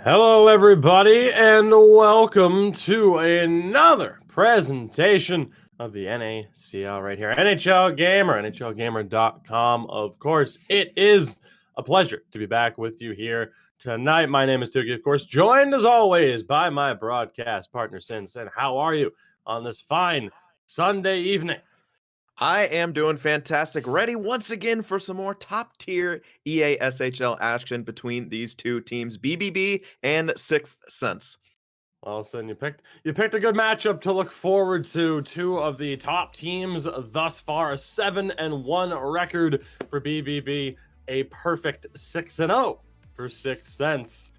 Hello, everybody, and welcome to another presentation of the NACL right here. NHL Gamer, NHLGamer.com. Of course, it is a pleasure to be back with you here tonight. My name is Tuki, of course, joined as always by my broadcast partner, Sin. Sin, how are you on this fine Sunday evening? I am doing fantastic. Ready once again for some more top tier EASHL action between these two teams, BBB and Sixth Sense. Well, Sin, you picked a good matchup to look forward to. Two of the top teams thus far, a 7-1 record for BBB, a perfect 6-0 for Sixth Sense.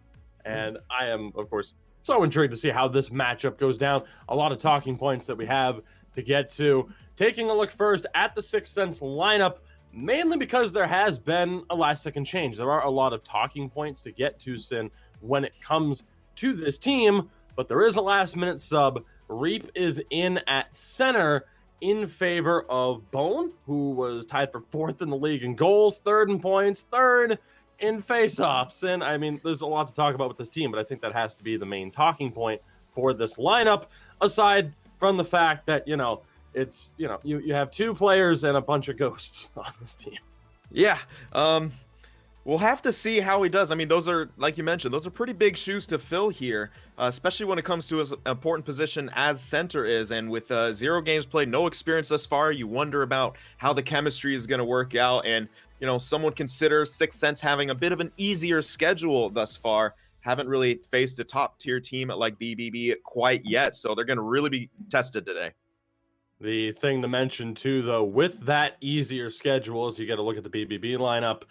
And I am, of course, so intrigued to see how this matchup goes down. A lot of talking points that we have to get to. Taking a look first at the Sixth Sense lineup, mainly because there has been a last-second change. There are a lot of talking points to get to, Sin, when it comes to this team, but there is a last-minute sub. Reap is in at center in favor of Bone, who was tied for 4th in the league in goals, 3rd in points, 3rd in faceoffs. And I mean, there's a lot to talk about with this team, but I think that has to be the main talking point for this lineup, aside from the fact that, it's, you have two players and a bunch of ghosts on this team. Yeah, we'll have to see how he does. I mean, those are, like you mentioned, those are pretty big shoes to fill here, especially when it comes to his important position as center is. And with 0 games played, no experience thus far, you wonder about how the chemistry is going to work out. And, some would consider Sixth Sense having a bit of an easier schedule thus far. Haven't really faced a top tier team like BBB quite yet, so they're going to really be tested today. The thing to mention, too, though, with that easier schedule, is you get a look at the BBB lineup.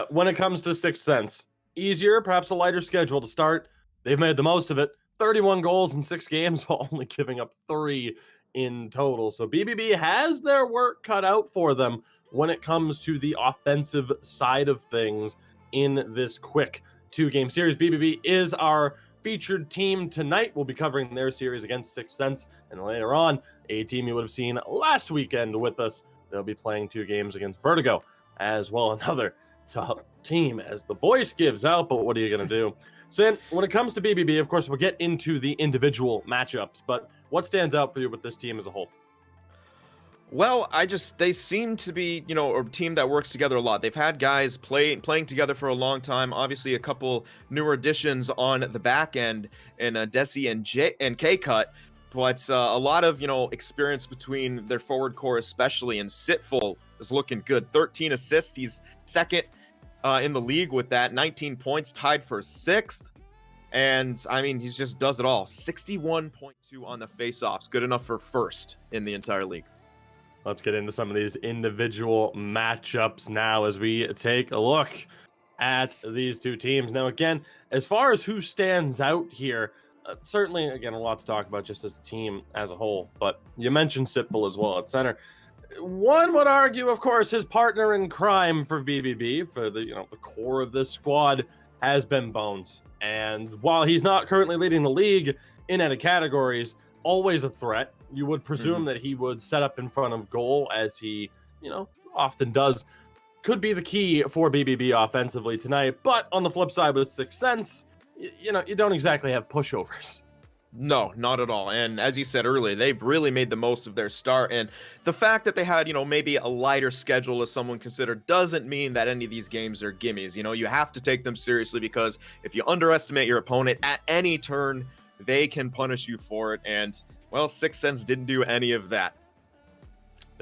When it comes to Sixth Sense, easier, perhaps a lighter schedule to start. They've made the most of it. 31 goals in 6 games while only giving up 3 in total. So BBB has their work cut out for them when it comes to the offensive side of things in this quick 2-game series. BBB is our featured team tonight. We'll be covering their series against Sixth Sense, and later on, a team you would have seen last weekend with us. They'll be playing 2 games against Vertigo as well. Another top team as the voice gives out, but what are you going to do? Sin, when it comes to BBB, of course, we'll get into the individual matchups, but what stands out for you with this team as a whole? Well, they seem to be, a team that works together a lot. They've had guys playing together for a long time. Obviously, a couple newer additions on the back end in Desi and K-Cut, but a lot of, experience between their forward core, especially, and Sitful is looking good. 13 assists. He's second in the league with that. 19 points, tied for 6th. And, I mean, he just does it all. 61.2 on the faceoffs. Good enough for 1st in the entire league. Let's get into some of these individual matchups now as we take a look at these two teams. Now, again, as far as who stands out here, certainly, again, a lot to talk about just as a team as a whole. But you mentioned Sitful as well at center. One would argue, of course, his partner in crime for BBB, for the core of this squad, has been Bones. And while he's not currently leading the league in any categories, always a threat. You would presume that he would set up in front of goal, as he, often does. Could be the key for BBB offensively tonight. But on the flip side, with Sixth Sense, you don't exactly have pushovers. No, not at all. And as you said earlier, they've really made the most of their start. And the fact that they had, maybe a lighter schedule as someone considered doesn't mean that any of these games are gimmies. You have to take them seriously, because if you underestimate your opponent at any turn, they can punish you for it. And, well, Sixth Sense didn't do any of that.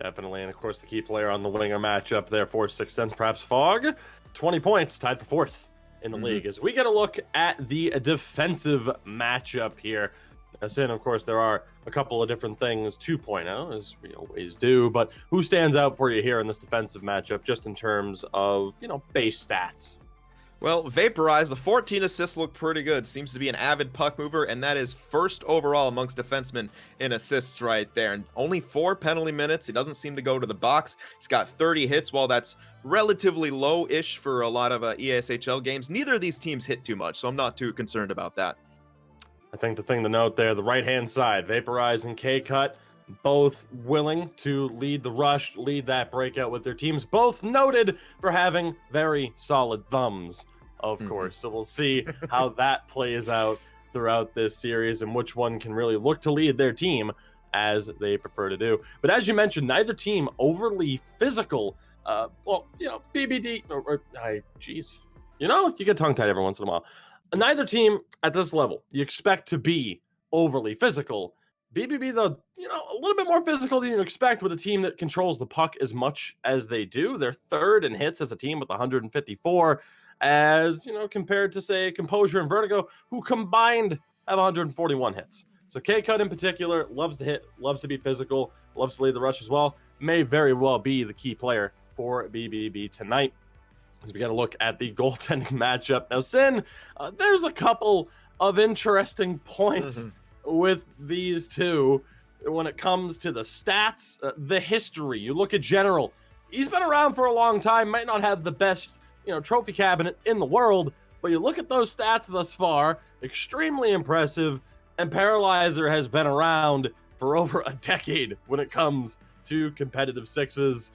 Definitely. And, of course, the key player on the winger matchup there for Sixth Sense, perhaps Fog. 20 points, tied for 4th in the league. As we get a look at the defensive matchup here. As in, of course, there are a couple of different things to point out, as we always do. But who stands out for you here in this defensive matchup, just in terms of, base stats? Well, Vaporize, the 14 assists look pretty good. Seems to be an avid puck mover, and that is 1st overall amongst defensemen in assists right there. And only 4 penalty minutes. He doesn't seem to go to the box. He's got 30 hits. While that's relatively low-ish for a lot of EASHL games, neither of these teams hit too much, so I'm not too concerned about that. I think the thing to note there, the right-hand side, Vaporize and K-Cut, both willing to lead the rush, lead that breakout with their teams, both noted for having very solid thumbs. of course. So we'll see how that plays out throughout this series and which one can really look to lead their team as they prefer to do. But as you mentioned, neither team overly physical. Well, BBD, geez. You get tongue-tied every once in a while. Neither team at this level you expect to be overly physical. BBB, though, a little bit more physical than you expect with a team that controls the puck as much as they do. They're third in hits as a team with 154, as, compared to, say, Composure and Vertigo, who combined have 141 hits. So K-Cut in particular loves to hit, loves to be physical, loves to lead the rush as well. May very well be the key player for BBB tonight. As we got to look at the goaltending matchup. Now, Sin, there's a couple of interesting points with these two when it comes to the stats, the history. You look at General. He's been around for a long time, might not have the best, trophy cabinet in the world, but you look at those stats thus far, extremely impressive, and Paralyzer has been around for over a decade when it comes to competitive sixes.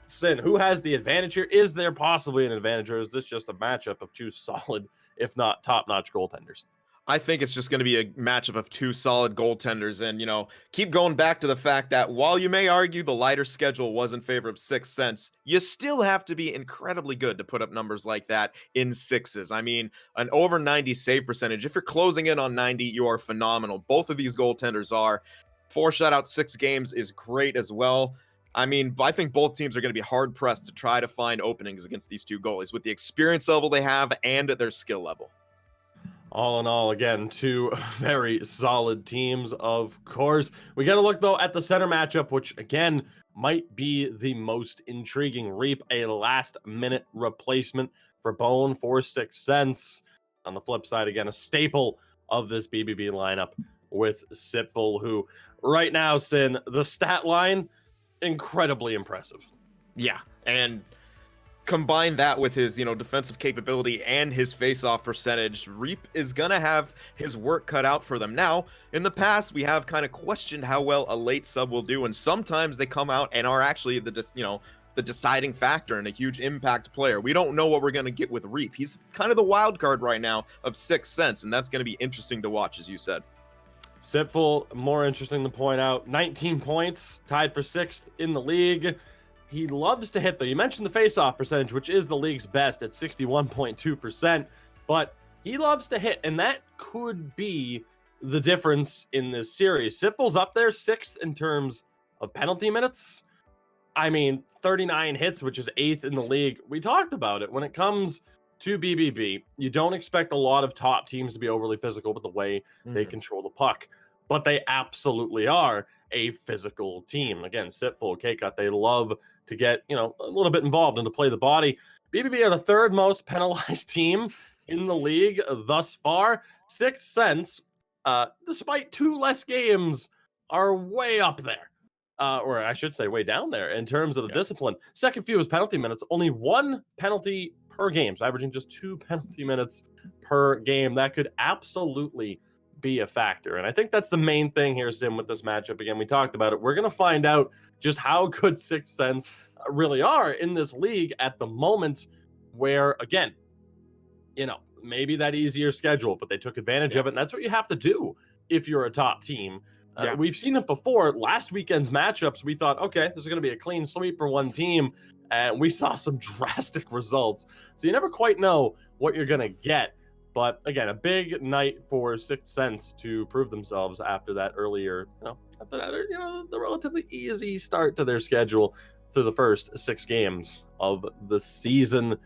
Sin, who has the advantage here? Is there possibly an advantage, or is this just a matchup of two solid, if not top-notch goaltenders? I think it's just going to be a matchup of two solid goaltenders. And, keep going back to the fact that while you may argue the lighter schedule was in favor of 6 cents, you still have to be incredibly good to put up numbers like that in sixes. I mean, an over 90 save percentage. If you're closing in on 90, you are phenomenal. Both of these goaltenders are. 4 shutout, 6 games is great as well. I mean, I think both teams are going to be hard-pressed to try to find openings against these two goalies with the experience level they have and their skill level. All in all, again, two very solid teams, of course. We got to look, though, at the center matchup, which, again, might be the most intriguing. Reap, a last-minute replacement for Bone for 6 cents. On the flip side, again, a staple of this BBB lineup with Sitful, who right now, Sin, the stat line, incredibly impressive. Yeah, and combine that with his, defensive capability and his face-off percentage, Reap is going to have his work cut out for them. Now, in the past, we have kind of questioned how well a late sub will do, and sometimes they come out and are actually the deciding factor and a huge impact player. We don't know what we're going to get with Reap. He's kind of the wild card right now of 6 cents, and that's going to be interesting to watch, as you said. Sitful, more interesting to point out, 19 points, tied for 6th in the league. He loves to hit, though. You mentioned the face-off percentage, which is the league's best at 61.2%, but he loves to hit, and that could be the difference in this series. Sitful's up there, 6th in terms of penalty minutes. I mean, 39 hits, which is 8th in the league. We talked about it. When it comes to BBB, you don't expect a lot of top teams to be overly physical with the way they control the puck, but they absolutely are a physical team. Again, Sitful, K-Cut, they love to get, a little bit involved and to play the body. BBB are the 3rd most penalized team in the league thus far. 6 cents, despite 2 less games, are way up there. Or I should say way down there in terms of the discipline. Second fewest penalty minutes, only 1 penalty per game, so averaging just 2 penalty minutes per game. That could absolutely be a factor. And I think that's the main thing here, Sim, with this matchup. Again, we talked about it. We're going to find out just how good 6 cents really are in this league at the moment where, again, maybe that easier schedule, but they took advantage of it. And that's what you have to do if you're a top team. We've seen it before. Last weekend's matchups, we thought, okay, this is going to be a clean sweep for one team. And we saw some drastic results. So you never quite know what you're going to get. But again, a big night for 6 cents to prove themselves after that earlier, the relatively easy start to their schedule through the first 6 games of the season.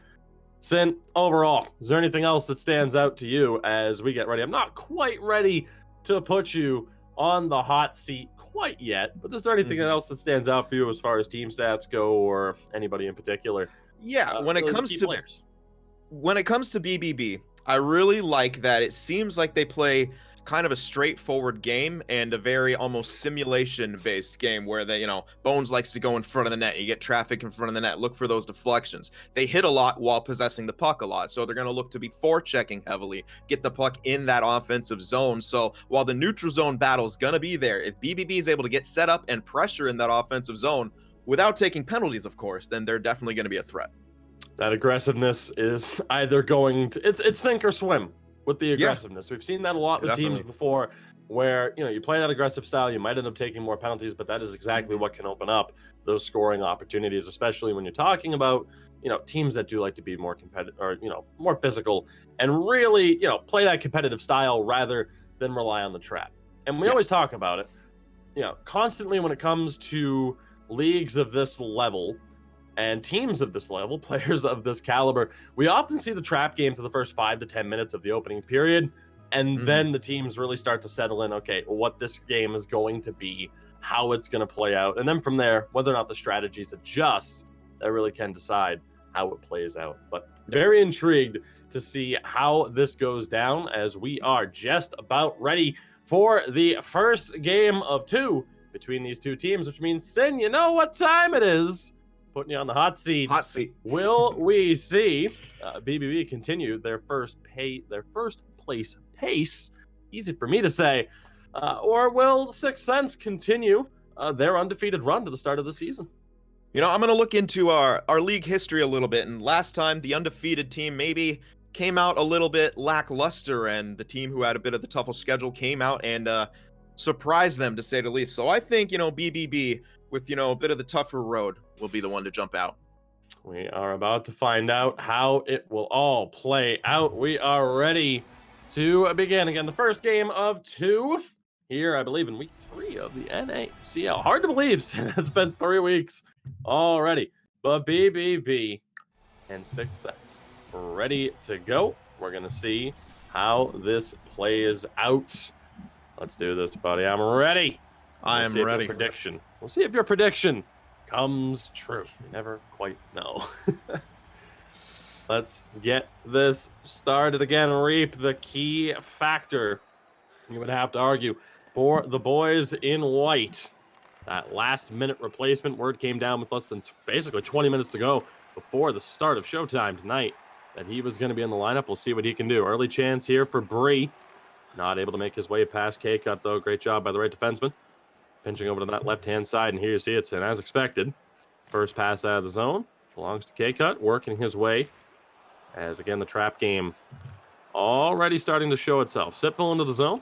Sin, overall, is there anything else that stands out to you as we get ready? I'm not quite ready to put you on the hot seat quite yet, but is there anything else that stands out for you as far as team stats go, or anybody in particular? Yeah, when it comes to BBB, I really like that it seems like they play kind of a straightforward game and a very almost simulation-based game where they, Bones likes to go in front of the net. You get traffic in front of the net, look for those deflections. They hit a lot while possessing the puck a lot, so they're going to look to be forechecking heavily, get the puck in that offensive zone. So while the neutral zone battle is going to be there, if BBB is able to get set up and pressure in that offensive zone without taking penalties, of course, then they're definitely going to be a threat. That aggressiveness is either going to it's sink or swim with the aggressiveness. We've seen that a lot with teams before where, you play that aggressive style, you might end up taking more penalties, but that is exactly what can open up those scoring opportunities, especially when you're talking about, teams that do like to be more competitive or, more physical and really, play that competitive style rather than rely on the trap. And we always talk about it, constantly when it comes to leagues of this level and teams of this level, players of this caliber, we often see the trap game for the first 5 to 10 minutes of the opening period. And then the teams really start to settle in, okay, what this game is going to be, how it's going to play out. And then from there, whether or not the strategies adjust, that really can decide how it plays out. But very intrigued to see how this goes down as we are just about ready for the first game of 2 between these two teams, which means, Sin, you know what time it is. Putting you on the hot seat. Will we see BBB continue their first place pace? Easy for me to say. Or will Sixth Sense continue their undefeated run to the start of the season? I'm going to look into our league history a little bit. And last time, the undefeated team maybe came out a little bit lackluster, and the team who had a bit of the tougher schedule came out and surprised them, to say the least. So I think, BBB with, a bit of the tougher road will be the one to jump out. We are about to find out how it will all play out. We are ready to begin. Again, the first game of 2 here, I believe, in week 3 of the NACL. Hard to believe, it's been 3 weeks already. But BBB and Sixth Sense ready to go. We're going to see how this plays out. Let's do this, buddy. I'm ready. I am ready. We'll see if your prediction comes true. You never quite know. Let's get this started again. Reap, the key factor, you would have to argue, for the boys in white. That last-minute replacement word came down with less than basically 20 minutes to go before the start of showtime tonight that he was going to be in the lineup. We'll see what he can do. Early chance here for Bree. Not able to make his way past K-Cut, though. Great job by the right defenseman. Pinching over to that left-hand side, and here you see it. And as expected, first pass out of the zone belongs to K-Cut, working his way. As, again, the trap game already starting to show itself. Sipful into the zone.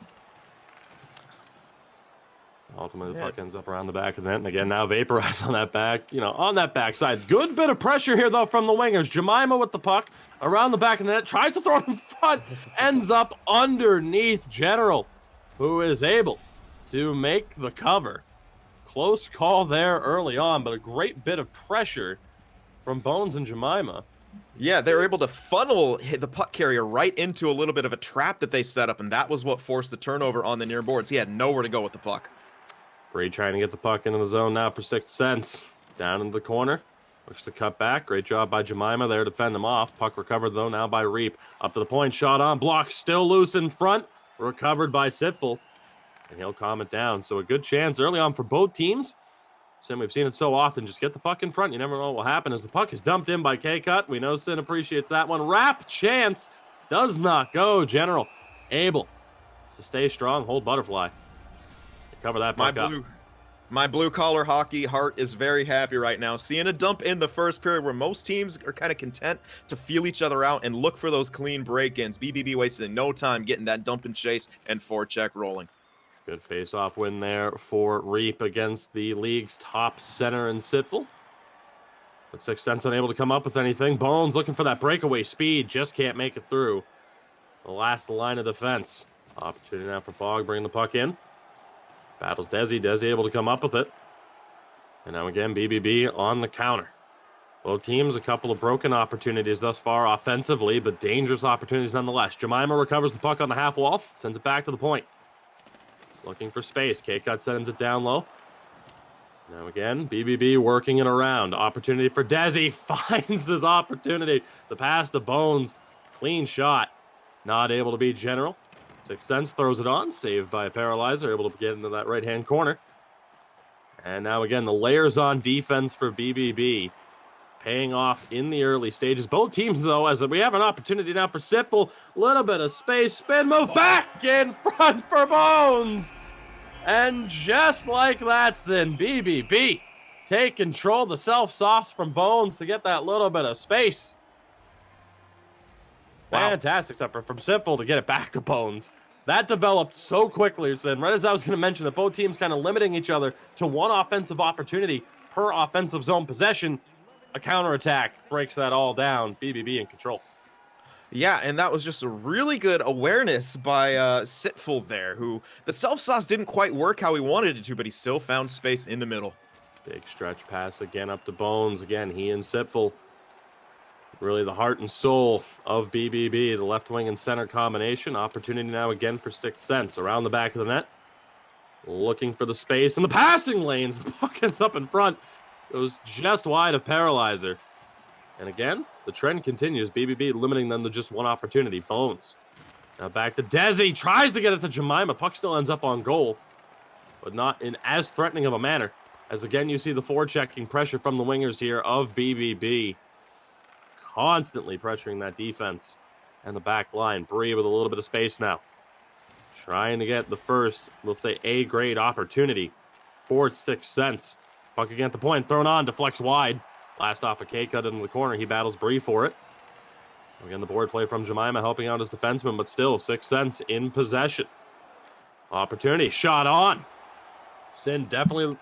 Ultimately, the puck ends up around the back of the net. And again, now Vaporize on that back, on that backside. Good bit of pressure here, though, from the wingers. Jemima with the puck around the back of the net. Tries to throw it in front. Ends up underneath General, who is able to make the cover. Close call there early on, but a great bit of pressure from Bones and Jemima. Yeah, they were able to funnel the puck carrier right into a little bit of a trap that they set up, and that was what forced the turnover on the near boards. He had nowhere to go with the puck. Bree trying to get the puck into the zone now for Sixth Sense. Down in the corner. Looks to cut back. Great job by Jemima there to fend them off. Puck recovered, though, now by Reap. Up to the point, shot on, block, still loose in front. Recovered by Sipful. And he'll calm it down. So a good chance early on for both teams. Sin, we've seen it so often. Just get the puck in front. You never know what will happen as the puck is dumped in by K-Cut. We know Sin appreciates that one. Wrap chance does not go. General able to stay strong, hold butterfly. Cover that puck up. My blue-collar hockey heart is very happy right now. Seeing a dump in the first period where most teams are kind of content to feel each other out and look for those clean break-ins. BBB wasted no time getting that dump and chase and forecheck rolling. Good face-off win there for Reap against the league's top center in Sipful. But Sixth Sense unable to come up with anything. Bones looking for that breakaway speed. Just can't make it through the last line of defense. Opportunity now for Fog, bringing the puck in. Battles Desi. Desi able to come up with it. And now again, BBB on the counter. Both teams, a couple of broken opportunities thus far offensively, but dangerous opportunities nonetheless. Jemima recovers the puck on the half wall, sends it back to the point. Looking for space. K-Cut sends it down low. Now again, BBB working it around. Opportunity for Desi. Finds his opportunity. The pass to Bones. Clean shot. Not able to beat General. Sixth Sense throws it on. Saved by a Paralyzer. Able to get into that right-hand corner. And now again, the layers on defense for BBB. Paying off in the early stages. Both teams, though, as we have an opportunity now for Sipful. Little bit of space. Spin move back in front for Bones. And just like that's in BBB. Take control. The self-sauce from Bones to get that little bit of space. Wow. Fantastic effort from Simple to get it back to Bones. That developed so quickly. And right as I was going to mention that both teams kind of limiting each other to one offensive opportunity per offensive zone possession, a counterattack breaks that all down. BBB in control. Yeah, and that was just a really good awareness by Sitful there, who the self-sauce didn't quite work how he wanted it to, but he still found space in the middle. Big stretch pass again up to Bones. Again, he and Sitful, really the heart and soul of BBB, the left wing and center combination. Opportunity now again for Sixth Sense around the back of the net. Looking for the space in the passing lanes. The puck ends up in front. Goes just wide of Paralyzer. And again, the trend continues. BBB limiting them to just one opportunity. Bones. Now back to Desi. Tries to get it to Jemima. Puck still ends up on goal. But not in as threatening of a manner. As again, you see the forechecking pressure from the wingers here of BBB. Constantly pressuring that defense and the back line. Bree with a little bit of space now. Trying to get the first, we'll say, A-grade opportunity for Sixth Sense. Puck again at the point. Thrown on. Deflects wide. Last off a K-cut into the corner. He battles Bree for it. Again, the board play from Jemima helping out his defenseman, but still, Sixth Sense in possession. Opportunity. Shot on. Sin definitely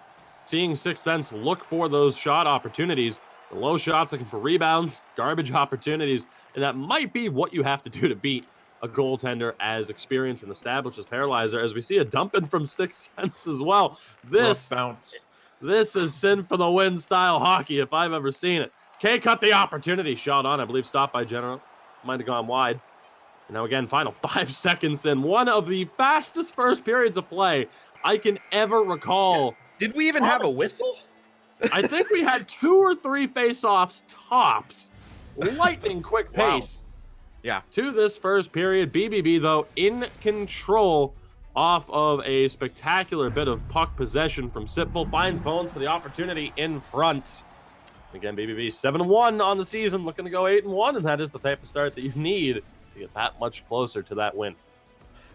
seeing Sixth Sense look for those shot opportunities. The low shots looking for rebounds, garbage opportunities, and that might be what you have to do to beat a goaltender as experienced and established as Paralyzer, as we see a dump in from Sixth Sense as well. Rough bounce. This is Sin for the win style hockey if I've ever seen it. K cut the opportunity. Shot on, I believe, stopped by General. Might have gone wide. And now again, final 5 seconds in. One of the fastest first periods of play I can ever recall. Did we even have a whistle? I think we had 2 or 3 face-offs tops. Lightning quick pace. Wow. Yeah. To this first period. BBB, though, in control off of a spectacular bit of puck possession from Sitful. Finds Bones for the opportunity in front. Again, BBB 7-1 on the season, looking to go 8-1, and that is the type of start that you need to get that much closer to that win.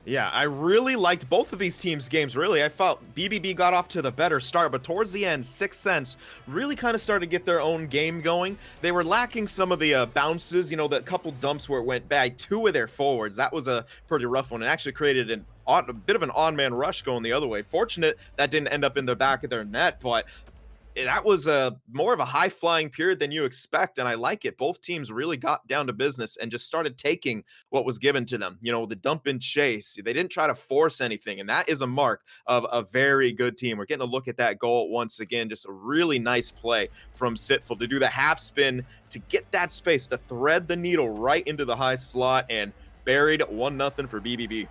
Yeah, I really liked both of these teams' games, really. I felt BBB got off to the better start, but towards the end, Sixth Sense really kind of started to get their own game going. They were lacking some of the bounces, you know, the couple dumps where it went bad. 2 of their forwards, that was a pretty rough one. It actually created a bit of an odd-man rush going the other way. Fortunate that didn't end up in the back of their net, but that was more of a high-flying period than you expect, and I like it. Both teams really got down to business and just started taking what was given to them. You know, the dump and chase. They didn't try to force anything, and that is a mark of a very good team. We're getting a look at that goal once again. Just a really nice play from Sitful to do the half spin, to get that space, to thread the needle right into the high slot, and buried 1-0 for BBB.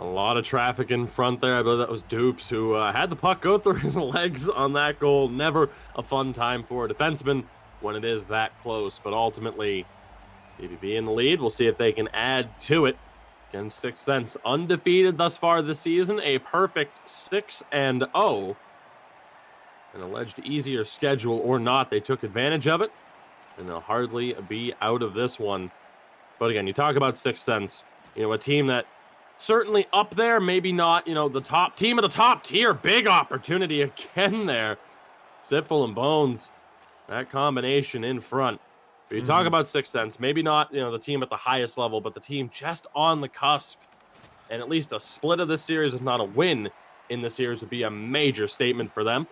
A lot of traffic in front there. I believe that was Dupes who had the puck go through his legs on that goal. Never a fun time for a defenseman when it is that close. But ultimately, BBB in the lead. We'll see if they can add to it. Again, Sixth Sense undefeated thus far this season. A perfect 6-0. An alleged easier schedule or not, they took advantage of it. And they'll hardly be out of this one. But again, you talk about Sixth Sense. You know, a team that certainly up there, maybe not, you know, the top team of the top tier. Big opportunity again there. Sitful and Bones, that combination in front. But you talk about Sixth Sense, maybe not, you know, the team at the highest level, but the team just on the cusp. And at least a split of this series, if not a win in the series, would be a major statement for them.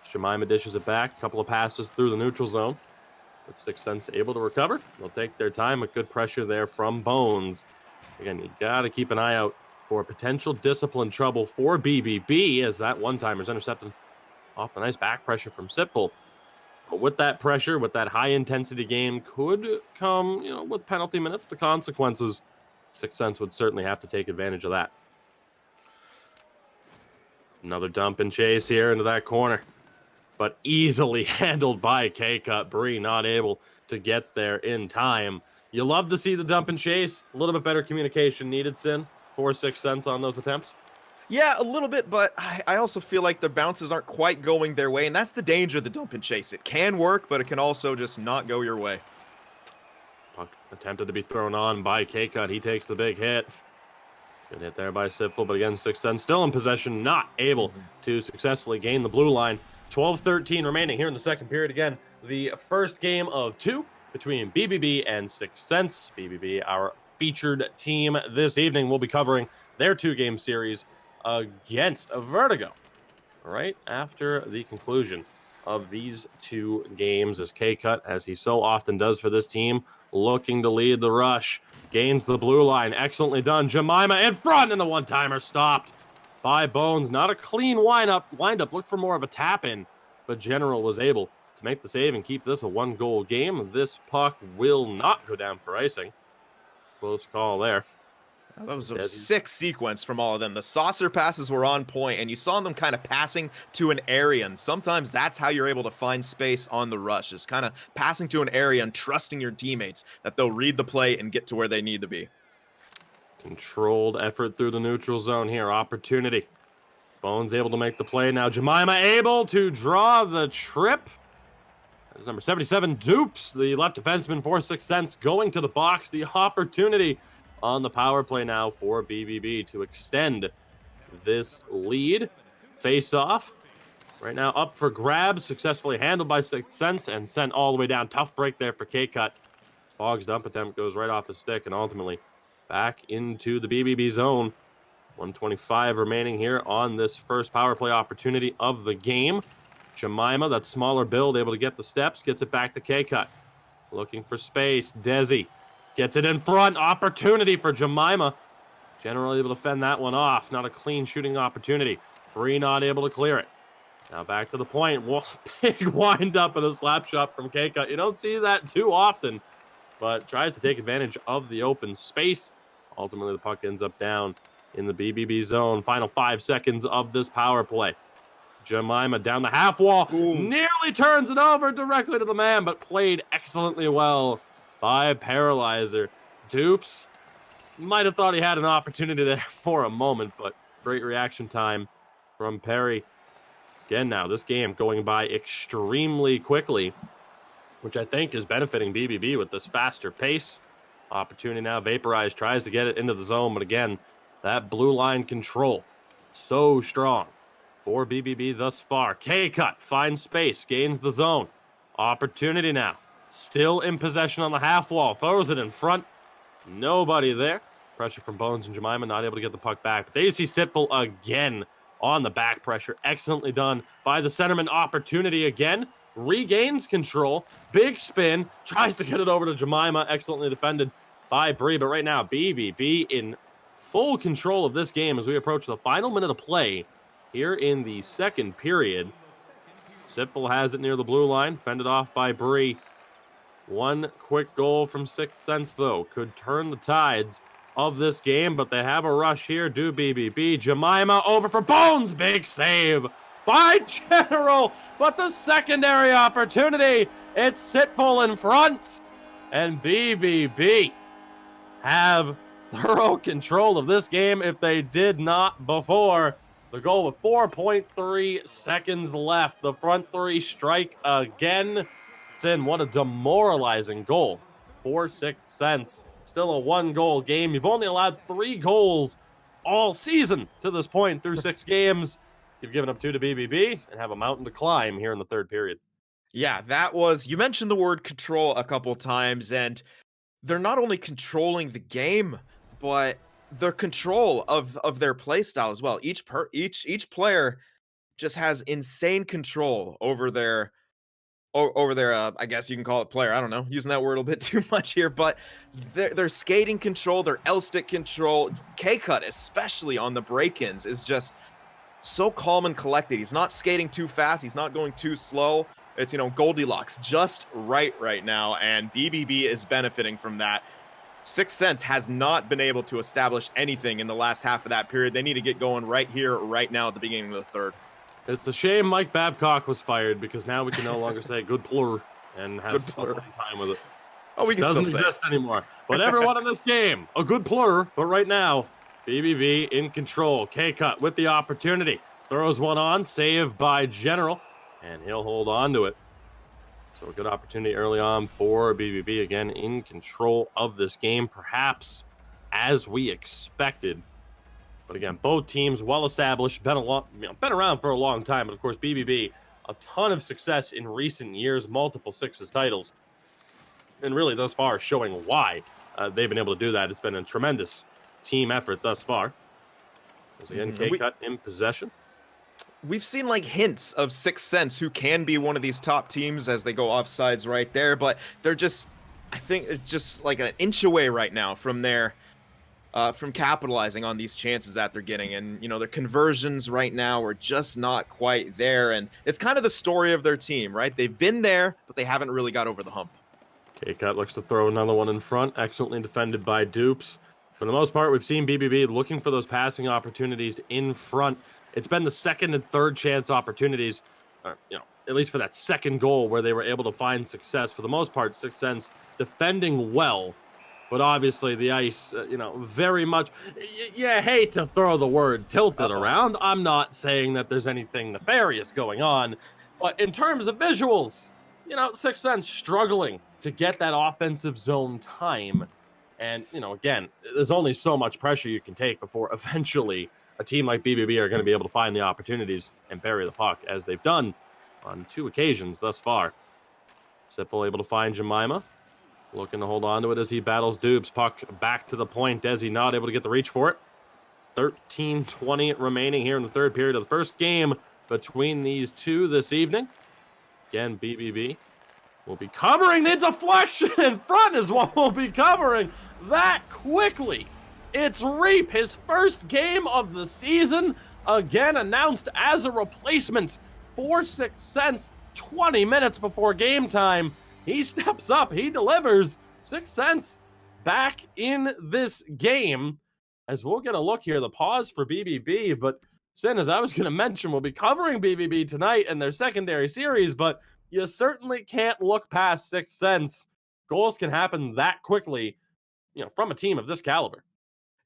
Jemima dishes it back, a couple of passes through the neutral zone. But Sixth Sense able to recover. They'll take their time with good pressure there from Bones. Again, you got to keep an eye out for potential discipline trouble for BBB, as that one-timer's intercepted off the nice back pressure from Sitful. But with that pressure, with that high-intensity game, could come, you know, with penalty minutes, the consequences. Sixth Sense would certainly have to take advantage of that. Another dump and chase here into that corner, but easily handled by K-Cut. Bree not able to get there in time. You love to see the dump and chase. A little bit better communication needed, Sin, for Sixth Sense on those attempts. Yeah, a little bit, but I also feel like the bounces aren't quite going their way, and that's the danger of the dump and chase. It can work, but it can also just not go your way. Puck attempted to be thrown on by K-Cut. He takes the big hit. Good hit there by Sitful, but again, Sixth Sense still in possession, not able to successfully gain the blue line. 12-13 remaining here in the second period. Again, the first game of 2 between BBB and Sixth Sense. BBB, our featured team this evening. We'll be covering their 2-game series against Vertigo right after the conclusion of these 2 games, as K-Cut, as he so often does for this team, looking to lead the rush, gains the blue line. Excellently done. Jemima in front, and the one-timer stopped by Bones. Not a clean wind-up. Looked for more of a tap-in, but General was able to make the save and keep this a 1-goal game. This puck will not go down for icing. Close call there. That was a sick sequence from all of them. The saucer passes were on point, and you saw them kind of passing to an area, and sometimes that's how you're able to find space on the rush, is kind of passing to an area and trusting your teammates that they'll read the play and get to where they need to be. Controlled effort through the neutral zone here. Opportunity. Bones able to make the play now. Jemima able to draw the trip. That's number 77, Dupes, the left defenseman for 6 cents, going to the box. The opportunity on the power play now for BBB to extend this lead. Face off right now up for grabs, successfully handled by 6 cents and sent all the way down. Tough break there for K-Cut. Fogg's dump attempt goes right off the stick and ultimately back into the BBB zone. 1:25 remaining here on this first power play opportunity of the game. Jemima, that smaller build, able to get the steps, gets it back to K-Cut. Looking for space. Desi gets it in front. Opportunity for Jemima. Generally able to fend that one off. Not a clean shooting opportunity. 3 not able to clear it. Now back to the point. Whoa, big wind up and a slap shot from K-Cut. You don't see that too often, but tries to take advantage of the open space. Ultimately, the puck ends up down in the BBB zone. Final 5 seconds of this power play. Jemima down the half wall. Ooh. Nearly turns it over directly to the man, but played excellently well by Paralyzer. Dupes might have thought he had an opportunity there for a moment, but great reaction time from Perry. Again, now this game going by extremely quickly, which I think is benefiting BBB with this faster pace. Opportunity now. Vaporize tries to get it into the zone, but again, that blue line control so strong for BBB thus far. K-Cut finds space, gains the zone. Opportunity now. Still in possession on the half wall. Throws it in front. Nobody there. Pressure from Bones and Jemima, not able to get the puck back. But they see Sitful again on the back pressure. Excellently done by the centerman. Opportunity again. Regains control. Big spin. Tries to get it over to Jemima. Excellently defended by Bree. But right now, BBB in full control of this game as we approach the final minute of play here in the second period. Sitful has it near the blue line. Fended off by Bree. One quick goal from 6 cents, though, could turn the tides of this game, but they have a rush here. Do BBB. Jemima over for Bones. Big save by General, but the secondary opportunity. It's Sitful in front, and BBB have thorough control of this game if they did not before. The goal with 4.3 seconds left. The front 3 strike again. It's in. What a demoralizing goal for 6 cents. Still a 1-goal game. You've only allowed 3 goals all season to this point through 6 games. You've given up 2 to BBB and have a mountain to climb here in the third period. Yeah, that was, you mentioned the word control a couple times, and they're not only controlling the game, but their control of their play style as well. Each player just has insane control over their I guess you can call it player. I don't know, using that word a little bit too much here, but their skating control, their L-stick control, K-Cut especially on the break-ins is just so calm and collected. He's not skating too fast. He's not going too slow. It's, Goldilocks just right now, and BBB is benefiting from that. 6 cents has not been able to establish anything in the last half of that period. They need to get going right here, right now at the beginning of the third. It's a shame Mike Babcock was fired, because now we can no longer say good plur and have fun time with it. Oh, we can doesn't still say exist anymore. But everyone in this game, a good plur. But right now, BBB in control. K-Cut with the opportunity. Throws one on, saved by General, and he'll hold on to it. So a good opportunity early on for BBB, again in control of this game, perhaps as we expected. But again, both teams well established, been around for a long time. But of course, BBB, a ton of success in recent years, multiple sixes titles, and really thus far showing why they've been able to do that. It's been a tremendous team effort thus far. As again, K-Cut in possession. We've seen like hints of Sixth Sense, who can be one of these top teams as they go offsides right there, but they're just, I think it's just like an inch away right now from from capitalizing on these chances that they're getting. And, you know, their conversions right now are just not quite there. And it's kind of the story of their team, right? They've been there, but they haven't really got over the hump. K-Cut looks to throw another one in front, excellently defended by Dupes. For the most part, we've seen BBB looking for those passing opportunities in front. It's been the second and third chance opportunities, you know, at least for that second goal where they were able to find success. For the most part, Sixth Sense defending well, but obviously the ice, you know, very much, you hate to throw the word tilted around. I'm not saying that there's anything nefarious going on, but in terms of visuals, you know, Sixth Sense struggling to get that offensive zone time. And, you know, again, there's only so much pressure you can take before eventually a team like BBB are going to be able to find the opportunities and bury the puck, as they've done on 2 occasions thus far. Sipful able to find Jemima, looking to hold on to it as he battles Dubes. Puck back to the point. Desi not able to get the reach for it. 13:20 remaining here in the third period of the first game between these two this evening. Again, BBB will be covering the deflection in front is what we'll be covering that quickly. It's Reap, his first game of the season, again announced as a replacement for Sixth Sense 20 minutes before game time. He steps up, he delivers. Sixth Sense back in this game. As we'll get a look here, the pause for BBB, but Sin, as I was going to mention, we'll be covering BBB tonight in their secondary series, but you certainly can't look past Sixth Sense. Goals can happen that quickly, you know, from a team of this caliber.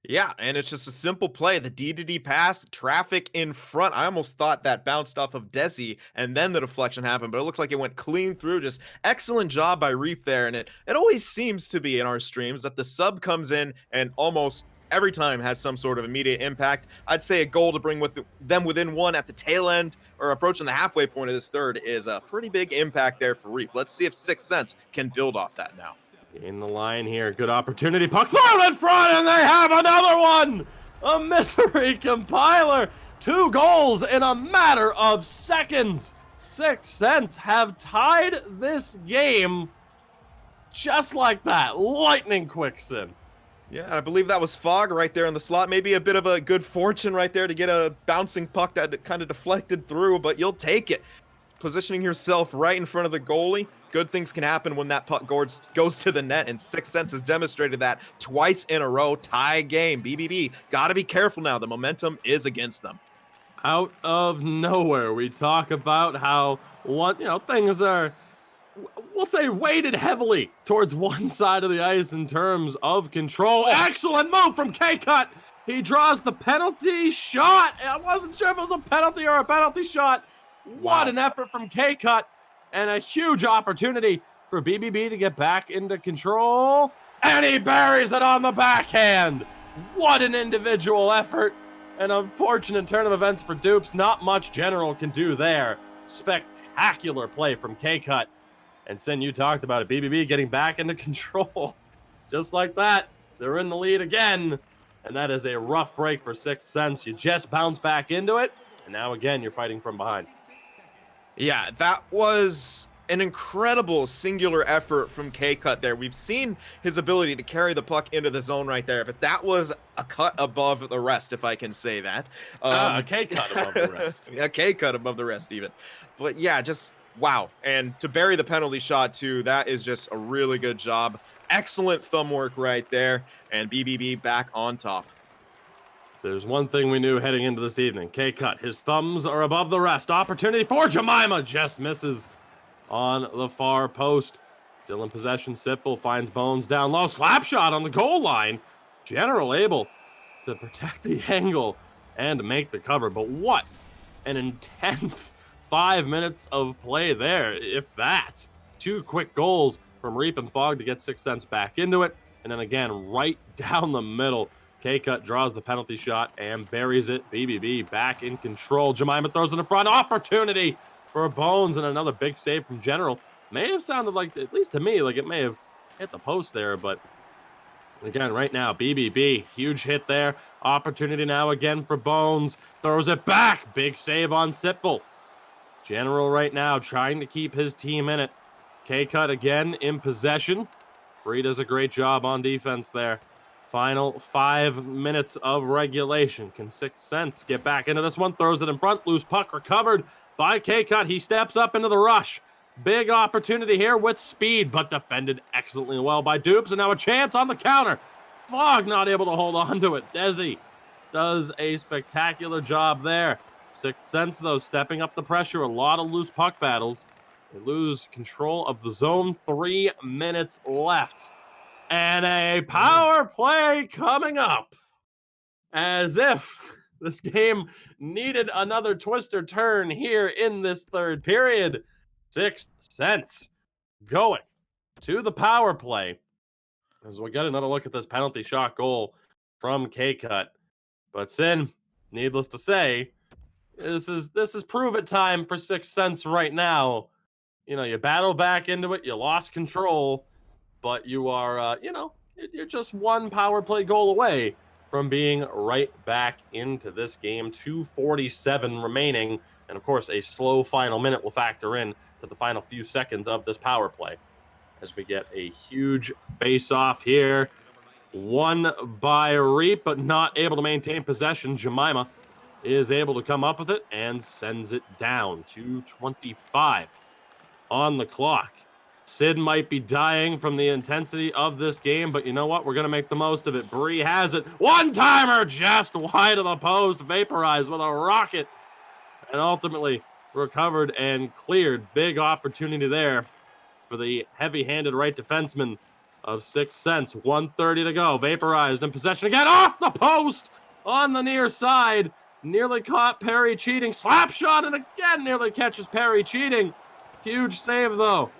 Yeah, and it's just a simple play. The D-to-D pass, traffic in front. I almost thought that bounced off of Desi, and then the deflection happened, but it looked like it went clean through. Just excellent job by Reap there, and it always seems to be in our streams that the sub comes in and almost every time has some sort of immediate impact. I'd say a goal to bring them within one at the tail end or approaching the halfway point of this third is a pretty big impact there for Reap. Let's see if Sixth Sense can build off that now. In the line here, good opportunity. Puck thrown in front, and they have another one! A misery compiler. 2 goals in a matter of seconds. Sixth Sense have tied this game just like that. Lightning quick, Sin. Yeah, I believe that was Fog right there in the slot. Maybe a bit of a good fortune right there to get a bouncing puck that kind of deflected through, but you'll take it. Positioning yourself right in front of the goalie. Good things can happen when that puck goes to the net, and Sixth Sense has demonstrated that twice in a row. Tie game. BBB, got to be careful now. The momentum is against them. Out of nowhere, we talk about how things are, we'll say, weighted heavily towards one side of the ice in terms of control. Excellent move from K-Cut. He draws the penalty shot. I wasn't sure if it was a penalty or a penalty shot. What an effort from K-Cut, and a huge opportunity for BBB to get back into control. And he buries it on the backhand. What an individual effort. An unfortunate turn of events for Dupes. Not much General can do there. Spectacular play from K-Cut. And Sin, you talked about it. BBB getting back into control. Just like that, they're in the lead again. And that is a rough break for Sixth Sense. You just bounce back into it, and now again, you're fighting from behind. Yeah, that was an incredible singular effort from K-Cut there. We've seen his ability to carry the puck into the zone right there, but that was a cut above the rest, if I can say that. A K-Cut above the rest. A K-Cut above the rest even. But yeah, just wow. And to bury the penalty shot too, that is just a really good job. Excellent thumb work right there, and BBB back on top. There's one thing we knew heading into this evening. K-Cut, his thumbs are above the rest. Opportunity for Jemima, just misses on the far post. Still in possession, Sipful finds Bones down low. Slap shot on the goal line. General able to protect the angle and make the cover. But what an intense 5 minutes of play there, if that. 2 quick goals from Reap and Fog to get Sixth Sense back into it. And then again, right down the middle, K-Cut draws the penalty shot and buries it. BBB back in control. Jemima throws it in front. Opportunity for Bones, and another big save from General. May have sounded like, at least to me, like it may have hit the post there, but Again, right now, BBB, huge hit there. Opportunity now again for Bones. Throws it back. Big save on Sipfel. General right now trying to keep his team in it. K-Cut again in possession. Bree does a great job on defense there. Final 5 minutes of regulation. Can Sixth Sense get back into this one? Throws it in front. Loose puck recovered by K-Cut. He steps up into the rush. Big opportunity here with speed, but defended excellently well by Dupes. And now a chance on the counter. Fogg not able to hold on to it. Desi does a spectacular job there. Sixth Sense, though, stepping up the pressure. A lot of loose puck battles. They lose control of the zone. 3 minutes left. And a power play coming up. As if this game needed another twist or turn here in this third period. Sixth Sense going to the power play. As we get another look at this penalty shot goal from K-Cut. But Sin, needless to say, this is prove it time for Sixth Sense right now. You know, you battle back into it, you lost control, but you are, you're just one power play goal away from being right back into this game. 2:47 remaining, and of course, a slow final minute will factor in to the final few seconds of this power play as we get a huge face-off here. Won by Reap, but not able to maintain possession. Jemima is able to come up with it and sends it down. 2:25 on the clock. Sid might be dying from the intensity of this game, but you know what? We're going to make the most of it. Bree has it. One-timer just wide of the post. Vaporized with a rocket. And ultimately recovered and cleared. Big opportunity there for the heavy-handed right defenseman of Sixth Sense. 1:30 to go. Vaporized in possession again. Off the post on the near side. Nearly caught Perry cheating. Slap shot and again nearly catches Perry cheating. Huge save, though,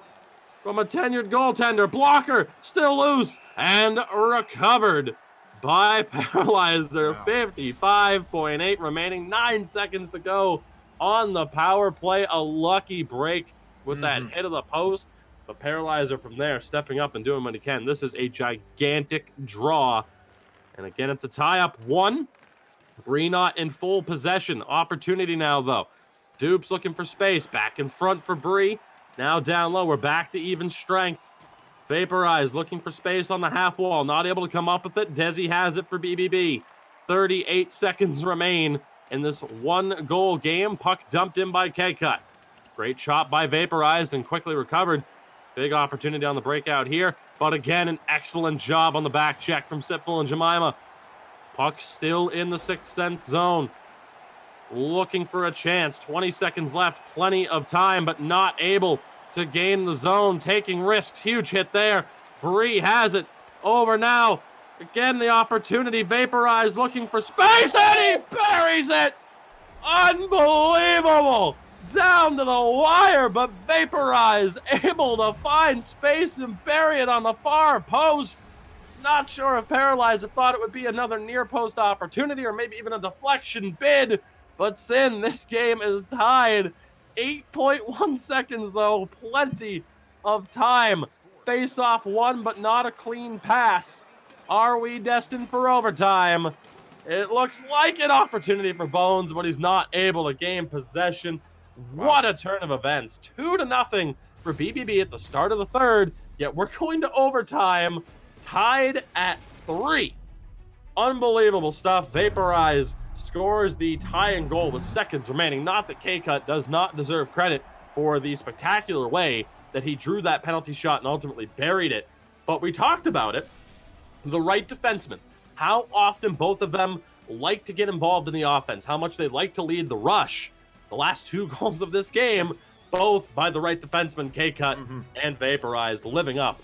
from a tenured goaltender. Blocker still loose and recovered by Paralyzer. 55.8 remaining. 9 seconds to go on the power play. A lucky break with that hit of the post. But Paralyzer from there stepping up and doing what he can. This is a gigantic draw. And again, it's a tie-up. 1. Bree not in full possession. Opportunity now, though. Dupes looking for space. Back in front for Bree. Now down low. We're back to even strength. Vaporized looking for space on the half wall. Not able to come up with it. Desi has it for BBB. 38 seconds remain in this 1-goal game. Puck dumped in by K-Cut. Great shot by Vaporized and quickly recovered. Big opportunity on the breakout here. But again, an excellent job on the back check from Sipfel and Jemima. Puck still in the Sixth Sense zone. Looking for a chance. 20 seconds left. Plenty of time, but not able to gain the zone. Taking risks. Huge hit there. Bree has it. Over now. Again, the opportunity. Vaporized looking for space, and he buries it! Unbelievable! Down to the wire, but Vaporized able to find space and bury it on the far post. Not sure if Paralyzer thought it would be another near post opportunity or maybe even a deflection bid. But Sin, this game is tied. 8.1 seconds, though. Plenty of time. Face-off 1, but not a clean pass. Are we destined for overtime? It looks like an opportunity for Bones, but he's not able to gain possession. What a turn of events. 2-0 for BBB at the start of the third. Yet we're going to overtime. Tied at 3. Unbelievable stuff. Vaporize scores the tying goal with seconds remaining. Not that K-Cut does not deserve credit for the spectacular way that he drew that penalty shot and ultimately buried it. But we talked about it. The right defenseman. How often both of them like to get involved in the offense. How much they like to lead the rush. The last 2 goals of this game, both by the right defenseman, K-Cut and Vaporized, living up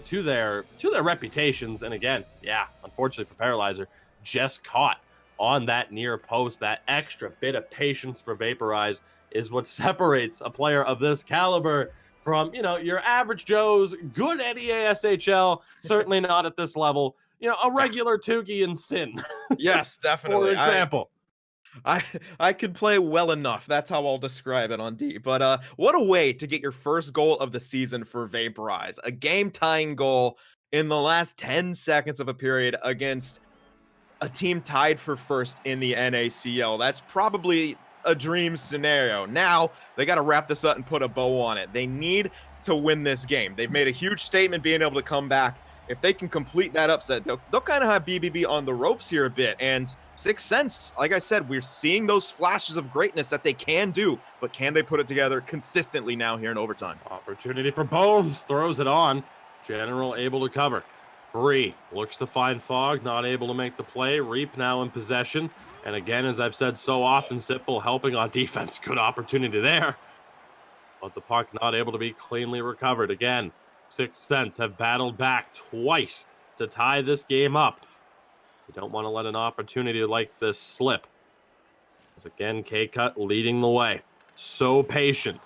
to their reputations. And again, yeah, unfortunately for Paralyzer, just caught on that near post. That extra bit of patience for Vaporize is what separates a player of this caliber from, your average Joes, good at EASHL, certainly not at this level, a regular Tuki and Sin. Yes, definitely. For example. I could play well enough. That's how I'll describe it on D. But what a way to get your first goal of the season for Vaporize. A game-tying goal. in the last 10 seconds of a period against a team tied for first in the NACL. That's probably a dream scenario. Now they got to wrap this up and put a bow on it. They need to win this game. They've made a huge statement being able to come back. If they can complete that upset, they'll kind of have BBB on the ropes here a bit. And Sixth Sense, like I said, we're seeing those flashes of greatness that they can do, but can they put it together consistently now here in overtime? Opportunity for Bones, throws it on. General able to cover. Bree looks to find Fog, not able to make the play. Reap now in possession. And again, as I've said so often, Sitful helping on defense. Good opportunity there. But the puck not able to be cleanly recovered. Again, Sixth Sense have battled back twice to tie this game up. You don't want to let an opportunity like this slip. As again, K-Cut leading the way. So patient.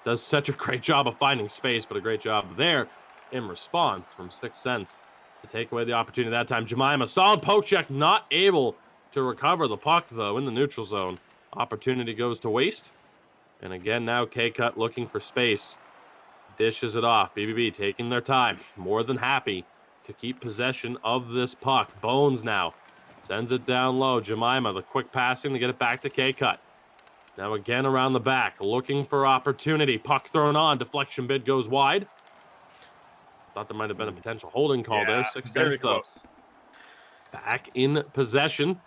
Does such a great job of finding space, but a great job there in response from Sixth Sense to take away the opportunity that time. Jemima, solid poke check, not able to recover the puck, though, in the neutral zone. Opportunity goes to waste. And again, now K-Cut looking for space. Dishes it off. BBB taking their time. More than happy to keep possession of this puck. Bones now sends it down low. Jemima, the quick passing to get it back to K-Cut. Now again around the back, looking for opportunity. Puck thrown on. Deflection bid goes wide. Thought there might have been a potential holding call there. Sixth Sense, though. Back in possession.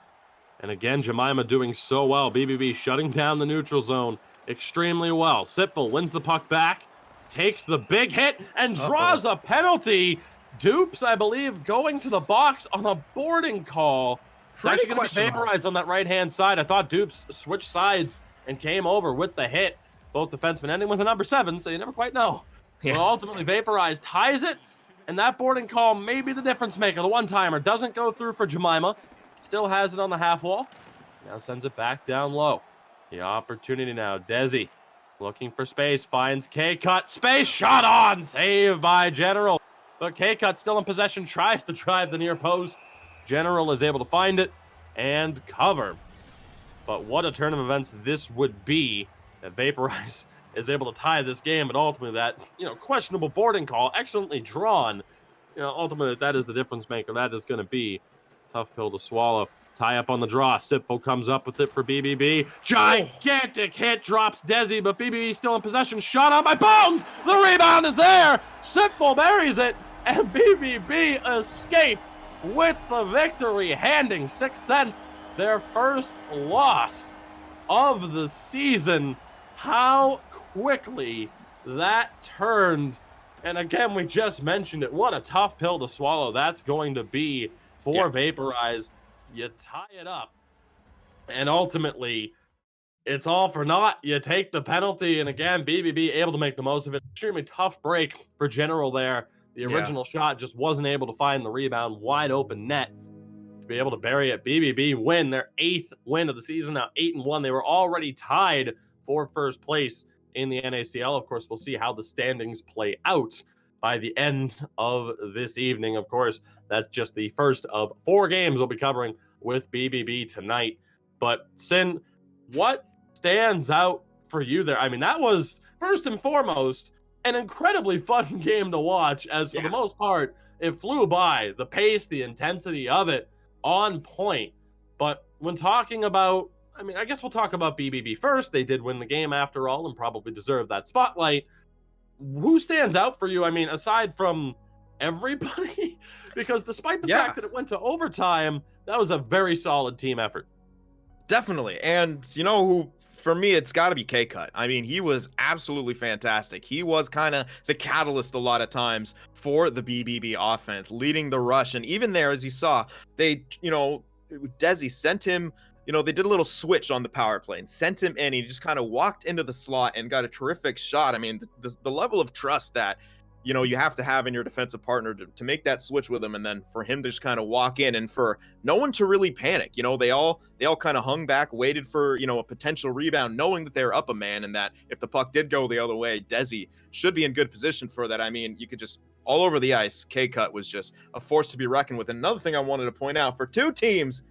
And again, Jemima doing so well. BBB shutting down the neutral zone extremely well. Sitful wins the puck back, takes the big hit, and draws a penalty. Dupes, I believe, going to the box on a boarding call. It's actually going to be vaporized on that right-hand side. I thought Dupes switched sides and came over with the hit. Both defensemen ending with a number 7, so you never quite know. Yeah. Well, ultimately, vaporized ties it, and that boarding call may be the difference maker. The one-timer doesn't go through for Jemima. Still has it on the half wall. Now sends it back down low. The opportunity now. Desi looking for space. Finds K-Cut. Space shot on. Saved by General. But K-Cut still in possession. Tries to drive the near post. General is able to find it and cover. But what a turn of events this would be. That Vaporize is able to tie this game. But ultimately that, questionable boarding call. Excellently drawn. Ultimately that is the difference maker. That is going to be tough pill to swallow. Tie up on the draw. Sipful comes up with it for BBB. Gigantic hit. Drops Desi, but BBB still in possession. Shot on by Bones. The rebound is there. Sipful buries it, and BBB escape with the victory, handing Sixth Sense their first loss of the season. How quickly that turned. And again, we just mentioned it. What a tough pill to swallow that's going to be for Vaporize. You tie it up, and ultimately, it's all for naught. You take the penalty, and again, BBB able to make the most of it. Extremely tough break for General there. The original shot just wasn't able to find the rebound. Wide open net to be able to bury it. BBB win their 8th win of the season. Now 8-1. They were already tied for first place in the NACL. Of course, we'll see how the standings play out by the end of this evening. Of course, that's just the first of 4 games we'll be covering with BBB tonight. But Sin, what stands out for you there? I mean, that was first and foremost an incredibly fun game to watch, as for the most part, it flew by. The pace, the intensity of it, on point. But when talking about, I guess we'll talk about BBB first. They did win the game after all and probably deserve that spotlight. Who stands out for you? Aside from everybody, because despite the fact that it went to overtime, that was a very solid team effort. Definitely. And who, for me, it's got to be K-Cut. He was absolutely fantastic. He was kind of the catalyst a lot of times for the BBB offense, leading the rush. And even there, as you saw, they, Desi sent him, they did a little switch on the power play and sent him in. He just kind of walked into the slot and got a terrific shot. The level of trust that, you have to have in your defensive partner to make that switch with him, and then for him to just kind of walk in and for no one to really panic. They all kind of hung back, waited for, a potential rebound, knowing that they're up a man and that if the puck did go the other way, Desi should be in good position for that. You could just all over the ice. K-Cut was just a force to be reckoned with. Another thing I wanted to point out for 2 teams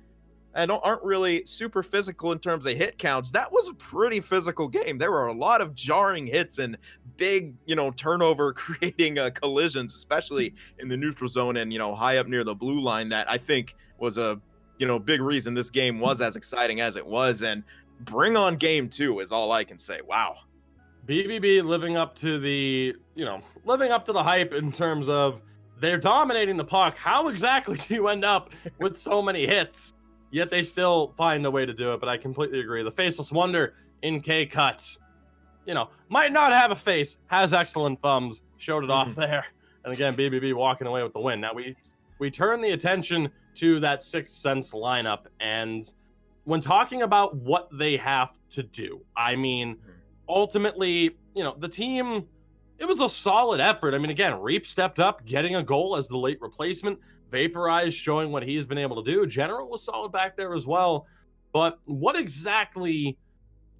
and aren't really super physical in terms of hit counts, that was a pretty physical game. There were a lot of jarring hits and big, turnover creating collisions, especially in the neutral zone and, high up near the blue line. That I think was a, big reason this game was as exciting as it was. And bring on game two is all I can say. Wow. BBB living up to the hype in terms of they're dominating the puck. How exactly do you end up with so many hits? Yet they still find a way to do it. But I completely agree. The faceless wonder in K-Cut, might not have a face, has excellent thumbs, showed it off there. And again, BBB walking away with the win. Now we turn the attention to that Sixth Sense lineup. And when talking about what they have to do, I mean, ultimately, the team, it was a solid effort. I mean, again, Reap stepped up, getting a goal as the late replacement. Vaporize showing what he's been able to do. General was solid back there as well. But what exactly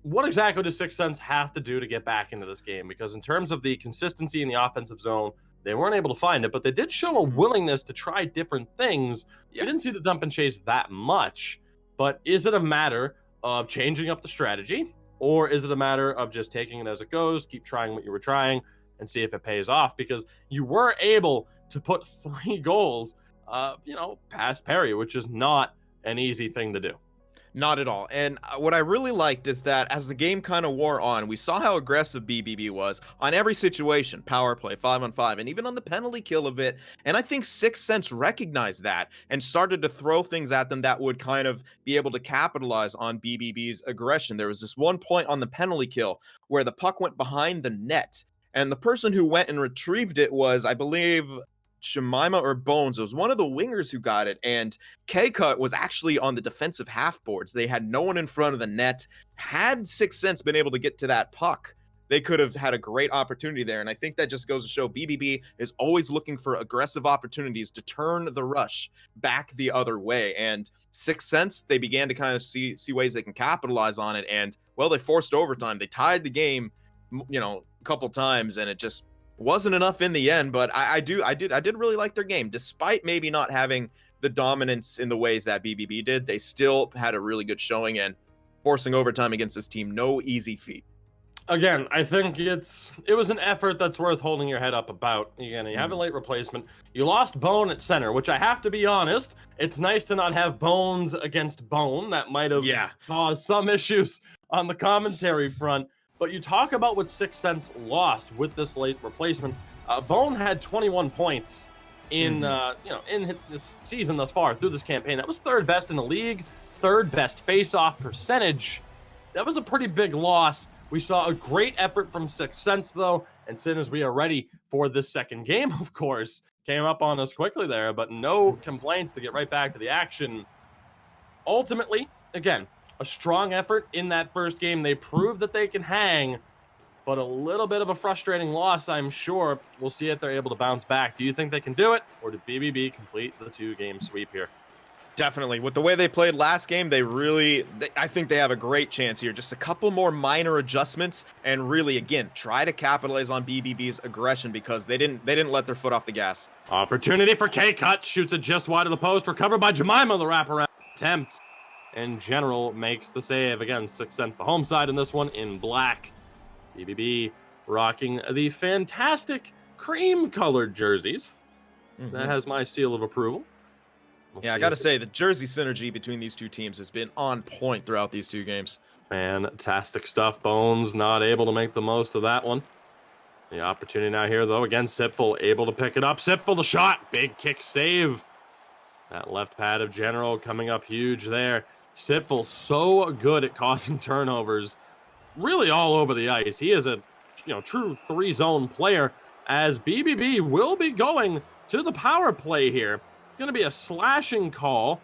does Sixth Sense have to do to get back into this game? Because in terms of the consistency in the offensive zone, they weren't able to find it, but they did show a willingness to try different things. You didn't see the dump and chase that much, but is it a matter of changing up the strategy, or is it a matter of just taking it as it goes, keep trying what you were trying, and see if it pays off? Because you were able to put 3 goals past Perry, which is not an easy thing to do. Not at all. And what I really liked is that as the game kind of wore on, we saw how aggressive BBB was on every situation, power play, 5-on-5, and even on the penalty kill a bit. And I think Sixth Sense recognized that and started to throw things at them that would kind of be able to capitalize on BBB's aggression. There was this one point on the penalty kill where the puck went behind the net, and the person who went and retrieved it was, I believe, Jemima or Bones. It was one of the wingers who got it, and K-Cut was actually on the defensive half boards. They had no one in front of the net. Had Sixth Sense been able to get to that puck, they could have had a great opportunity there. And I think that just goes to show BBB is always looking for aggressive opportunities to turn the rush back the other way. And Sixth Sense, they began to kind of see ways they can capitalize on it. And, well, they forced overtime. They tied the game, a couple times, and it just wasn't enough in the end. But I did really like their game, despite maybe not having the dominance in the ways that BBB did. They still had a really good showing, and forcing overtime against this team, no easy feat. Again, I think it was an effort that's worth holding your head up about. Again, you have a late replacement. You lost Bone at center, which I have to be honest, it's nice to not have Bones against Bone. That might have caused some issues on the commentary front. But you talk about what Sixth Sense lost with this late replacement. Bone had 21 points in this season thus far through this campaign. That was third best in the league, third best face-off percentage. That was a pretty big loss. We saw a great effort from Sixth Sense, though, and soon as we are ready for this second game, of course, came up on us quickly there, but no complaints to get right back to the action. Ultimately, again, a strong effort in that first game. They proved that they can hang, but a little bit of a frustrating loss, I'm sure. We'll see if they're able to bounce back. Do you think they can do it, or did BBB complete the 2-game sweep here? Definitely. With the way they played last game, I think they have a great chance here. Just a couple more minor adjustments, and really, again, try to capitalize on BBB's aggression, because they didn't let their foot off the gas. Opportunity for K-Cut. Shoots it just wide of the post. Recovered by Jemima, the wraparound attempt. And General makes the save. Again, Sixth Sense the home side in this one in black. BBB rocking the fantastic cream-colored jerseys. That has my seal of approval. I got to say, the jersey synergy between these two teams has been on point throughout these 2 games. Fantastic stuff. Bones not able to make the most of that one. The opportunity now here, though. Again, Sipful able to pick it up. Sipful the shot. Big kick save. That left pad of General coming up huge there. Sipful so good at causing turnovers really all over the ice. He is a true 3-zone player, as BBB will be going to the power play here. It's going to be a slashing call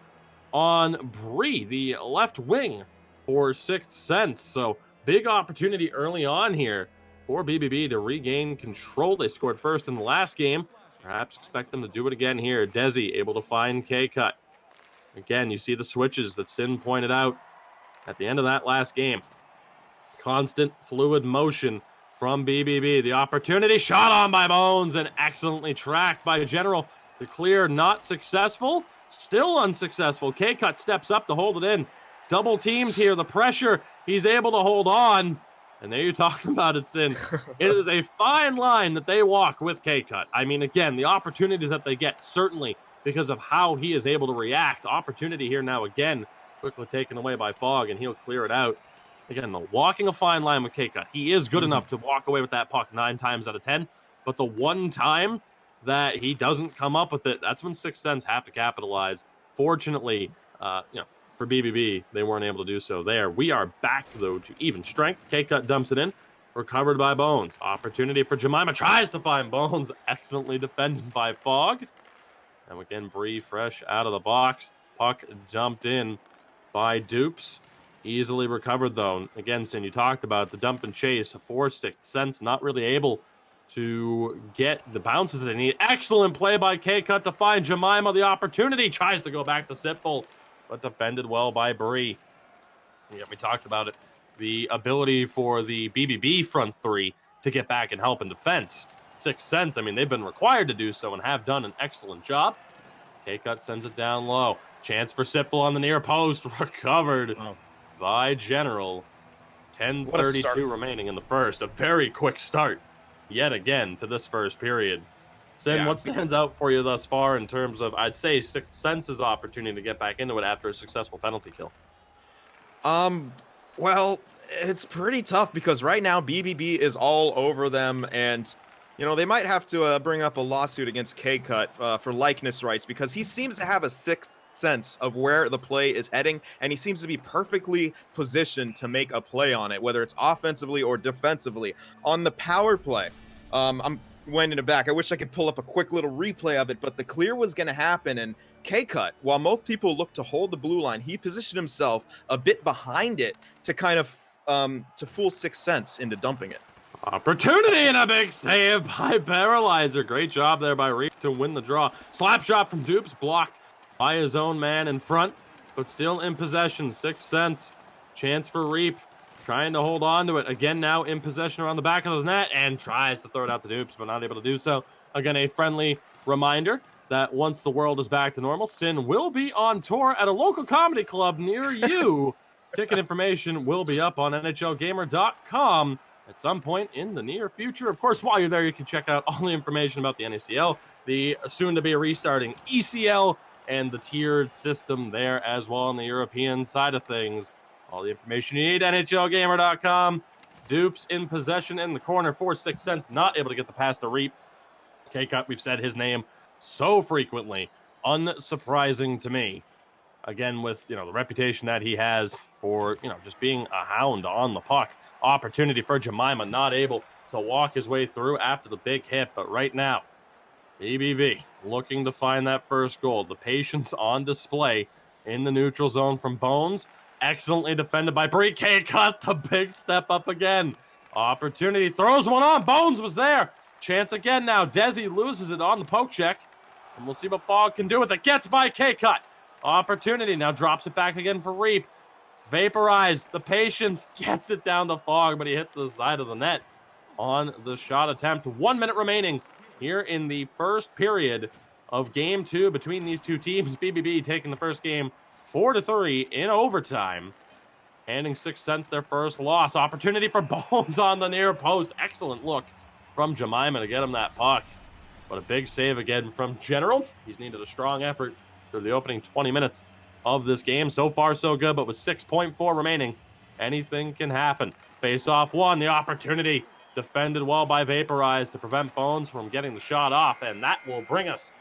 on Bree, the left wing for Sixth Sense. So big opportunity early on here for BBB to regain control. They scored first in the last game. Perhaps expect them to do it again here. Desi able to find K-Cut. Again, you see the switches that Sin pointed out at the end of that last game. Constant fluid motion from BBB. The opportunity shot on by Bones and excellently tracked by General. The clear not successful, Still unsuccessful. K-Cut steps up to hold it in. Double teamed here. The pressure. He's able to hold on. And there you're talking about it, Sin. It is a fine line that they walk with K-Cut. I mean, again, the opportunities that they get, certainly because of how he is able to react. Opportunity here now again, quickly taken away by Fog, and he'll clear it out. Again, the walking a fine line with K-Cut. He is good enough to walk away with that puck 9 times out of 10. But the one time that he doesn't come up with it, that's when Sixth Sense have to capitalize. Fortunately, for BBB, they weren't able to do so there. We are back, though, to even strength. K-Cut dumps it in. Recovered by Bones. Opportunity for Jemima. Tries to find Bones. Excellently defended by Fog. And again, Bree fresh out of the box. Puck dumped in by Dupes. Easily recovered, though. Again, Sin, you talked about the dump and chase for Sixth Sense. Not really able to get the bounces that they need. Excellent play by K-Cut to find Jemima. The opportunity. Tries to go back to Sipful, but defended well by Bree. Yeah, we talked about it. The ability for the BBB front three to get back and help in defense. Sixth Sense, I mean, they've been required to do so and have done an excellent job. K-Cut sends it down low. Chance for Sipful on the near post. Recovered by General. 10:32 remaining in the first. A very quick start yet again to this first period. Sin, what stands out for you thus far in terms of, I'd say, Sixth Sense's opportunity to get back into it after a successful penalty kill? Well, it's pretty tough because right now BBB is all over them, and they might have to bring up a lawsuit against K-Cut for likeness rights because he seems to have a sixth sense of where the play is heading, and he seems to be perfectly positioned to make a play on it, whether it's offensively or defensively. On the power play, I'm winding it back. I wish I could pull up a quick little replay of it, but the clear was going to happen, and K-Cut, while most people look to hold the blue line, he positioned himself a bit behind it to kind of to fool Sixth Sense into dumping it. Opportunity and a big save by Paralyzer. Great job there by Reef to win the draw. Slap shot from Dupes, blocked by his own man in front, but still in possession. Sixth Sense, chance for Reap, trying to hold on to it. Again, now in possession around the back of the net, and tries to throw it out to Dupes, but not able to do so. Again, a friendly reminder that once the world is back to normal, Sin will be on tour at a local comedy club near you. Ticket information will be up on NHLgamer.com at some point in the near future. Of course, while you're there, you can check out all the information about the NACL, the soon-to-be restarting ECL, and the tiered system there as well on the European side of things. All the information you need, NHLgamer.com. Dupes in possession in the corner for Sixth Sense, not able to get the pass to Reap. K-Cut, we've said his name so frequently, unsurprising to me. Again, with the reputation that he has for just being a hound on the puck. Opportunity for Jemima, not able to walk his way through after the big hit, but right now, BBB looking to find that first goal. The patience on display in the neutral zone from Bones. Excellently defended by Bree. K-Cut, the big step up again. Opportunity, throws one on. Bones was there. Chance again now. Desi loses it on the poke check. And we'll see what Fog can do with it. Gets by K-Cut. Opportunity, now drops it back again for Reap. Vaporized, the patience, gets it down to Fog, but he hits the side of the net on the shot attempt. 1 minute remaining here in the first period of Game 2 between these two teams. BBB taking the first game 4-3 in overtime, handing Sixth Sense their first loss. Opportunity for Bones on the near post. Excellent look from Jemima to get him that puck. But a big save again from General. He's needed a strong effort through the opening 20 minutes of this game. So far, so good, but with 6.4 remaining, anything can happen. Face-off one, the opportunity defended well by Vaporize to prevent Bones from getting the shot off, and that will bring us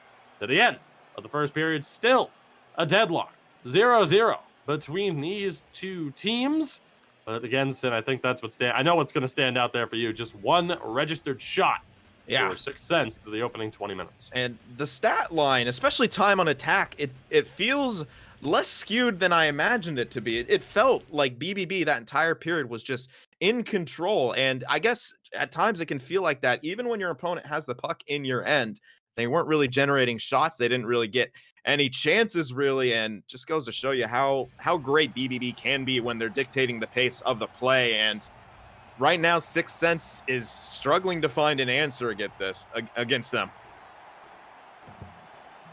to the end of the first period. Still a deadlock, 0-0 between these two teams. But again, Sin, I think that's I know what's going to stand out there for you. Just one registered shot. For Sixth Sense to the opening 20 minutes. And the stat line, especially time on attack, it feels less skewed than I imagined it to be. It felt like BBB that entire period was just in control. And I guess at times it can feel like that even when your opponent has the puck in your end. They weren't really generating shots. They didn't really get any chances really, and just goes to show you how great BBB can be when they're dictating the pace of the play. And right now, Sixth Sense is struggling to find an answer against them.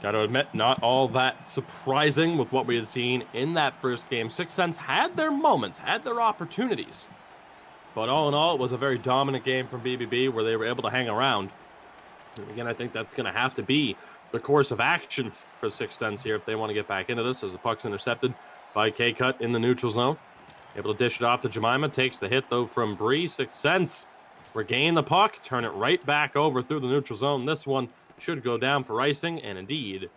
Got to admit, not all that surprising with what we had seen in that first game. Sixth Sense had their moments, had their opportunities. But all in all, it was a very dominant game from BBB where they were able to hang around. And again, I think that's going to have to be the course of action for Sixth Sense here if they want to get back into this, as the puck's intercepted by K-Cut in the neutral zone. Able to dish it off to Jemima. Takes the hit, though, from Bree. Sixth Sense regain the puck, turn it right back over through the neutral zone. This one should go down for icing, and indeed,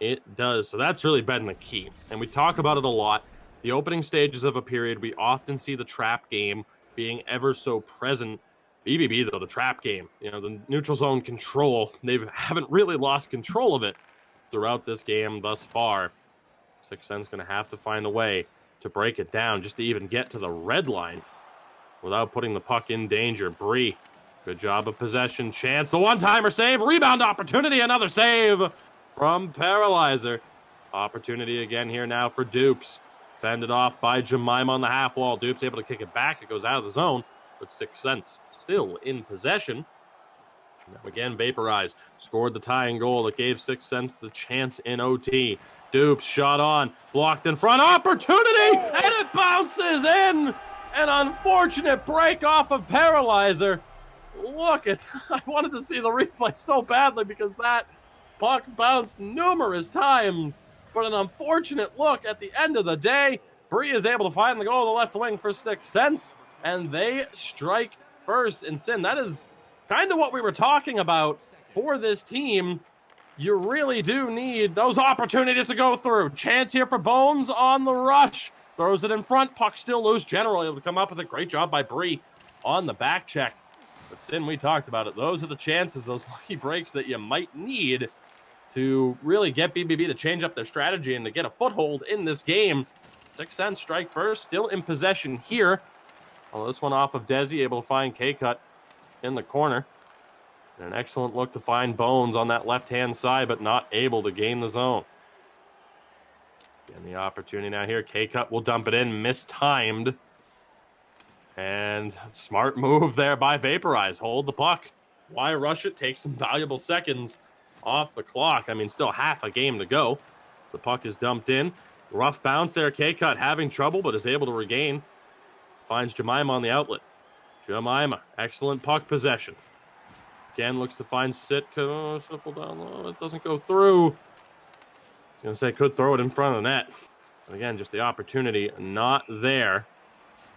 it does. So that's really been the key. And we talk about it a lot. The opening stages of a period, we often see the trap game being ever so present. BBB, though, the trap game, the neutral zone control, they haven't really lost control of it throughout this game thus far. Sixth Sense going to have to find a way to break it down just to even get to the red line without putting the puck in danger. Bree, good job of possession. Chance, the one-timer save. Rebound opportunity, another save from Paralyzer. Opportunity again here now for Dupes. Fended off by Jemima on the half wall. Dupes able to kick it back. It goes out of the zone, but Sixth Sense still in possession. Now again, Vaporize scored the tying goal that gave Sixth Sense the chance in OT. Dupes shot on, blocked in front, opportunity, and it bounces in. An unfortunate break off of Paralyzer. Look at, I wanted to see the replay so badly because that puck bounced numerous times. But an unfortunate look at the end of the day. Bree is able to find the goal of the left wing for Sixth Sense, and they strike first. And Sin, that is kind of what we were talking about for this team. You really do need those opportunities to go through. Chance here for Bones on the rush. Throws it in front. Puck still loose. General able to come up with a great job by Bree on the back check. But Sin, we talked about it. Those are the chances, those lucky breaks that you might need to really get BBB to change up their strategy and to get a foothold in this game. Sixth Sense strike first. Still in possession here. Well, this one off of Desi. Able to find K-Cut in the corner. And an excellent look to find Bones on that left-hand side, but not able to gain the zone. Getting the opportunity now here. K-Cut will dump it in, mistimed. And smart move there by Vaporize. Hold the puck. Why rush it? Take some valuable seconds off the clock. I mean, still half a game to go. The puck is dumped in. Rough bounce there. K-Cut having trouble, but is able to regain. Finds Jemima on the outlet. Jemima, excellent puck possession. Again, looks to find Sitka. Shuffle down low. It doesn't go through. I was going to say could throw it in front of the net. But again, just the opportunity not there.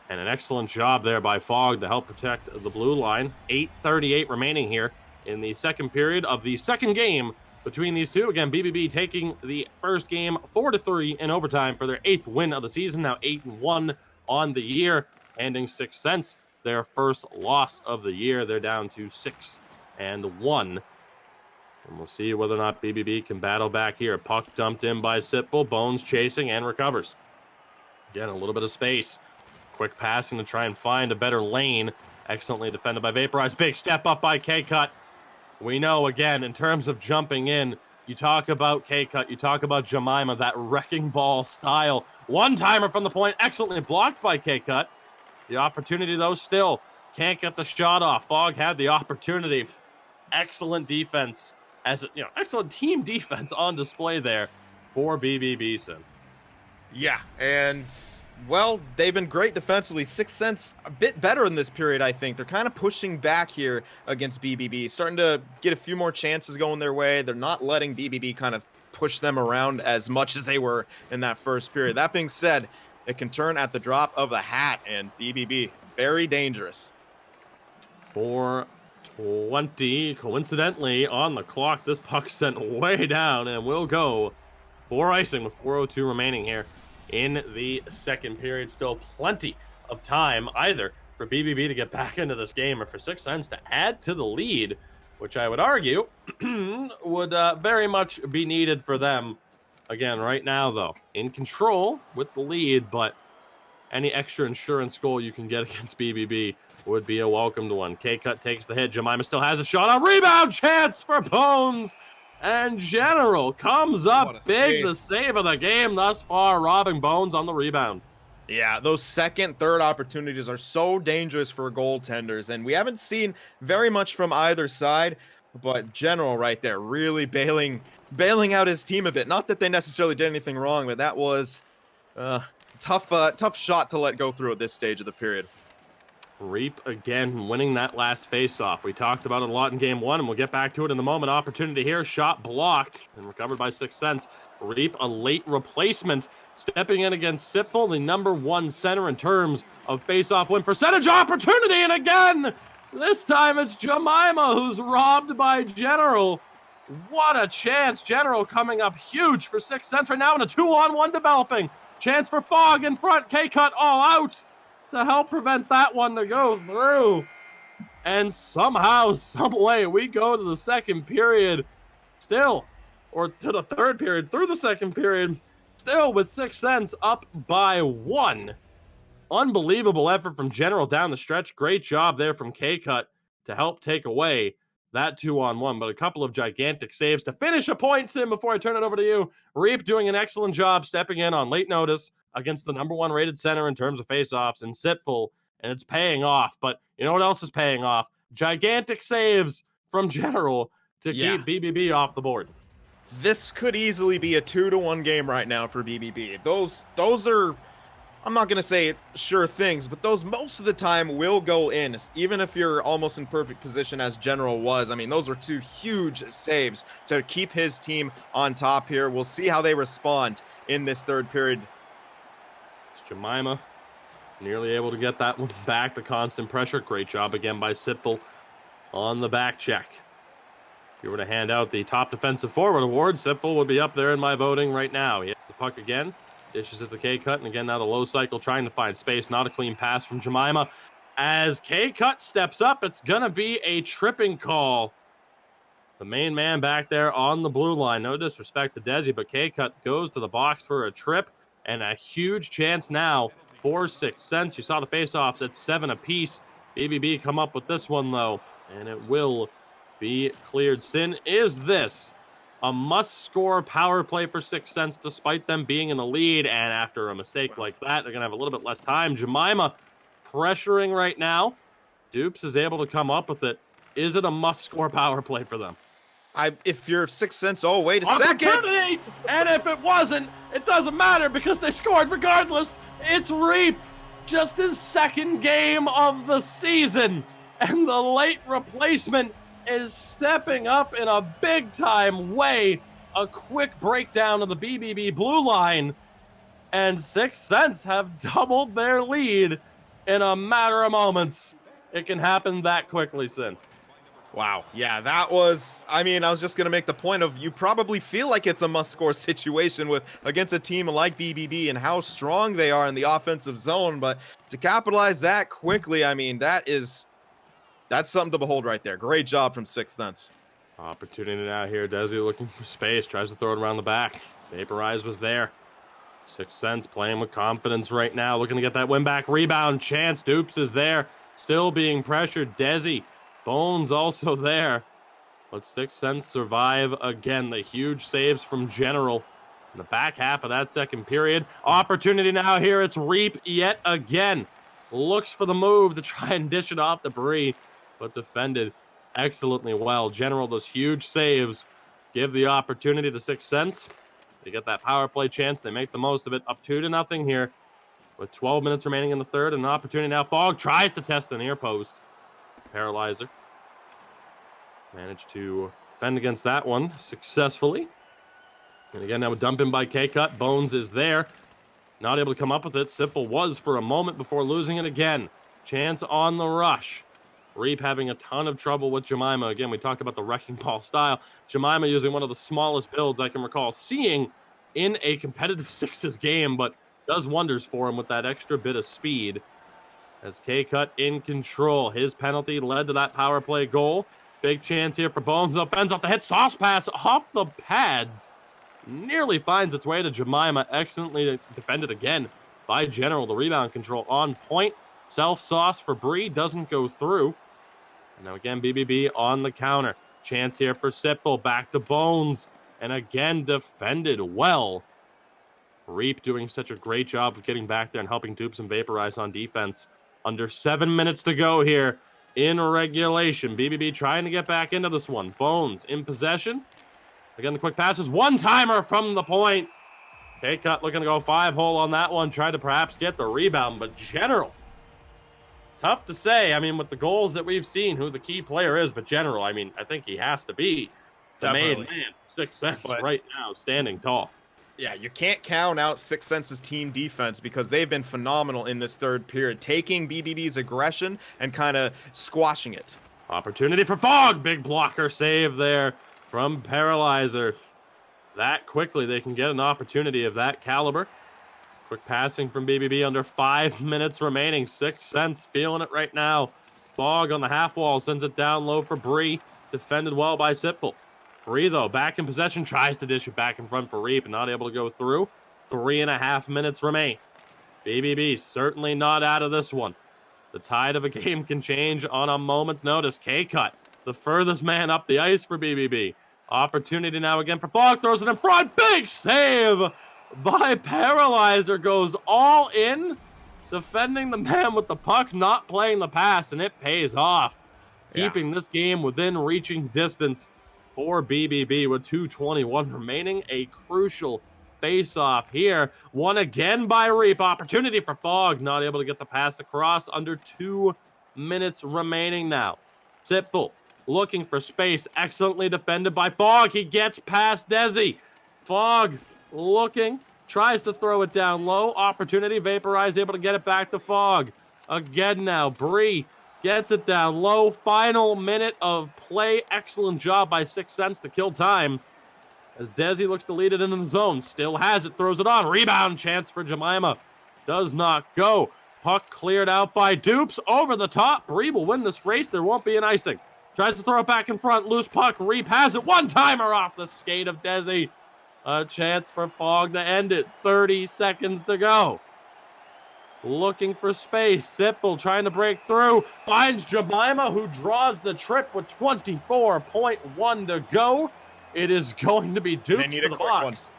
And an excellent job there by Fogg to help protect the blue line. 8:38 remaining here in the second period of the second game between these two. Again, BBB taking the first game 4-3 in overtime for their 8th win of the season. Now 8-1 on the year, handing Sixth Sense their first loss of the year. They're down to 6-1. And we'll see whether or not BBB can battle back here. Puck dumped in by Sipful. Bones chasing and recovers. Again, a little bit of space. Quick passing to try and find a better lane. Excellently defended by Vaporize. Big step up by K-Cut. We know, again, in terms of jumping in, you talk about K-Cut, you talk about Jemima, that wrecking ball style. One-timer from the point, excellently blocked by K-Cut. The opportunity, though, still can't get the shot off. Fogg had the opportunity. Excellent defense, excellent team defense on display there for BBB Sim. Yeah, and, well, they've been great defensively. Sixth Sense a bit better in this period, I think. They're kind of pushing back here against BBB, starting to get a few more chances going their way. They're not letting BBB kind of push them around as much as they were in that first period. That being said, it can turn at the drop of a hat, and BBB, very dangerous. 4:20, coincidentally, on the clock. This puck sent way down and will go for icing with 4:02 remaining here in the second period. Still plenty of time either for BBB to get back into this game or for Sixth Sense to add to the lead, which I would argue would very much be needed for them. Again, right now, though, in control with the lead, but any extra insurance goal you can get against BBB would be a welcomed one. K-Cut takes the hit. Jemima still has a shot on rebound. Chance for Bones. And General comes up big. The save of the game thus far, robbing Bones on the rebound. Yeah, those second, third opportunities are so dangerous for goaltenders, and we haven't seen very much from either side. But General right there really bailing out his team a bit. Not that they necessarily did anything wrong, but that was tough shot to let go through at this stage of the period. Reap again winning that last face-off. We talked about it a lot in game one, and we'll get back to it in a moment. Opportunity here, shot blocked and recovered by 6 cents. Reap a late replacement, stepping in against Sipfel, the #1 center in terms of face-off win percentage. Opportunity, and again, this time it's Jemima who's robbed by General. What a chance. General coming up huge for 6 cents right now, and a 2-on-1 developing. Chance for Fog in front, K-Cut all out to help prevent that one to go through. And somehow, some way, we go to the second period still, or to the third period, through the second period, still with 6 cents up by 1. Unbelievable effort from General down the stretch. Great job there from K-Cut to help take away that 2-on-1, but a couple of gigantic saves to finish a point, Sim, before I turn it over to you. Reap doing an excellent job stepping in on late notice against the #1 rated center in terms of faceoffs in Sipfel, and it's paying off. But you know what else is paying off? Gigantic saves from General to keep BBB off the board. This could easily be a 2-1 game right now for BBB. Those are, I'm not going to say sure things, but those most of the time will go in, even if you're almost in perfect position as General was. I mean, those were 2 huge saves to keep his team on top here. We'll see how they respond in this third period. It's Jemima nearly able to get that one back. The constant pressure. Great job again by Sipfel on the back check. If you were to hand out the top defensive forward award, Sipfel would be up there in my voting right now. He hit the puck again. Dishes at the K-Cut, and again, now the low cycle trying to find space. Not a clean pass from Jemima. As K-Cut steps up, it's going to be a tripping call. The main man back there on the blue line. No disrespect to Desi, but K-Cut goes to the box for a trip, and a huge chance now for 6 cents. You saw the faceoffs at 7 apiece. BBB come up with this one, though, and it will be cleared. Sin, is this a must-score power play for 6 cents despite them being in the lead? And after a mistake like that, they're going to have a little bit less time. Jemima pressuring right now. Dupes is able to come up with it. Is it a must-score power play for them? If you're 6 cents, oh, wait a second. And if it wasn't, it doesn't matter because they scored regardless. It's Reap, just his second game of the season. And the late replacement is stepping up in a big-time way. A quick breakdown of the BBB blue line, and 6 cents have doubled their lead in a matter of moments. It can happen that quickly, Sin. Wow. Yeah, that was, I mean, I was just going to make the point of, you probably feel like it's a must-score situation against a team like BBB and how strong they are in the offensive zone, but to capitalize that quickly, I mean, that's something to behold right there. Great job from 6 cents. Opportunity now here. Desi looking for space. Tries to throw it around the back. Vaporize was there. 6 cents playing with confidence right now. Looking to get that win back. Rebound chance. Dupes is there. Still being pressured. Desi. Bones also there. But 6 cents survive again. The huge saves from General in the back half of that second period. Opportunity now here. It's Reap yet again. Looks for the move to try and dish it off to Bree, but defended excellently well. General does huge saves. Give the opportunity to 6 cents. They get that power play chance. They make the most of it. Up 2-0 here with 12 minutes remaining in the third. And an opportunity now. Fog tries to test the near post. Paralyzer. Managed to defend against that one successfully. And again, now a dump in by K-Cut. Bones is there. Not able to come up with it. Sipfel was for a moment before losing it again. Chance on the rush. Reap having a ton of trouble with Jemima. Again, we talked about the wrecking ball style. Jemima using one of the smallest builds I can recall seeing in a competitive sixes game, but does wonders for him with that extra bit of speed. As K-Cut in control. His penalty led to that power play goal. Big chance here for Bones. Fends off the hit. Sauce pass off the pads. Nearly finds its way to Jemima. Excellently defended again by General. The rebound control on point. Self-sauce for Bree doesn't go through. And now again, BBB on the counter. Chance here for Sipfel. Back to Bones. And again, defended well. Reap doing such a great job of getting back there and helping Dupes and Vaporize on defense. Under 7 minutes to go here in regulation. BBB trying to get back into this one. Bones in possession. Again, the quick passes. One-timer from the point. K-Cut looking to go 5-hole on that one. Tried to perhaps get the rebound, but General. Tough to say. I mean, with the goals that we've seen, who the key player is, but General, I mean, I think he has to be the main man. 6 Cents right now, standing tall. Yeah, you can't count out 6 Sense's team defense because they've been phenomenal in this third period, taking BBB's aggression and kind of squashing it. Opportunity for Fog. Big blocker save there from Paralyzer. That quickly, they can get an opportunity of that caliber. Quick passing from BBB under 5 minutes remaining. 6 Cents feeling it right now. Fog on the half wall sends it down low for Bree. Defended well by Sipfel. Bree, though, back in possession, tries to dish it back in front for Reap and not able to go through. 3.5 minutes remain. BBB certainly not out of this one. The tide of a game can change on a moment's notice. K-Cut, the furthest man up the ice for BBB. Opportunity now again for Fog, throws it in front. Big save by Paralyzer, goes all in. Defending the man with the puck, not playing the pass, and it pays off. Keeping this game within reaching distance for BBB with 2:21 remaining. A crucial face-off here. Won again by Reap. Opportunity for Fog. Not able to get the pass across. Under 2 minutes remaining now. Sipfel looking for space. Excellently defended by Fog. He gets past Desi. Fog looking. Tries to throw it down low. Opportunity. Vaporize able to get it back to Fog. Again now. Bree gets it down low. Final minute of play. Excellent job by 6 Cents to kill time. As Desi looks to lead it into the zone. Still has it. Throws it on. Rebound chance for Jemima. Does not go. Puck cleared out by Dupes. Over the top. Bree will win this race. There won't be an icing. Tries to throw it back in front. Loose puck. Reap has it. One-timer off the skate of Desi. A chance for Fog to end it. 30 seconds to go. Looking for space. Sipfel trying to break through. Finds Jemima, who draws the trip with 24.1 to go. It is going to be Dupes to the box.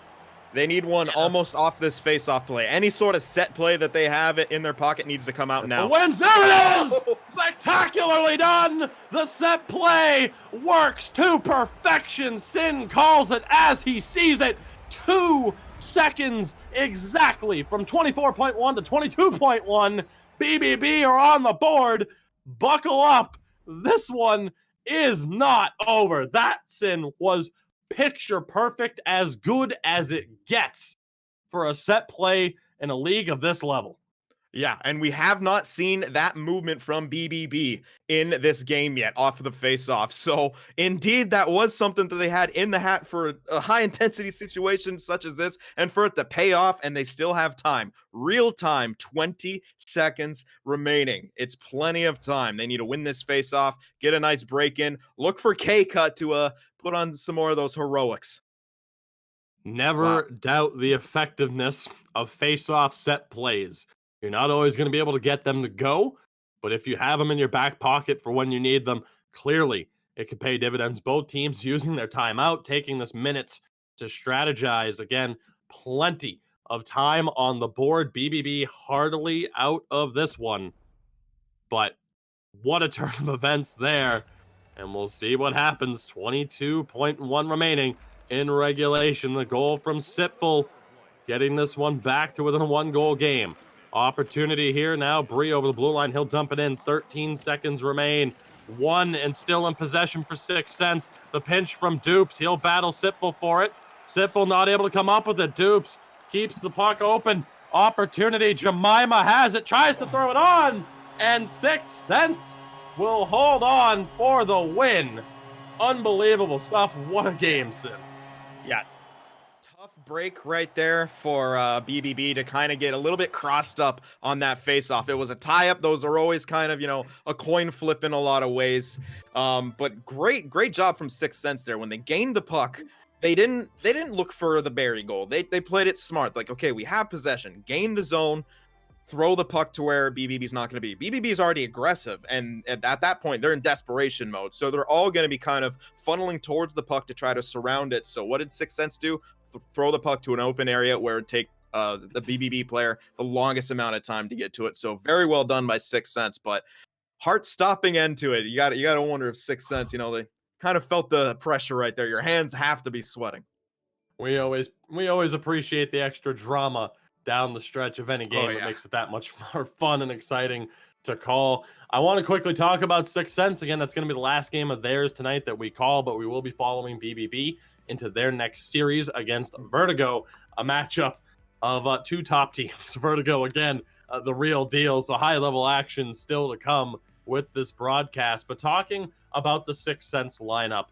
They need one almost off this face-off play. Any sort of set play that they have in their pocket needs to come out now. Wins. There it is! Spectacularly done! The set play works to perfection. Sin calls it as he sees it. 2 seconds exactly from 24.1 to 22.1. BBB are on the board. Buckle up. This one is not over. That Sin was picture perfect, as good as it gets for a set play in a league of this level. Yeah, and we have not seen that movement from BBB in this game yet off of the face-off. So, indeed, that was something that they had in the hat for a high-intensity situation such as this, and for it to pay off, and they still have time. Real time, 20 seconds remaining. It's plenty of time. They need to win this face-off, get a nice break in, look for K-Cut to put on some more of those heroics. Never doubt the effectiveness of face-off set plays. You're not always going to be able to get them to go, but if you have them in your back pocket for when you need them, clearly it could pay dividends. Both teams using their timeout, taking this minutes to strategize. Again, plenty of time on the board. BBB heartily out of this one, but what a turn of events there, and we'll see what happens. 22.1 remaining in regulation. The goal from Sipfel, getting this one back to within a 1-goal game. Opportunity here now. Bree over the blue line. He'll dump it in. 13 seconds remain. 1 and still in possession for 6 Cents. The pinch from Dupes. He'll battle Sipfel for it. Sipfel not able to come up with it. Dupes keeps the puck open. Opportunity. Jemima has it. Tries to throw it on. And 6 Cents will hold on for the win. Unbelievable stuff. What a game, Sim. Yeah. Tough break right there for BBB to kind of get a little bit crossed up on that face-off. It was a tie-up. Those are always kind of, a coin flip in a lot of ways. But great job from 6 Cents there. When they gained the puck, they didn't look for the Barry goal. They played it smart. Like, okay, we have possession. Gain the zone. Throw the puck to where BBB's not going to be. BBB is already aggressive, and at that point, they're in desperation mode. So they're all going to be kind of funneling towards the puck to try to surround it. So what did 6 Cents do? Throw the puck to an open area where it take the BBB player the longest amount of time to get to it. So very well done by 6 Cents. But heart-stopping end to it. You got to wonder if Sixth Sense, they kind of felt the pressure right there. Your hands have to be sweating. We always appreciate the extra drama down the stretch of any Oh game. It yeah. makes it that much more fun and exciting to call. I want to quickly talk about Sixth Sense. Again, that's going to be the last game of theirs tonight that we call, but we will be following BBB into their next series against Vertigo, a matchup of two top teams. Vertigo, again, the real deal. So high-level action still to come with this broadcast. But talking about the Sixth Sense lineup,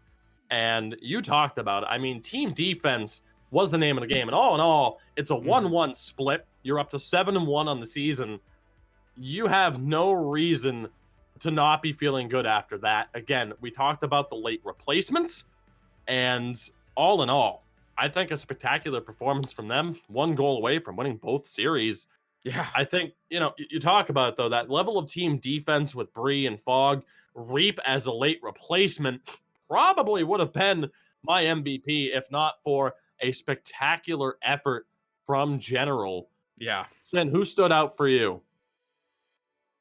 and you talked about it. I mean, team defense was the name of the game. And all in all, it's a 1-1 split. You're up to 7-1 on the season. You have no reason to not be feeling good after that. Again, we talked about the late replacements. And all in all, I think a spectacular performance from them. 1 goal away from winning both series. Yeah. I think, you talk about it, though, that level of team defense with Bree and Fogg, Reap as a late replacement probably would have been my MVP if not for a spectacular effort from General. Yeah. Sin, who stood out for you?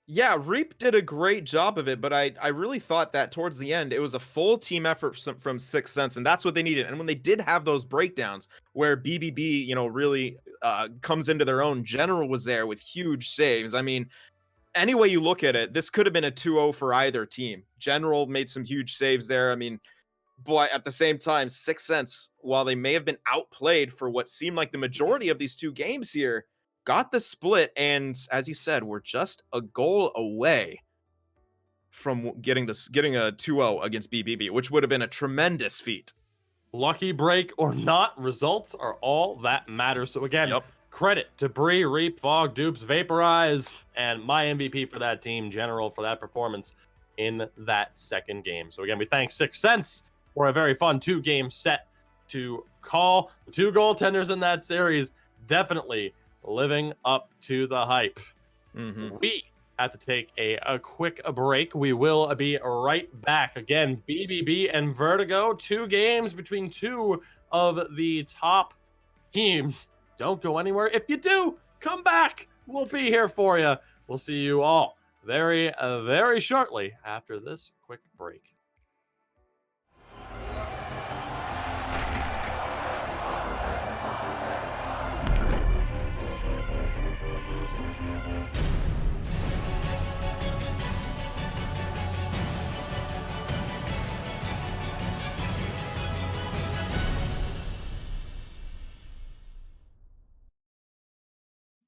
Yeah, Reap did a great job of it, but I really thought that towards the end, it was a full team effort from Sixth Sense, and that's what they needed. And when they did have those breakdowns where BBB, really comes into their own, General was there with huge saves. I mean, any way you look at it, this could have been a 2-0 for either team. General made some huge saves there. I mean, but at the same time, Sixth Sense, while they may have been outplayed for what seemed like the majority of these 2 games here, got the split, and as you said, we're just a goal away from getting a 2-0 against BBB, which would have been a tremendous feat. Lucky break or not, results are all that matters. So again, credit to Bree, Reap, Fog, Dupes, Vaporize, and my MVP for that team, General, for that performance in that second game. So again, we thank Sixth Sense for a very fun 2-game set to call. The 2 goaltenders in that series definitely living up to the hype. We have to take a quick break. We will be right back. Again, BBB and Vertigo, 2 games between 2 of the top teams. Don't go anywhere. If you do, come back. We'll be here for you. We'll see you all very, very shortly after this quick break.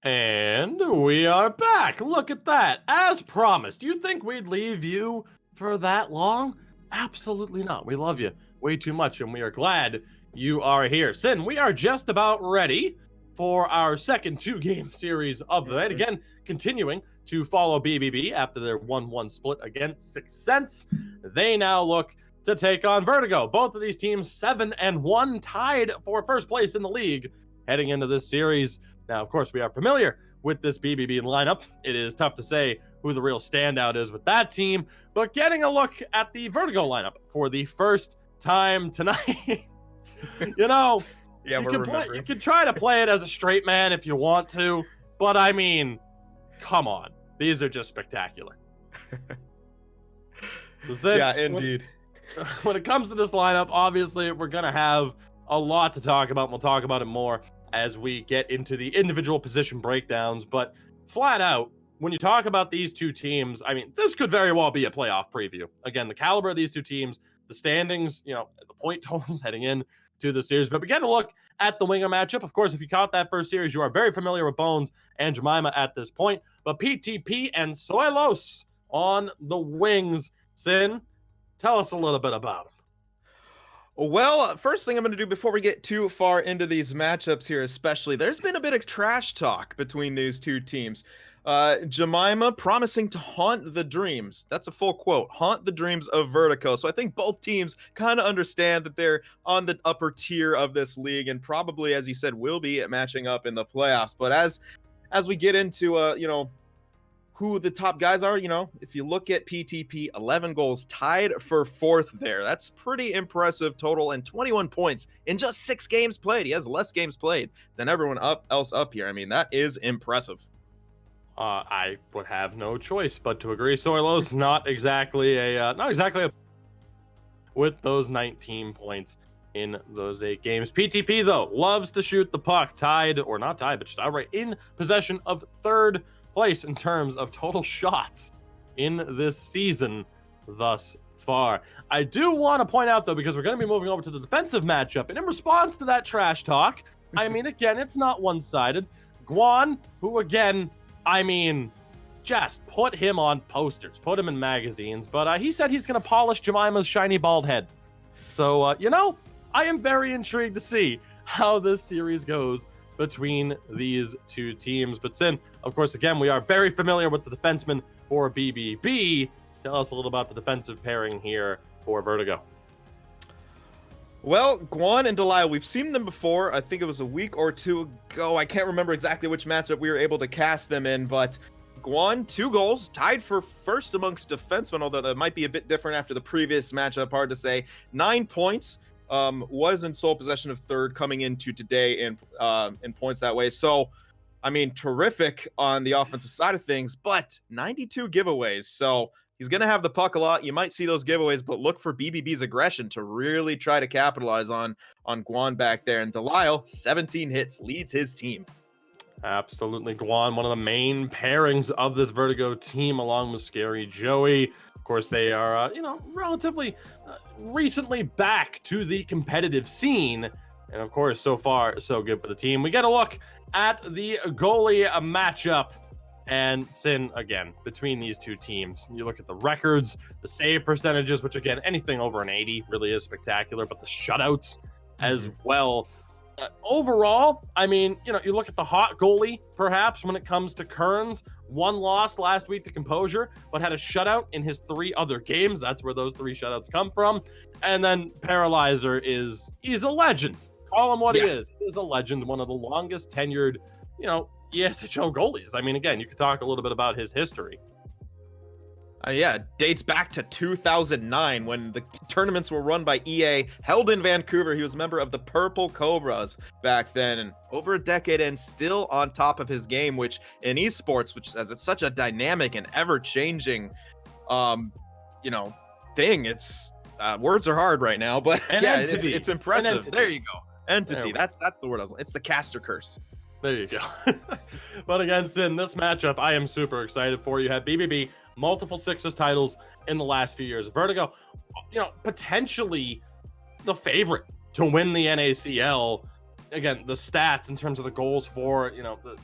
And we are back. Look at that. As promised. You think we'd leave you for that long? Absolutely not. We love you way too much, and we are glad you are here. Sin, we are just about ready for our second 2-game series of the night. Again, continuing to follow BBB after their 1-1 split against Sixth Sense. They now look to take on Vertigo. Both of these teams 7-1, tied for first place in the league heading into this series. Now, of course, we are familiar with this BBB lineup. It is tough to say who the real standout is with that team, but getting a look at the Vertigo lineup for the first time tonight, Yeah, you can try to play it as a straight man if you want to, but I mean, come on. These are just spectacular. Yeah, indeed. When it comes to this lineup, obviously, we're going to have a lot to talk about. We'll talk about it more as we get into the individual position breakdowns, but flat out, when you talk about these 2 teams, I mean, this could very well be a playoff preview. Again, the caliber of these 2 teams, the standings, the point totals heading in to the series. But begin to look at the winger matchup. Of course, if you caught that first series, you are very familiar with Bones and Jemima at this point. But PTP and Soilos on the wings. Sin, tell us a little bit about them. Well, first thing I'm going to do before we get too far into these matchups here, especially, there's been a bit of trash talk between these 2 teams. Jemima promising to haunt the dreams. That's a full quote. Haunt the dreams of Vertigo. So I think both teams kind of understand that they're on the upper tier of this league and probably, as you said, will be matching up in the playoffs. But as we get into, who the top guys are, if you look at PTP, 11 goals, tied for 4th there. That's pretty impressive total, and 21 points in just 6 games played. He has less games played than everyone else up here. I mean, that is impressive. I would have no choice but to agree. Soilos not exactly a with those 19 points in those 8 games. PTP though loves to shoot the puck, tied or not tied, but just outright in possession of 3rd place in terms of total shots in this season thus far. I do want to point out though, because we're going to be moving over to the defensive matchup, and in response to that trash talk, I mean, again, it's not one-sided. Guan, who again, I mean, just put him on posters, put him in magazines, but he said he's going to polish Jemima's shiny bald head. So, you know, I am very intrigued to see how this series goes between these 2 teams. But Sin, of course, again, we are very familiar with the defenseman for BBB. Tell us a little about the defensive pairing here for Vertigo. Well, Guan and Delisle, we've seen them before. I think it was a week or 2 ago. I can't remember exactly which matchup we were able to cast them in, but Guan, 2 goals, tied for first amongst defensemen, although that might be a bit different after the previous matchup, hard to say. 9 points, was in sole possession of 3rd coming into today in points that way. So, I mean, terrific on the offensive side of things, but 92 giveaways. So he's going to have the puck a lot. You might see those giveaways, but look for BBB's aggression to really try to capitalize on Guan back there. And Delisle, 17 hits, leads his team. Absolutely. Guan, one of the main pairings of this Vertigo team, along with Scary Joey. Of course, they are, relatively recently back to the competitive scene. And of course, so far, so good for the team. We get a look at the goalie matchup. And Sin, again, between these 2 teams, you look at the records, the save percentages, which again, anything over an 80 really is spectacular, but the shutouts as well. Overall, I mean, you look at the hot goalie, perhaps, when it comes to Kearns. 1 loss last week to Composure, but had a shutout in his 3 other games. That's where those 3 shutouts come from. And then Paralyzer he's a legend. Call him what he is. He is a legend, one of the longest tenured, ESHL goalies. I mean, again, you could talk a little bit about his history. Dates back to 2009 when the tournaments were run by EA, held in Vancouver. He was a member of the Purple Cobras back then, and over a decade and still on top of his game, which in esports, which as it's such a dynamic and ever-changing, thing, it's words are hard right now, but it's impressive. There you go. Entity. That's the word it's the caster curse. There you go. But again, Sin, this matchup, I am super excited for. You have BBB, multiple Sixers titles in the last few years. Vertigo, potentially the favorite to win the NACL. Again, the stats in terms of the goals for,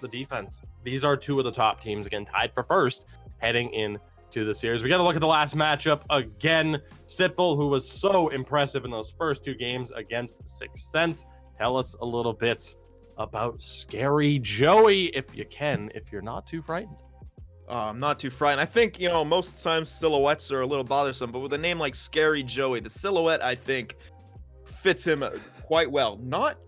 the defense. These are 2 of the top teams, again, tied for first heading into the series. We got to look at the last matchup again. Sitful, who was so impressive in those first 2 games against Sixth Sense. Tell us a little bit about Scary Joey, if you can, if you're not too frightened. I'm not too frightened. I think, most times silhouettes are a little bothersome, but with a name like Scary Joey, the silhouette, I think, fits him quite well. Not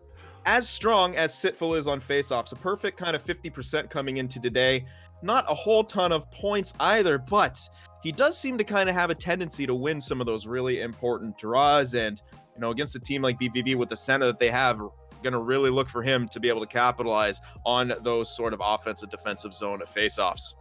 as strong as Sitful is on faceoffs. A perfect kind of 50% coming into today. Not a whole ton of points either, but he does seem to kind of have a tendency to win some of those really important draws. And, against a team like BBB with the center that they have, going to really look for him to be able to capitalize on those sort of offensive defensive zone faceoffs.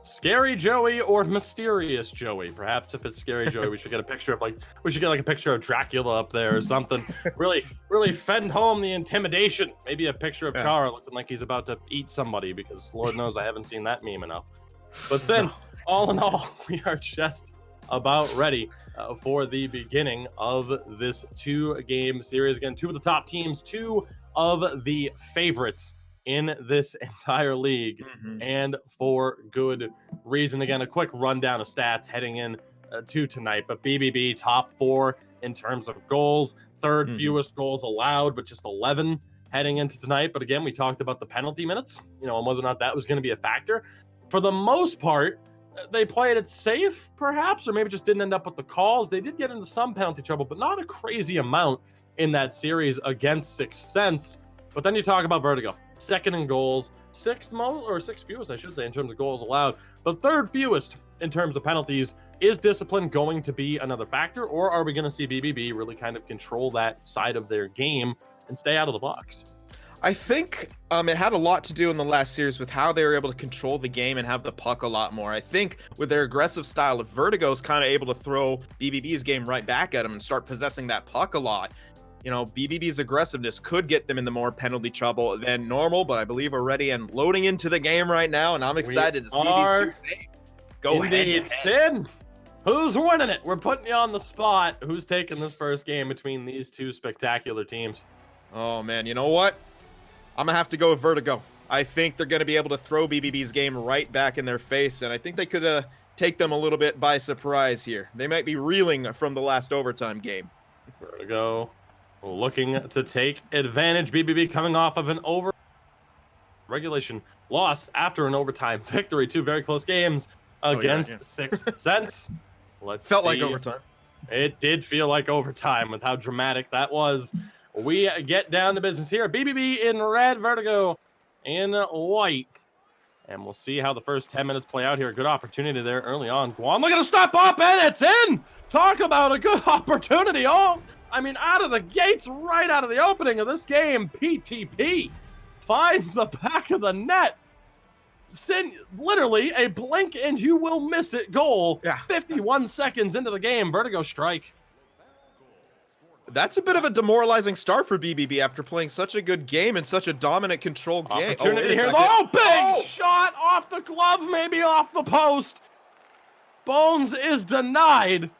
Scary Joey or Mysterious Joey. Perhaps if it's Scary Joey, we should get a picture of a picture of Dracula up there or something. really fend home the intimidation. Maybe a picture of Chara looking like he's about to eat somebody, because Lord knows I haven't seen that meme enough. But Sin, all in all, we are just about ready for the beginning of this 2-game series. Again, 2 of the top teams, 2 of the favorites in this entire league, and for good reason. Again, a quick rundown of stats heading in to tonight, but BBB top 4 in terms of goals, 3rd fewest goals allowed, but just 11 heading into tonight. But again, we talked about the penalty minutes, and whether or not that was going to be a factor. For the most part, they played it safe, perhaps, or maybe just didn't end up with the calls. They did get into some penalty trouble, but not a crazy amount in that series against Sixth Sense. But then you talk about Vertigo, 2nd in goals, 6th fewest, I should say, in terms of goals allowed, but 3rd fewest in terms of penalties. Is discipline going to be another factor, or are we going to see BBB really kind of control that side of their game and stay out of the box? I think it had a lot to do in the last series with how they were able to control the game and have the puck a lot more. I think with their aggressive style, if Vertigo's kind of able to throw BBB's game right back at them and start possessing that puck a lot, you know, BBB's aggressiveness could get them in the more penalty trouble than normal. But I believe we're ready and loading into the game right now, and I'm excited to see these two go indeed. head-to-head. Sin, who's winning it? We're putting you on the spot. Who's taking this first game between these two spectacular teams? Oh man, you know what? I'm gonna have to go with Vertigo. I think they're gonna be able to throw BBB's game right back in their face, and I think they could take them a little bit by surprise here. They might be reeling from the last overtime game. Vertigo looking to take advantage. BBB coming off of an regulation loss after an overtime victory. Two very close games against Six Sense. Felt like overtime. It did feel like overtime with how dramatic that was. We get down to business here. BBB in red, Vertigo in white. And we'll see how the first 10 minutes play out here. Good opportunity there early on. Guan looking to step up, and it's in! Talk about a good opportunity. Oh, I mean, out of the gates, right out of the opening of this game, PTP finds the back of the net. Literally a blink and you will miss it goal. Yeah. 51 seconds into the game, Vertigo strike. That's a bit of a demoralizing start for BBB after playing such a good game and such a dominant control game. Opportunity here. Oh, big shot off the glove, maybe off the post. Bones is denied.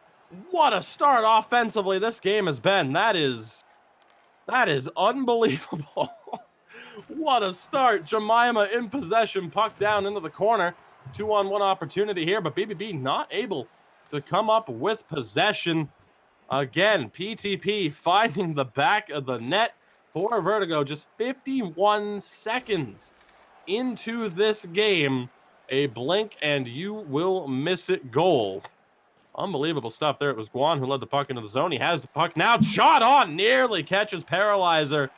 What a start offensively this game has been. That is unbelievable. What a start. Jemima in possession, puck down into the corner. 2-on-1 opportunity here, but BBB not able to come up with possession. Again, PTP finding the back of the net for Vertigo. Just 51 seconds into this game. A blink and you will miss it goal. Unbelievable stuff there. It was Guan who led the puck into the zone. He has the puck now. Shot on. Nearly catches Paralyzer.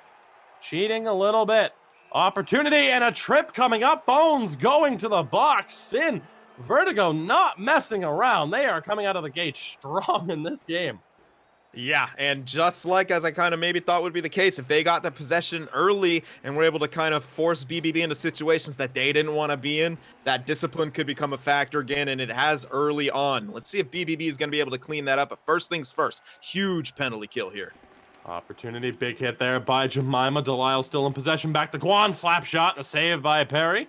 Cheating a little bit. Opportunity and a trip coming up. Bones going to the box. Sin. Vertigo not messing around. They are coming out of the gate strong in this game. Yeah, and just like as I kind of maybe thought would be the case, if they got the possession early and were able to kind of force BBB into situations that they didn't want to be in, that discipline could become a factor again, and it has early on. Let's see if BBB is going to be able to clean that up. But first things first, huge penalty kill here. Opportunity, big hit there by Jemima. Delisle still in possession. Back to Guan, slap shot, and a save by Perry.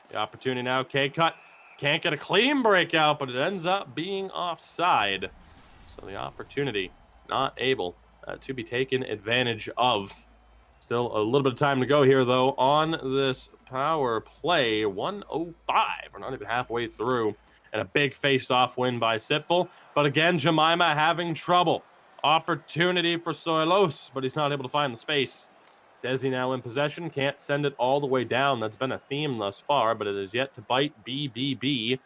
The opportunity now, K-Cut. Can't get a clean breakout, but it ends up being offside. So the opportunity not able to be taken advantage of. Still a little bit of time to go here, though, on this power play. 105. We're not even halfway through. And a big face-off win by Sipful. But again, Jemima having trouble. Opportunity for Soilos, but he's not able to find the space. Desi now in possession. Can't send it all the way down. That's been a theme thus far, but it is yet to bite BBB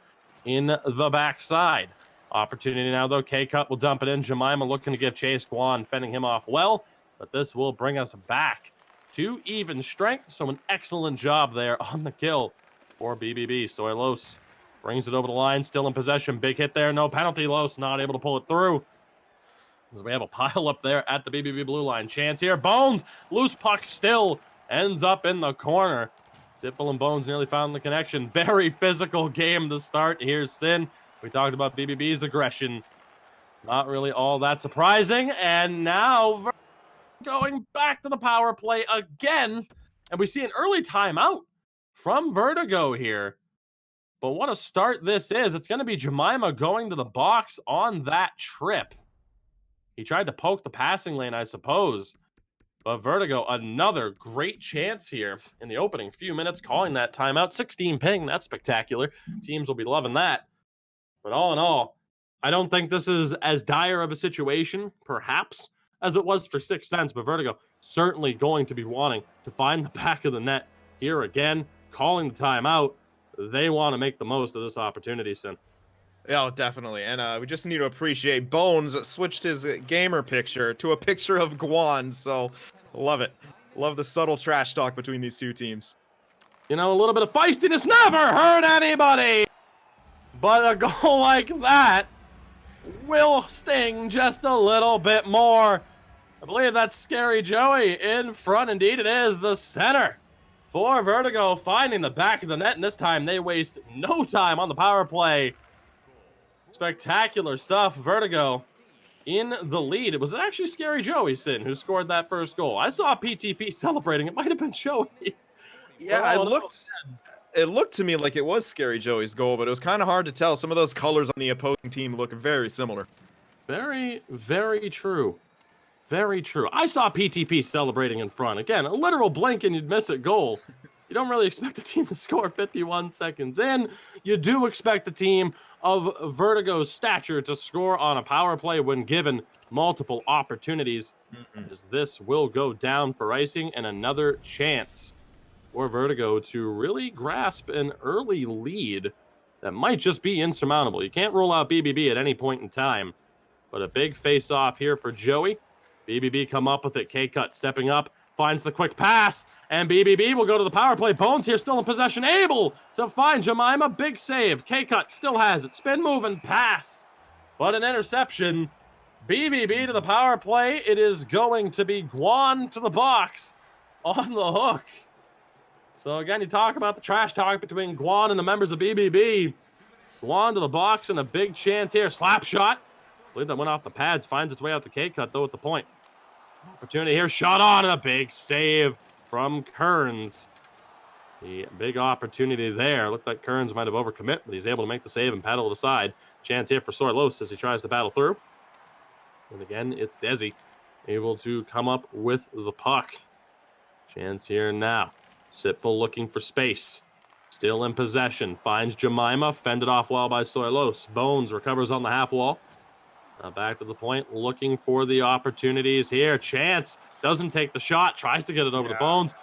in the backside. Opportunity now, though. K-Cut will dump it in. Jemima looking to give chase. Guan fending him off well, but this will bring us back to even strength. So an excellent job there on the kill for BBB. Soilos brings it over the line, still in possession. Big hit there. No penalty. Los not able to pull it through. As we have a pile up there at the BBB blue line. Chance here. Bones. Loose puck still ends up in the corner. Sipful and Bones nearly found the connection. Very physical game to start. Here's Sin. We talked about BBB's aggression. Not really all that surprising. And now going back to the power play again. And we see an early timeout from Vertigo here. But what a start this is. It's going to be Jemima going to the box on that trip. He tried to poke the passing lane, I suppose. But Vertigo, another great chance here in the opening few minutes, calling that timeout. 16 ping, that's spectacular. Teams will be loving that. But all in all, I don't think this is as dire of a situation, perhaps, as it was for Sixth Sense. But Vertigo certainly going to be wanting to find the back of the net here again, calling the timeout. They want to make the most of this opportunity, Sin. Yeah, definitely. And we just need to appreciate Bones switched his gamer picture to a picture of Guan. So love it. Love the subtle trash talk between these two teams. You know, a little bit of feistiness never hurt anybody. But a goal like that will sting just a little bit more. I believe that's Scary Joey in front. Indeed, it is the center for Vertigo, finding the back of the net, and this time they waste no time on the power play. Spectacular stuff. Vertigo in the lead. It was actually Scary Joey, Sin, who scored that first goal. I saw PTP celebrating. It might have been Joey. Yeah, it looked to me like it was Scary Joey's goal, but it was kind of hard to tell. Some of those colors on the opposing team look very similar. Very, very true. Very true. I saw PTP celebrating in front. Again, a literal blink and you'd miss a goal. You don't really expect the team to score 51 seconds in. You do expect the team of Vertigo's stature to score on a power play when given multiple opportunities. As this will go down for icing, and another chance for Vertigo to really grasp an early lead that might just be insurmountable. You can't rule out BBB at any point in time, but a big face-off here for Joey. BBB come up with it. K-Cut stepping up, finds the quick pass, and BBB will go to the power play. Bones here still in possession, able to find Jemima. Big save. K-Cut still has it. Spin move and pass, but an interception. BBB to the power play. It is going to be Guan to the box on the hook. So again, you talk about the trash talk between Guan and the members of BBB. Guan to the box and a big chance here. Slap shot. I believe that went off the pads. Finds its way out to K-Cut though at the point. Opportunity here. Shot on and a big save from Kearns. The big opportunity there. Looked like Kearns might have overcommit, but he's able to make the save and paddle it aside. Chance here for Soilos as he tries to battle through. And again, it's Desi able to come up with the puck. Chance here now. Sipful looking for space. Still in possession. Finds Jemima. Fended off well by Soilos. Bones recovers on the half wall. Back to the point. Looking for the opportunities here. Chance doesn't take the shot. Tries to get it over to Bones.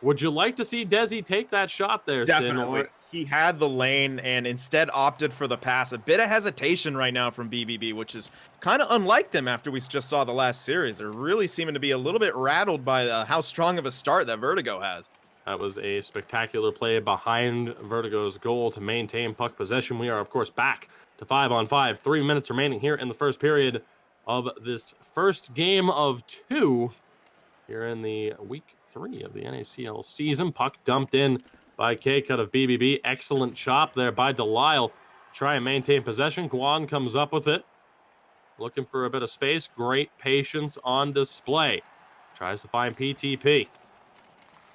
Would you like to see Desi take that shot there, Definitely. Sin? He had the lane and instead opted for the pass. A bit of hesitation right now from BBB, which is kind of unlike them after we just saw the last series. They're really seeming to be a little bit rattled by how strong of a start that Vertigo has. That was a spectacular play behind Vertigo's goal to maintain puck possession. We are, of course, back to 5-on-5. 3 minutes remaining here in the first period of this first game of 2 here in the week 3 of the NACL season. Puck dumped in by K-Cut of BBB. Excellent chop there by Delisle. Try and maintain possession. Guan comes up with it. Looking for a bit of space. Great patience on display. Tries to find PTP.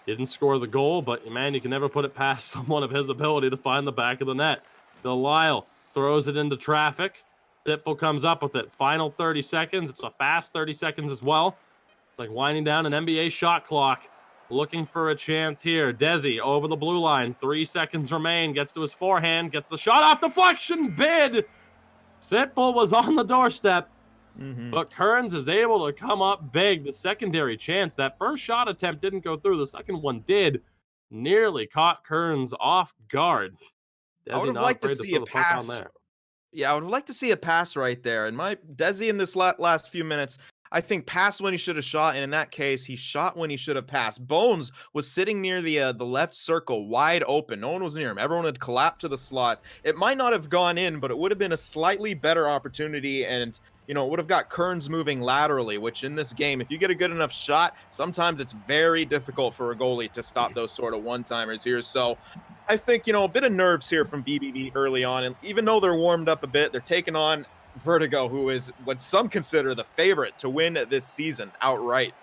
Didn't score the goal, but man, you can never put it past someone of his ability to find the back of the net. Delisle throws it into traffic. Sipful comes up with it. Final 30 seconds. It's a fast 30 seconds as well. It's like winding down an NBA shot clock. Looking for a chance here. Desi over the blue line. 3 seconds remain. Gets to his forehand. Gets the shot off. Deflection bid. Sipful was on the doorstep. But Kearns is able to come up big. The secondary chance. That first shot attempt didn't go through. The second one did. Nearly caught Kearns off guard. Desi, I would have liked to see a pass. Yeah, I would have liked to see a pass right there. And Desi in this last few minutes, I think passed when he should have shot, and in that case, he shot when he should have passed. Bones was sitting near the left circle, wide open. No one was near him. Everyone had collapsed to the slot. It might not have gone in, but it would have been a slightly better opportunity, and it would have got Kearns moving laterally, which in this game, if you get a good enough shot, sometimes it's very difficult for a goalie to stop those sort of one-timers here. So I think, a bit of nerves here from BBB early on, and even though they're warmed up a bit, they're taking on Vertigo, who is what some consider the favorite to win this season outright.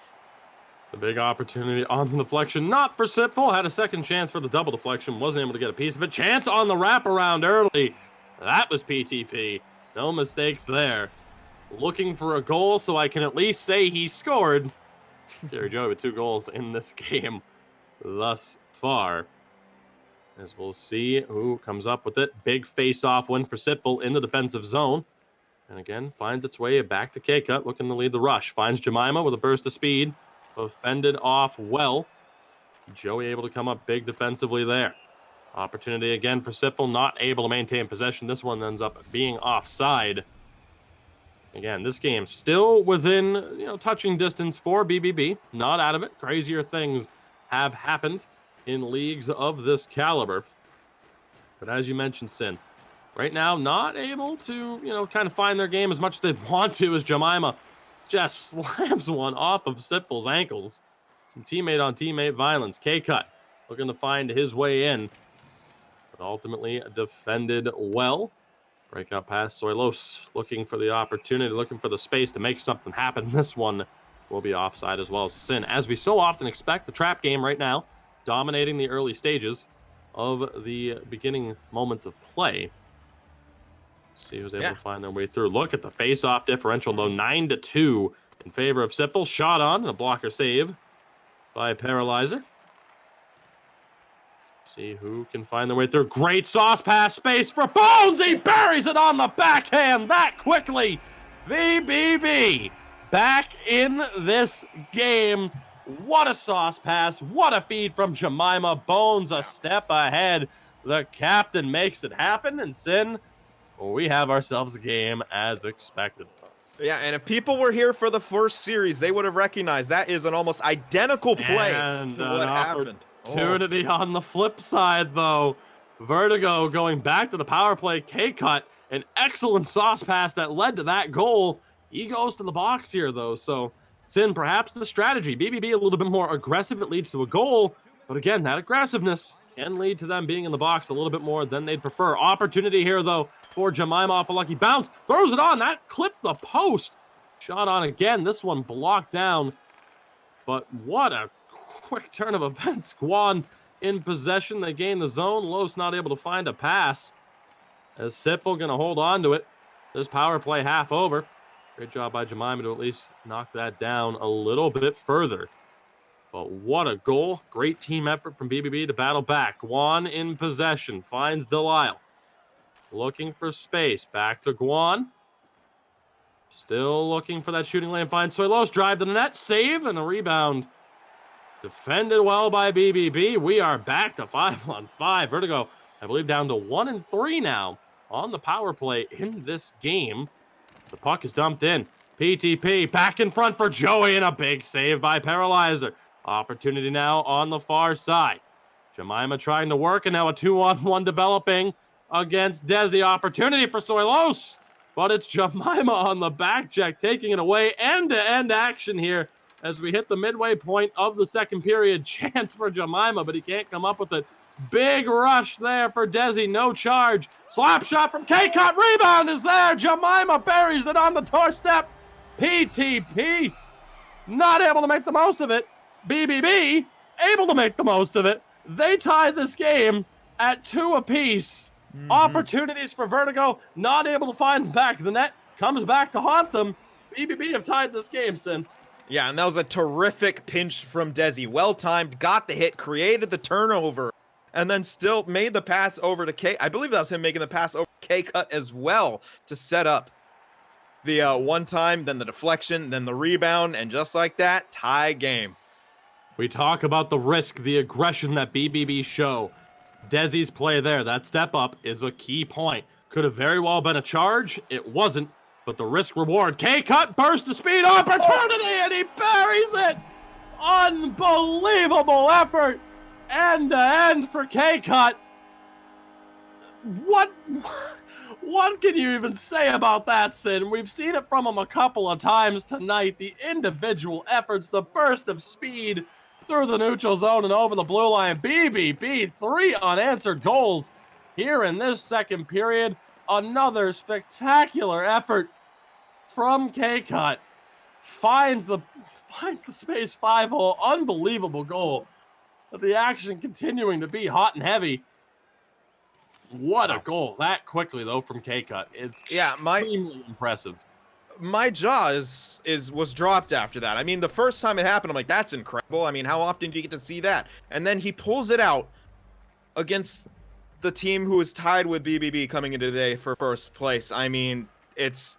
The big opportunity on the deflection, not for Sipful. Had a second chance for the double deflection. Wasn't able to get a piece of it. Chance on the wraparound early. That was PTP. No mistakes there. Looking for a goal, so I can at least say he scored. Scary Joey with 2 goals in this game thus far. As we'll see who comes up with it. Big face-off win for Sipful in the defensive zone. And again, finds its way back to K-Cut, looking to lead the rush. Finds Jemima with a burst of speed. But fended off well. Joey able to come up big defensively there. Opportunity again for Sipful, not able to maintain possession. This one ends up being offside. Again, this game still within, touching distance for BBB. Not out of it. Crazier things have happened in leagues of this caliber. But as you mentioned, Sin, right now, not able to, kind of find their game as much as they want to, as Jemima just slams one off of Sipfel's ankles. Some teammate-on-teammate violence. K-Cut looking to find his way in, but ultimately defended well. Breakout pass. Soilos looking for the opportunity, looking for the space to make something happen. This one will be offside as well as Sin. As we so often expect, the trap game right now dominating the early stages of the beginning moments of play. See who's able to find their way through. Look at the face-off differential, though, 9-2 in favor of Sipfel. Shot on, and a blocker save by Paralyzer. See who can find their way through. Great sauce pass, space for Bones. He buries it on the backhand that quickly. BBB back in this game. What a sauce pass. What a feed from Jemima. Bones a step ahead. The captain makes it happen, and Sin, we have ourselves a game as expected. Yeah, and if people were here for the first series, they would have recognized that is an almost identical play to what happened. Opportunity on the flip side, though. Vertigo going back to the power play. K-Cut, an excellent sauce pass that led to that goal. He goes to the box here, though. So, Sin, perhaps the strategy. BBB a little bit more aggressive. It leads to a goal. But again, that aggressiveness can lead to them being in the box a little bit more than they'd prefer. Opportunity here, though, for Jemima off a lucky bounce. Throws it on. That clipped the post. Shot on again. This one blocked down. But what a quick turn of events. Guan in possession. They gain the zone. Los not able to find a pass. As Sipfel going to hold on to it. This power play half over. Great job by Jemima to at least knock that down a little bit further. But what a goal. Great team effort from BBB to battle back. Guan in possession. Finds Delisle. Looking for space. Back to Guan. Still looking for that shooting lane. Finds Soilos. Drive to the net. Save and a rebound. Defended well by BBB. We are back to 5-on-5. Vertigo, I believe, down to 1-3 now on the power play in this game. The puck is dumped in. PTP back in front for Joey, and a big save by Paralyzer. Opportunity now on the far side. Jemima trying to work, and now a 2-on-1 developing against Desi. Opportunity for Soilos, but it's Jemima on the back check, taking it away. End-to-end action here as we hit the midway point of the second period. Chance for Jemima, but he can't come up with it. Big rush there for Desi, no charge. Slap shot from K-Cut, rebound is there. Jemima buries it on the doorstep. PTP not able to make the most of it. BBB able to make the most of it. They tie this game at 2 apiece. Opportunities for Vertigo, not able to find the back of the net. Comes back to haunt them. BBB have tied this game, Sin. Yeah, and that was a terrific pinch from Desi. Well-timed, got the hit, created the turnover, and then still made the pass over to K. I believe that was him making the pass over to K-Cut as well to set up the one time, then the deflection, then the rebound, and just like that, tie game. We talk about the risk, the aggression that BBB show. Desi's play there, that step up is a key point. Could have very well been a charge. It wasn't, but the risk reward. K-Cut burst to speed, opportunity, and he buries it. Unbelievable effort. End to end for K-Cut. What can you even say about that, Sin? We've seen it from him a couple of times tonight. The individual efforts, the burst of speed through the neutral zone and over the blue line. BBB, 3 unanswered goals here in this second period. Another spectacular effort from K-Cut. Finds the space 5-hole. Unbelievable goal. But the action continuing to be hot and heavy. What a goal that quickly, though, from K-Cut. It's extremely impressive. My jaw was dropped after that. I mean, the first time it happened, I'm like, that's incredible. I mean, how often do you get to see that? And then he pulls it out against the team who is tied with BBB coming into today for first place. I mean, it's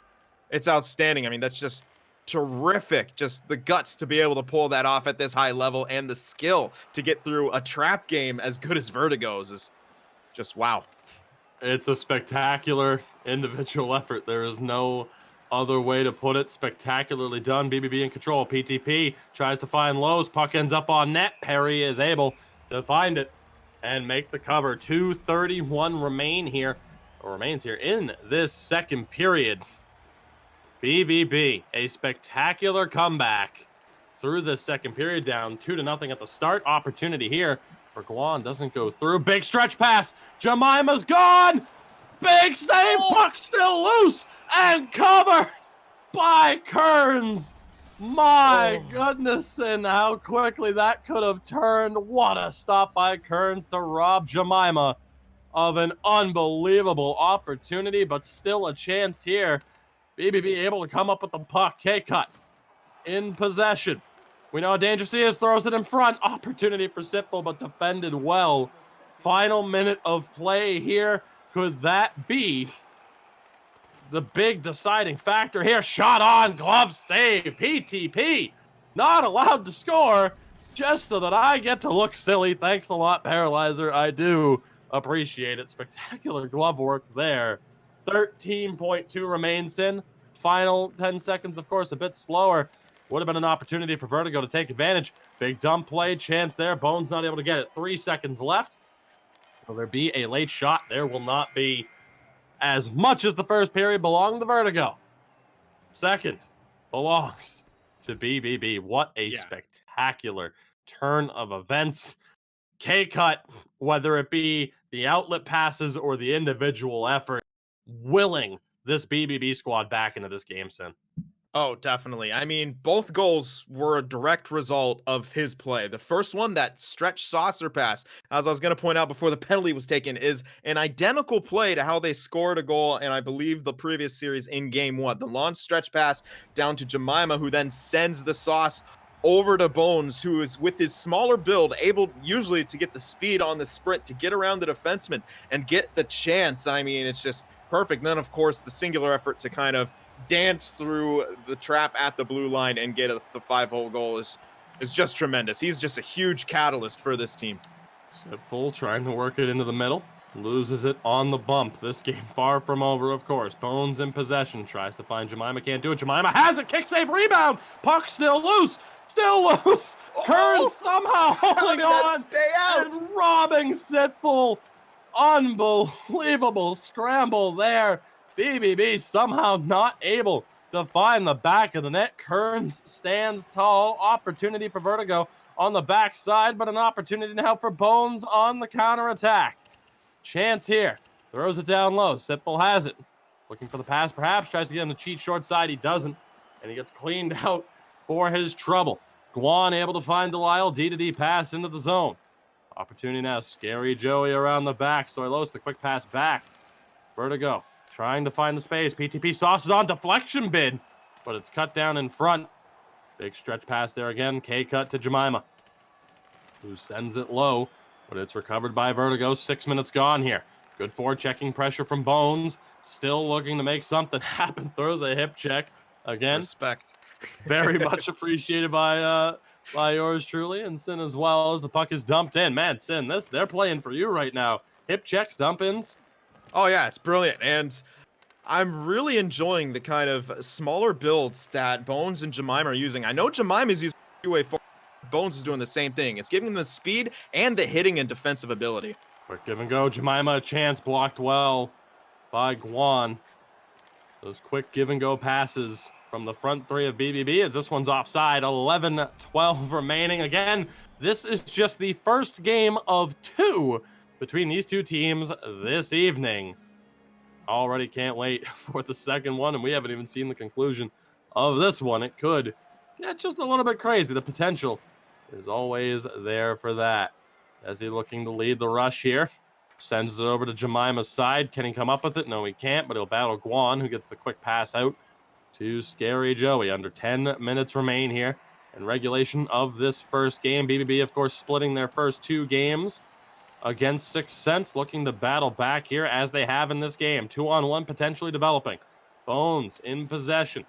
outstanding. I mean, that's just terrific. Just the guts to be able to pull that off at this high level, and the skill to get through a trap game as good as Vertigo's is just wow. It's a spectacular individual effort. There is no other way to put it. Spectacularly done. BBB in control. PTP tries to find Lowe's. Puck ends up on net. Perry is able to find it and make the cover. 2:31 remains here in this second period. BBB, a spectacular comeback through the second period, down 2-0 at the start. Opportunity here for Guan, doesn't go through. Big stretch pass. Jemima's gone. Big save. Puck still loose and covered by Kearns. My goodness, and how quickly that could have turned. What a stop by Kearns to rob Jemima of an unbelievable opportunity, but still a chance here. BBB able to come up with the puck. K-Cut in possession. We know how dangerous he is. Throws it in front. Opportunity for Sipfel, but defended well. Final minute of play here. Could that be the big deciding factor here? Shot on, glove save, PTP. Not allowed to score, just so that I get to look silly. Thanks a lot, Paralyzer. I do appreciate it. Spectacular glove work there. 13.2 remains in. Final 10 seconds, of course, a bit slower. Would have been an opportunity for Vertigo to take advantage. Big dump play, chance there. Bones not able to get it. 3 seconds left. Will there be a late shot? There will not be. As much as the first period belonged to Vertigo, second belongs to BBB. What a spectacular turn of events. K-Cut, whether it be the outlet passes or the individual effort, willing this BBB squad back into this game, Sin. Oh, definitely. I mean, both goals were a direct result of his play. The first one, that stretch saucer pass, as I was going to point out before the penalty was taken, is an identical play to how they scored a goal in, I believe, the previous series in game 1. The long stretch pass down to Jemima, who then sends the sauce over to Bones, who is, with his smaller build, able usually to get the speed on the sprint to get around the defenseman and get the chance. I mean, it's just perfect. And then, of course, the singular effort to kind of dance through the trap at the blue line and get the 5-hole goal is just tremendous. He's just a huge catalyst for this team. Sipfel trying to work it into the middle. Loses it on the bump. This game far from over, of course. Bones in possession. Tries to find Jemima. Can't do it. Jemima has it. Kick save. Rebound. Puck still loose. Still loose. Kearns somehow holding on. Stay out. And robbing Sipfel. Unbelievable scramble there. BBB somehow not able to find the back of the net. Kearns stands tall. Opportunity for Vertigo on the backside, but an opportunity now for Bones on the counterattack. Chance here. Throws it down low. Sipfel has it. Looking for the pass, perhaps. Tries to get him to cheat short side. He doesn't. And he gets cleaned out for his trouble. Guan able to find Delisle. D-to-D pass into the zone. Opportunity now. Scary Joey around the back. Soilos, the quick pass back. Vertigo trying to find the space. PTP sauces on deflection bid, but it's cut down in front. Big stretch pass there again. K-Cut to Jemima, who sends it low, but it's recovered by Vertigo. 6 minutes gone here. Good forechecking pressure from Bones. Still looking to make something happen. Throws a hip check again. Respect. Very much appreciated by yours truly, and Sin as well, as the puck is dumped in. Man, Sin, they're playing for you right now. Hip checks, dump ins. Oh, yeah, it's brilliant. And I'm really enjoying the kind of smaller builds that Bones and Jemima are using. I know Jemima is using two-way forward. Bones is doing the same thing. It's giving them the speed and the hitting and defensive ability. Quick give and go. Jemima, a chance, blocked well by Guan. Those quick give and go passes from the front three of BBB, as this one's offside. 11-12 remaining. Again, this is just the first game of 2 between these two teams this evening. Already can't wait for the second one, and we haven't even seen the conclusion of this one. It could get just a little bit crazy. The potential is always there for that. As he looking to lead the rush here. Sends it over to Jemima's side. Can he come up with it? No, he can't, but he'll battle Guan, who gets the quick pass out to Scary Joey. Under 10 minutes remain here in regulation of this first game. BBB, of course, splitting their first 2 games against 6 Cents, looking to battle back here as they have in this game. 2-on-1 potentially developing. Bones in possession.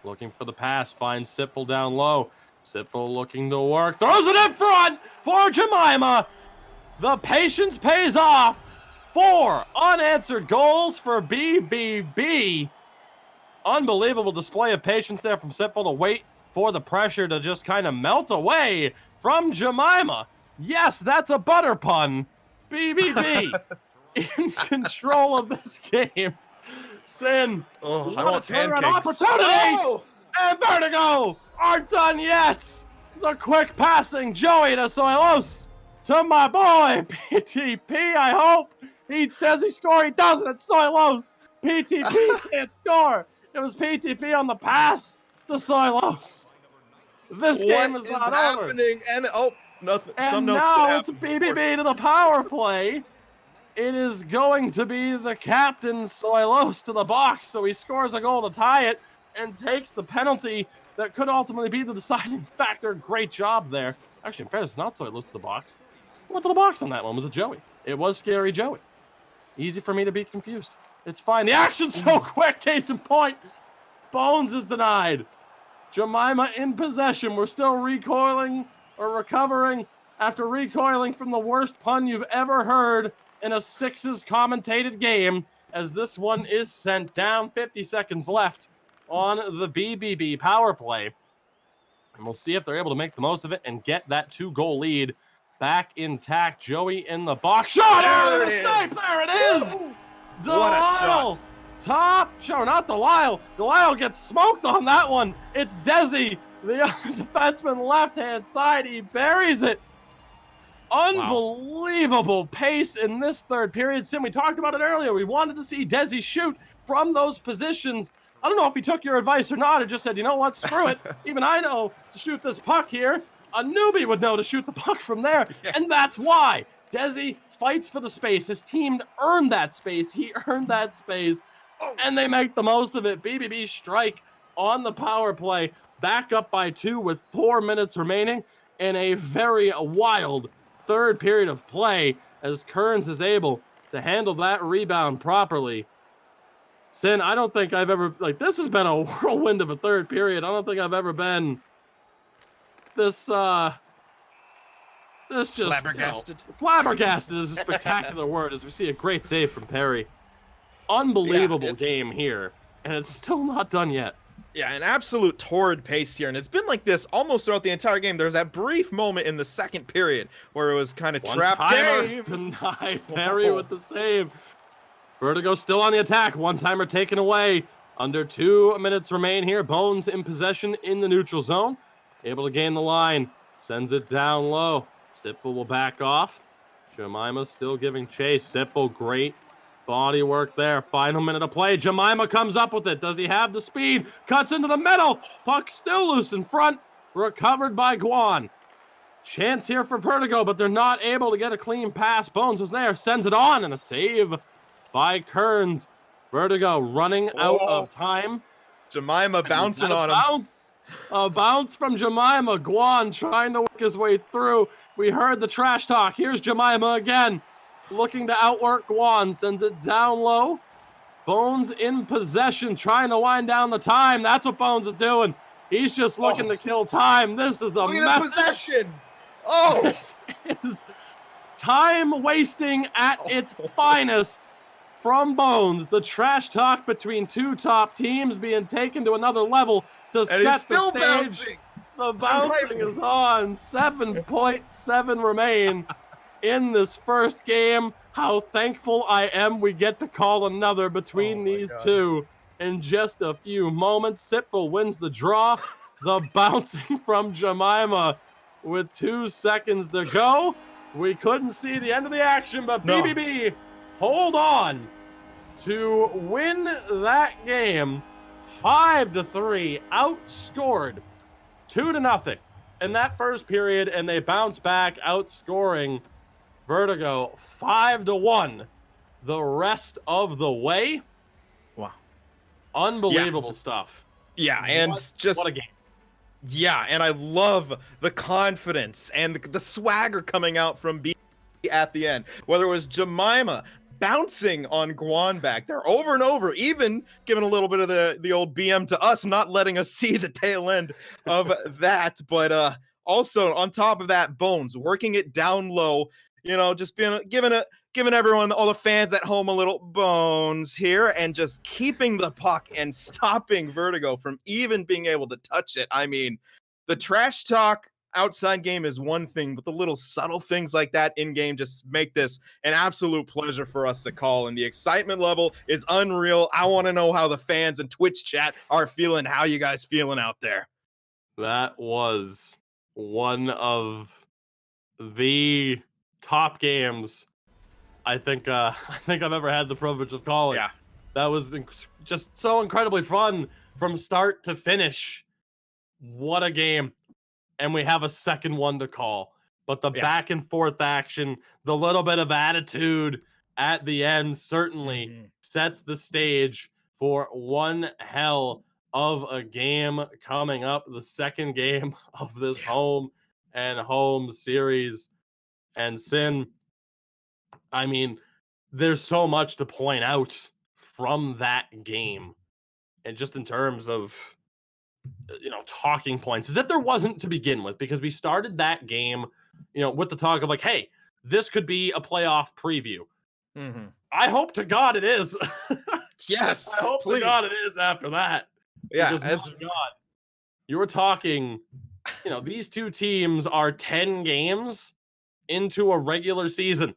Looking for the pass. Finds Sipfel down low. Sipfel looking to work. Throws it in front for Jemima. The patience pays off. 4 unanswered goals for BBB. Unbelievable display of patience there from Sipfel to wait for the pressure to just kind of melt away from Jemima. Yes, that's a butter pun. BBB in control of this game. Sin. Oh, I What want a turnaround pancakes. opportunity! Oh! And Vertigo aren't done yet. The quick passing, Joey to Soilos. To my boy, PTP, I hope. Does he score? He doesn't. It's Soilos. PTP can't score. It was PTP on the pass to Soilos. This game is not happening? over. And nothing. And now it's BBB to the power play. It is going to be the captain, Soilos, to the box. So he scores a goal to tie it and takes the penalty that could ultimately be the deciding factor. Great job there. Actually, in fairness, not Soilos to the box. Who went to the box on that one? Was it Joey? It was Scary Joey. Easy for me to be confused. It's fine. The action's so quick. Case in point. Bones is denied. Jemima in possession. We're still recoiling or recovering after recoiling from the worst pun you've ever heard in a Sixes commentated game, as this one is sent down. 50 seconds left on the BBB power play. And we'll see if they're able to make the most of it and get that 2-goal lead back intact. Joey in the box. Shot! There it is! There it is! What a shot. Top show, not Delisle. Delisle gets smoked on that one. It's Desi, the defenseman, left-hand side. He buries it. Unbelievable pace in this third period. Sim, we talked about it earlier. We wanted to see Desi shoot from those positions. I don't know if he took your advice or not, or just said, you know what, screw it. Even I know to shoot this puck here. A newbie would know to shoot the puck from there, and that's why. Desi fights for the space. His team earned that space. He earned that space, and they make the most of it. BBB strike on the power play, back up by 2 with 4 minutes remaining in a very wild third period of play, as Kearns is able to handle that rebound properly. Sin, I don't think I've ever, this has been a whirlwind of a third period. I don't think I've ever been this just flabbergasted. Flabbergasted is a spectacular word, as we see a great save from Perry. Unbelievable game here, and it's still not done yet. Yeah, an absolute torrid pace here, and it's been like this almost throughout the entire game. There was that brief moment in the second period where it was kind of trapped game. Denied. Perry with the save. Vertigo still on the attack. One-timer taken away. Under 2 minutes remain here. Bones in possession in the neutral zone. Able to gain the line. Sends it down low. Sipfel will back off. Jemima still giving chase. Sipfel, great body work there. Final minute of play. Jemima comes up with it. Does he have the speed? Cuts into the middle. Puck still loose in front. Recovered by Guan. Chance here for Vertigo, but they're not able to get a clean pass. Bones is there. Sends it on, and a save by Kearns. Vertigo running out of time. Jemima bouncing on him. A bounce from Jemima. Guan trying to work his way through. We heard the trash talk. Here's Jemima again. Looking to outwork Guan. Sends it down low. Bones in possession. Trying to wind down the time. That's what Bones is doing. He's just looking to kill time. This is a mess. Possession. Oh. This is time wasting at its finest from Bones. The trash talk between two top teams being taken to another level to set the stage. Bouncing. The bouncing is on. 7.7 remain in this first game. How thankful I am we get to call another between these two in just a few moments. Sipfel wins the draw. The bouncing from Jemima with 2 seconds to go. We couldn't see the end of the action, but BBB hold on to win that game 5-3, outscored 2-0 in that first period, and they bounce back, outscoring Vertigo 5-1 the rest of the way. Wow. Unbelievable stuff. Yeah, and what a game. Yeah, and I love the confidence and the swagger coming out from B at the end. Whether it was Jemima bouncing on Guan back there over and over, even giving a little bit of the old BM to us, not letting us see the tail end of that. But also on top of that, Bones working it down low, just giving everyone, all the fans at home, a little Bones here, and just keeping the puck and stopping Vertigo from even being able to touch it. I mean, the trash talk, outside game is one thing, but the little subtle things like that in game just make this an absolute pleasure for us to call. And the excitement level is unreal. I want to know how the fans and Twitch chat are feeling. How you guys feeling out there? That was one of the top games I think I've ever had the privilege of calling. Yeah. That was just so incredibly fun from start to finish. What a game. And we have a second one to call. But the back and forth action, the little bit of attitude at the end certainly sets the stage for one hell of a game coming up. The second game of this home and home series. And Sin, I mean, there's so much to point out from that game. And just in terms of, talking points, as if there wasn't to begin with, because we started that game, with the talk of like, hey, this could be a playoff preview. I hope to God it is. Yes. I hope to God it is after that. Yeah. Because, God, you were talking, these two teams are 10 games into a regular season.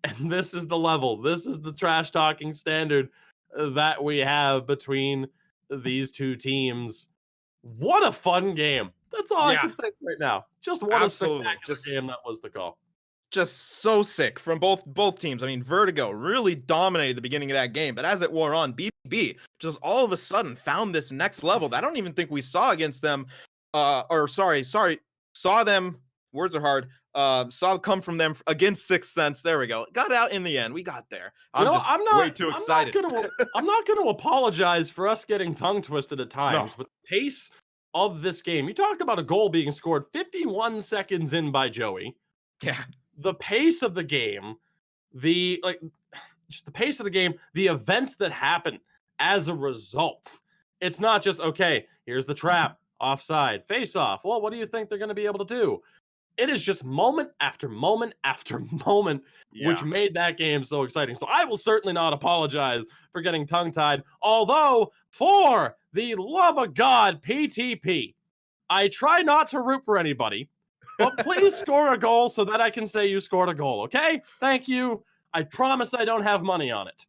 And this is the level. This is the trash talking standard that we have between these two teams. What a fun game. That's all I can think right now. Just what a spectacular game that was to call. Just so sick from both teams. I mean, Vertigo really dominated the beginning of that game, but as it wore on, BBB just all of a sudden found this next level that I don't even think we saw against them. Saw them. Words are hard. Saw come from them against Sixth Sense. There we go. Got out in the end. We got there. I'm not way too excited. I'm not going to apologize for us getting tongue twisted at times. But the pace of this game, you talked about a goal being scored 51 seconds in by Joey. Yeah. The pace of the game, the pace of the game, the events that happen as a result. It's not just, okay, here's the trap, offside, face off. Well, what do you think they're going to be able to do? It is just moment after moment after moment, which made that game so exciting. So I will certainly not apologize for getting tongue-tied. Although, for the love of God, PTP, I try not to root for anybody, but please score a goal so that I can say you scored a goal, okay? Thank you. I promise I don't have money on it.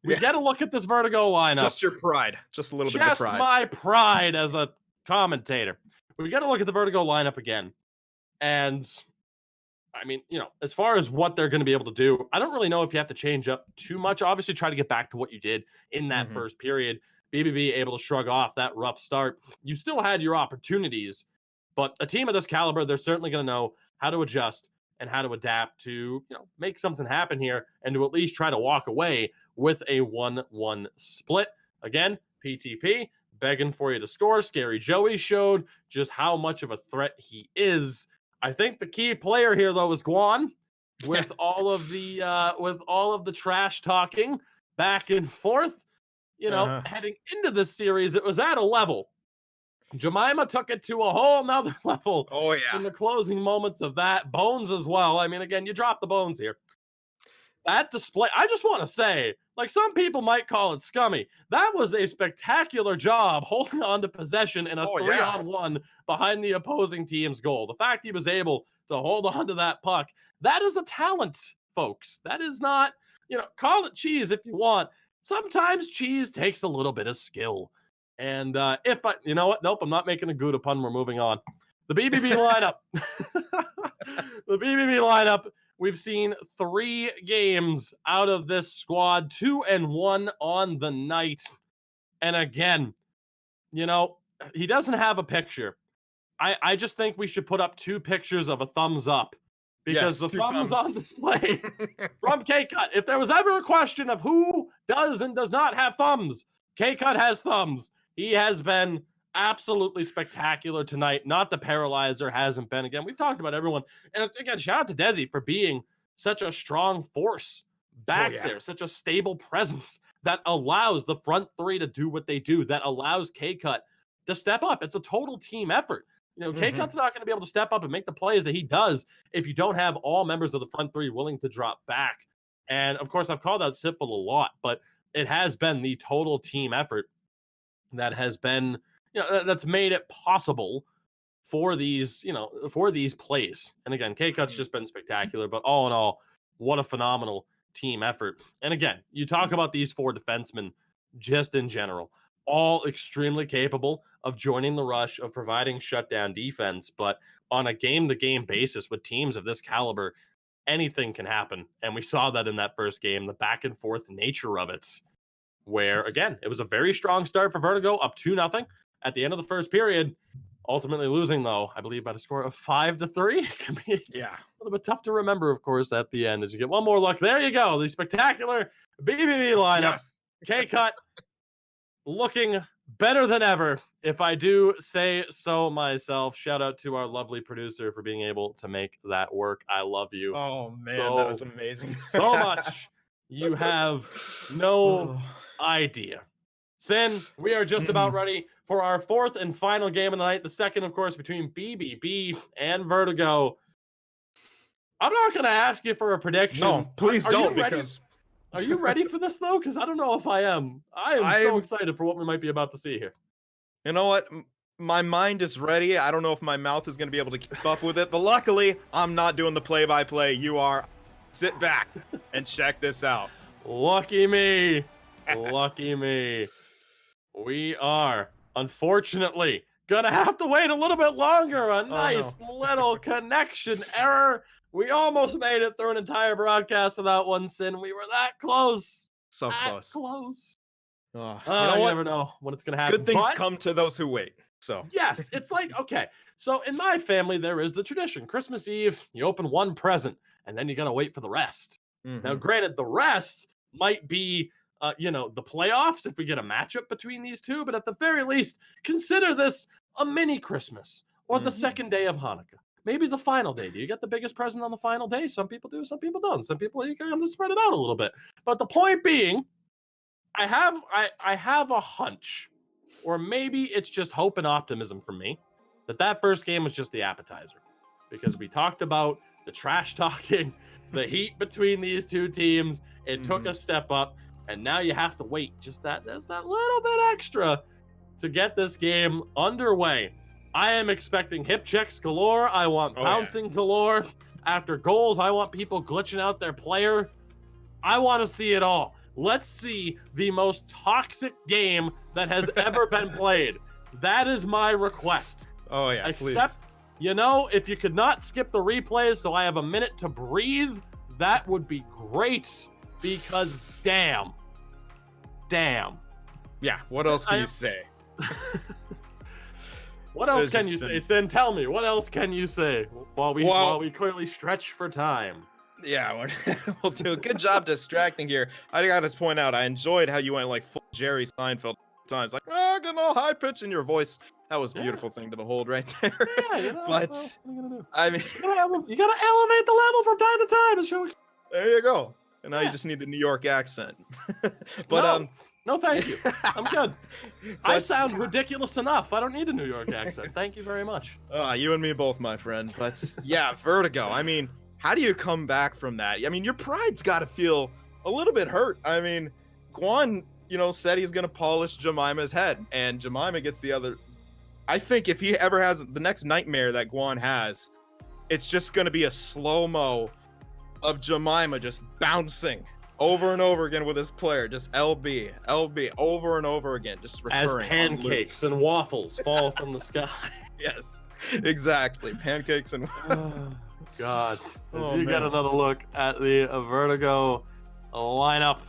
We got to look at this Vertigo lineup. Just your pride. Just a little bit of pride. Just my pride as a commentator. We got to look at the Vertigo lineup again. And, I mean, as far as what they're going to be able to do, I don't really know if you have to change up too much. Obviously, try to get back to what you did in that first period. BBB able to shrug off that rough start. You still had your opportunities, but a team of this caliber, they're certainly going to know how to adjust and how to adapt to, make something happen here and to at least try to walk away with a 1-1 split. Again, PTP begging for you to score. Scary Joey showed just how much of a threat he is. I think the key player here, though, is Guan, with all of the trash talking back and forth. Heading into this series, it was at a level. Jemima took it to a whole nother level. Oh yeah, in the closing moments of that. Bones as well. I mean, again, you drop the bones here. That display, I just want to say, like some people might call it scummy. That was a spectacular job holding on to possession in a 3-on-1 behind the opposing team's goal. The fact he was able to hold on to that puck, that is a talent, folks. That is not, call it cheese if you want. Sometimes cheese takes a little bit of skill. And you know what? Nope, I'm not making a Gouda pun. We're moving on. The BBB lineup. The BBB lineup. We've seen 3 games out of this squad, 2-1 on the night. And again, he doesn't have a picture. I just think we should put up 2 pictures of a thumbs up because the thumbs on display from K-Cut. If there was ever a question of who does and does not have thumbs, K-Cut has thumbs. He has been absolutely spectacular tonight. Not the paralyzer hasn't been. Again, we've talked about everyone. And again, shout out to Desi for being such a strong force back there, such a stable presence that allows the front 3 to do what they do, that allows K-Cut to step up. It's a total team effort. K-Cut's not going to be able to step up and make the plays that he does if you don't have all members of the front 3 willing to drop back. And of course, I've called out Sipful a lot, but it has been the total team effort that has been, that's made it possible for these, for these plays. And again, K-Cut's just been spectacular, but all in all, what a phenomenal team effort. And again, you talk about these 4 defensemen just in general, all extremely capable of joining the rush, of providing shutdown defense, but on a game-to-game basis with teams of this caliber, anything can happen. And we saw that in that first game, the back and forth nature of it, where again, it was a very strong start for Vertigo, up 2-0 at the end of the first period, ultimately losing though, I believe by the score of 5-3. It can be a little bit tough to remember, of course, at the end as you get one more look. There you go, the spectacular BBB lineup. Yes. K-Cut looking better than ever, if I do say so myself. Shout out to our lovely producer for being able to make that work. I love you. Oh man, so, that was amazing. So much. You have no idea. Sin, we are just about ready for our 4th and final game of the night. The second, of course, between BBB and Vertigo. I'm not going to ask you for a prediction. No, please don't, because... Are you ready for this, though? Because I don't know if I am. I am so excited for what we might be about to see here. You know what? My mind is ready. I don't know if my mouth is going to be able to keep up with it, but luckily, I'm not doing the play-by-play. You are. Sit back and check this out. Lucky me. Lucky me. We are, unfortunately, going to have to wait a little bit longer. A nice little connection error. We almost made it through an entire broadcast without one, Sin. We were that close. So close. You never know when it's going to happen. Good things come to those who wait. So yes, it's like, okay. So in my family, there is the tradition. Christmas Eve, you open one present, and then you got to wait for the rest. Now, granted, the rest might be, the playoffs if we get a matchup between these two. But at the very least, consider this a mini Christmas or the second day of Hanukkah. Maybe the final day. Do you get the biggest present on the final day? Some people do, some people don't. Some people, you kind of spread it out a little bit. But the point being, I have a hunch, or maybe it's just hope and optimism from me, that first game was just the appetizer. Because we talked about the trash talking, the heat between these two teams. It took a step up, and now you have to wait just there's that little bit extra to get this game underway. I am expecting hip checks galore. I want bouncing galore. After goals, I want people glitching out their player. I want to see it all. Let's see the most toxic game that has ever been played. That is my request. Oh, yeah, Except, if you could not skip the replays so I have a minute to breathe, that would be great. Because damn. Yeah, what else can you say? What else can you say, Sin? Tell me, what else can you say while we clearly stretch for time? Yeah, we'll do a good job distracting here. I got to point out, I enjoyed how you went like full Jerry Seinfeld times, like, getting all high pitch in your voice. That was a beautiful thing to behold right there. Yeah, but what are you gonna do? I mean, you gotta elevate the level from time to time and show. There you go. And now you just need the New York accent. But no, thank you. I'm good. I sound ridiculous enough. I don't need a New York accent. Thank you very much. You and me both, my friend. But yeah, Vertigo. I mean, how do you come back from that? I mean, your pride's got to feel a little bit hurt. I mean, Guan, said he's going to polish Jemima's head, and Jemima gets the other. I think if he ever has the next nightmare that Guan has, it's just going to be a slow-mo of Jemima just bouncing over and over again with his player, just LB, over and over again, just recurring. As pancakes and waffles fall from the sky. Yes, exactly. Pancakes and God. As you get another look at the Vertigo lineup,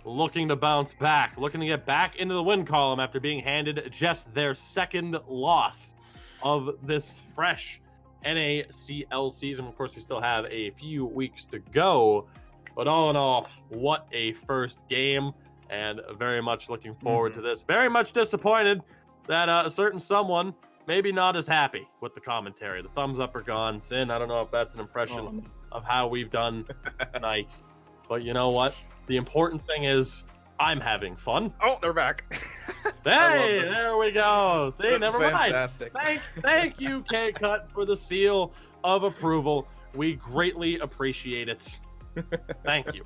looking to bounce back, looking to get back into the win column after being handed just their second loss of this fresh NACL season. Of course, we still have a few weeks to go. But all in all, what a first game, and very much looking forward to this. Very much disappointed that a certain someone maybe not as happy with the commentary. The thumbs up are gone. Sin, I don't know if that's an impression of how we've done tonight. But you know what? The important thing is I'm having fun. Oh, they're back. Hey, there we go. See, That's never fantastic. mind. Thank you, K-Cut, for the seal of approval. We greatly appreciate it. Thank you.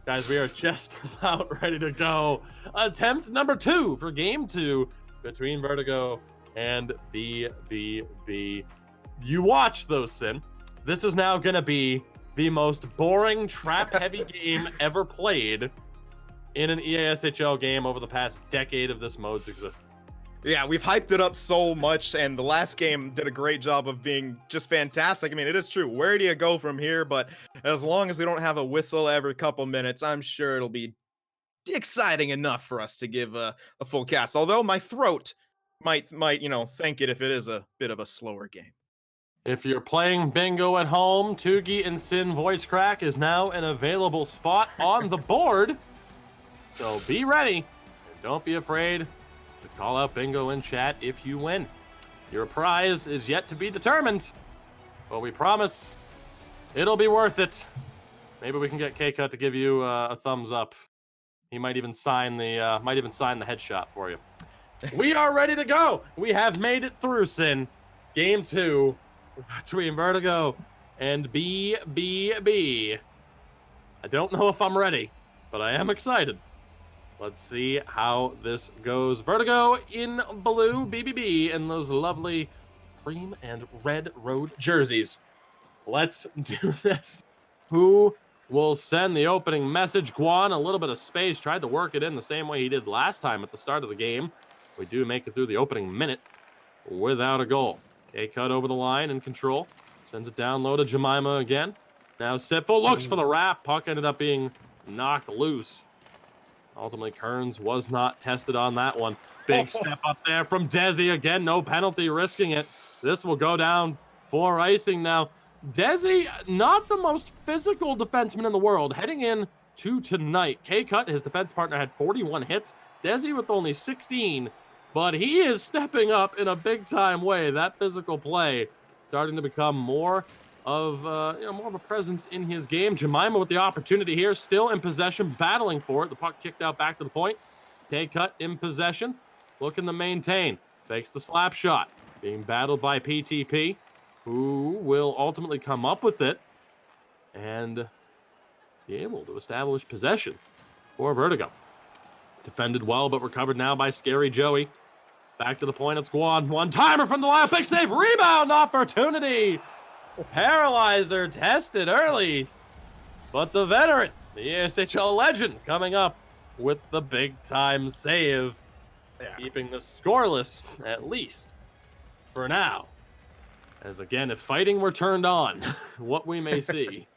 Guys, we are just about ready to go. Attempt number 2 for game 2 between Vertigo and BBB. You watch those, Sin. This is now going to be the most boring trap-heavy game ever played in an EASHL game over the past decade of this mode's existence. Yeah, we've hyped it up so much, and the last game did a great job of being just fantastic. I mean, it is true. Where do you go from here? But as long as we don't have a whistle every couple minutes, I'm sure it'll be exciting enough for us to give a full cast. Although my throat might thank it if it is a bit of a slower game. If you're playing bingo at home, Tugi and Sin voice crack is now an available spot on the board. So be ready and don't be afraid to call out bingo in chat if you win. Your prize is yet to be determined, but we promise it'll be worth it. Maybe we can get K-Cut to give you a thumbs up. He might even sign the headshot for you. We are ready to go. We have made it through, Sin. Game 2 between Vertigo and BBB. I don't know if I'm ready, but I am excited. Let's see how this goes. Vertigo in blue, BBB in those lovely cream and red road jerseys. Let's do this. Who will send the opening message? Guan, a little bit of space, tried to work it in the same way he did last time at the start of the game. We do make it through the opening minute without a goal. K-Cut over the line in control. Sends it down low to Jemima again. Now Sipful looks for the wrap. Puck ended up being knocked loose. Ultimately, Kearns was not tested on that one. Big step up there from Desi again. No penalty, risking it. This will go down for icing now. Desi, not the most physical defenseman in the world. Heading in to tonight, K-Cut, his defense partner, had 41 hits. Desi with only 16. But he is stepping up in a big-time way. That physical play starting to become more of a presence in his game. Jemima with the opportunity here, still in possession, battling for it. The puck kicked out back to the point. K-Cut in possession, looking to maintain. Fakes the slap shot, being battled by PTP, who will ultimately come up with it and be able to establish possession for Vertigo. Defended well, but recovered now by Scary Joey. Back to the point, it's Guan. One-timer from the line, big save, rebound opportunity. Paralyzer tested early, but the veteran, the ESHL legend, coming up with the big-time save. Yeah. Keeping the scoreless, at least, for now. As again, if fighting were turned on, what we may see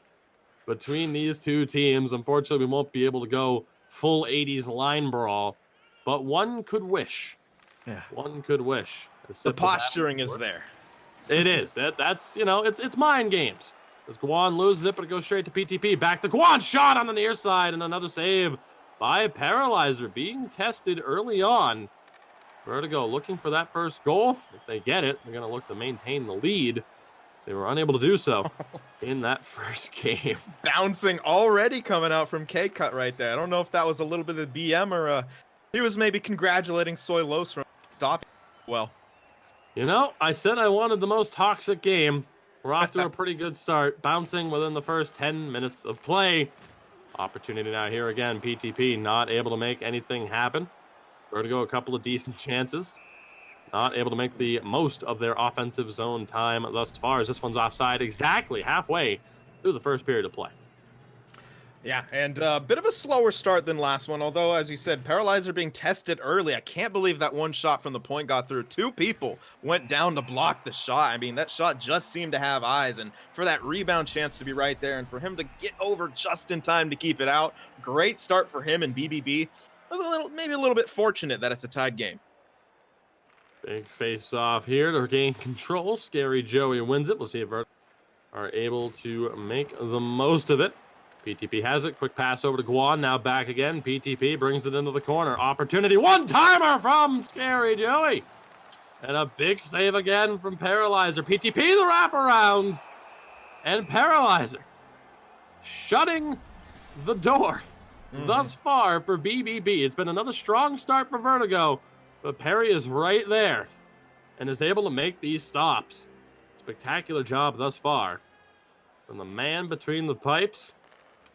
between these two teams, unfortunately, we won't be able to go full 80s line brawl, but one could wish. Yeah. One could wish. The posturing is there. It is. That's it's mind games. As Guan loses it, but it goes straight to PTP. Back to Guan. Shot on the near side, and another save by Paralyzer being tested early on. Vertigo looking for that first goal. If they get it, they're going to look to maintain the lead. They were unable to do so in that first game. Bouncing already coming out from K-Cut right there. I don't know if that was a little bit of BM or he was maybe congratulating Soy Los from stopping well. You know, I said I wanted the most toxic game. We're off to a pretty good start, bouncing within the first 10 minutes of play. Opportunity now here again. PTP not able to make anything happen. Vertigo a couple of decent chances. Not able to make the most of their offensive zone time thus far, as this one's offside exactly halfway through the first period of play. Yeah, and a bit of a slower start than last one, although, as you said, Paralyzer being tested early. I can't believe that one shot from the point got through. Two people went down to block the shot. I mean, that shot just seemed to have eyes, and for that rebound chance to be right there, and for him to get over just in time to keep it out, great start for him and BBB. Maybe a little bit fortunate that it's a tied game. Big face-off here to gain control. Scary Joey wins it. We'll see if Vertigo are able to make the most of it. PTP has it. Quick pass over to Guan. Now back again. PTP brings it into the corner. Opportunity. One-timer from Scary Joey. And a big save again from Paralyzer. PTP the wraparound. And Paralyzer shutting the door thus far for BBB. It's been another strong start for Vertigo. But Perry is right there and is able to make these stops. Spectacular job thus far from the man between the pipes.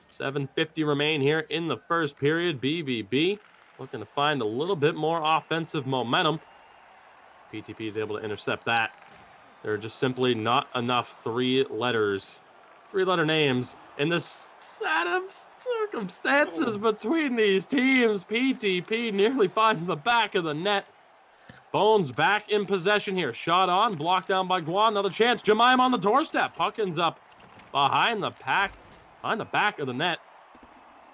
7:50 remain here in the first period. BBB looking to find a little bit more offensive momentum. PTP is able to intercept that. There are just simply not enough three-letter names in this set of circumstances between these teams. PTP nearly finds the back of the net. Bones back in possession here. Shot on, blocked down by Guan. Another chance. Jemima on the doorstep. Puck ends up behind the back of the net.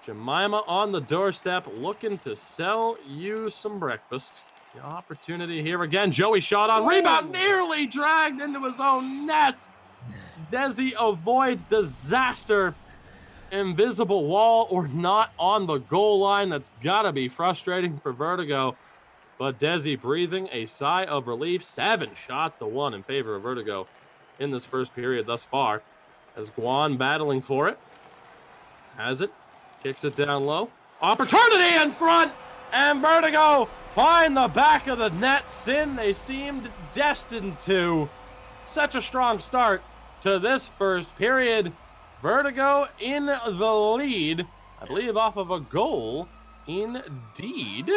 Jemima on the doorstep, looking to sell you some breakfast. The opportunity here again. Joey shot on, rebound, nearly dragged into his own net. Desi avoids disaster. Invisible wall or not on the goal line. That's gotta be frustrating for Vertigo. But Desi breathing a sigh of relief. 7 shots to 1 in favor of Vertigo in this first period thus far. As Guan battling for it. Has it. Kicks it down low. Opportunity in front. And Vertigo find the back of the net. Sin, they seemed destined to. Such a strong start to this first period. Vertigo in the lead. I believe off of a goal. Indeed.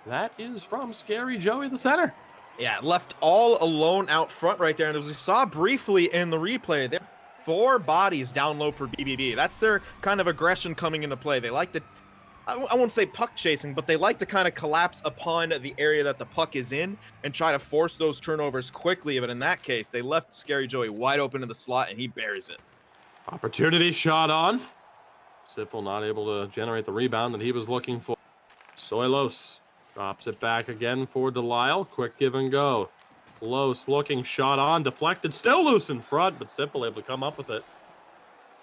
That is from Scary Joey, the center. Yeah, left all alone out front right there. And as we saw briefly in the replay, there 4 bodies down low for BBB. That's their kind of aggression coming into play. They like to, I won't say puck chasing, but they like to kind of collapse upon the area that the puck is in and try to force those turnovers quickly. But in that case, they left Scary Joey wide open in the slot and he buries it. Opportunity shot on. Siffel not able to generate the rebound that he was looking for. Soilos drops it back again for Delisle. Quick give and go. Los looking, shot on, deflected, still loose in front, but Siffel able to come up with it.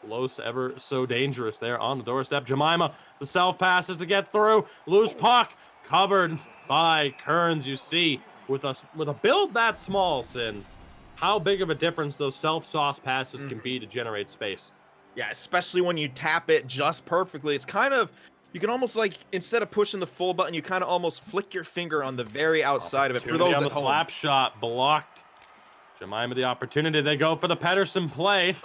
Los ever so dangerous there on the doorstep. Jemima, the self passes to get through. Loose puck, covered by Kearns. You see, with a build that small, Sin, how big of a difference those self-toss passes can be to generate space. Yeah, especially when you tap it just perfectly. It's kind of, you can almost like, instead of pushing the full button, you kind of almost flick your finger on the very outside of it. For those on at the home. slap shot, blocked. Jemima the opportunity. They go for the Pedersen play.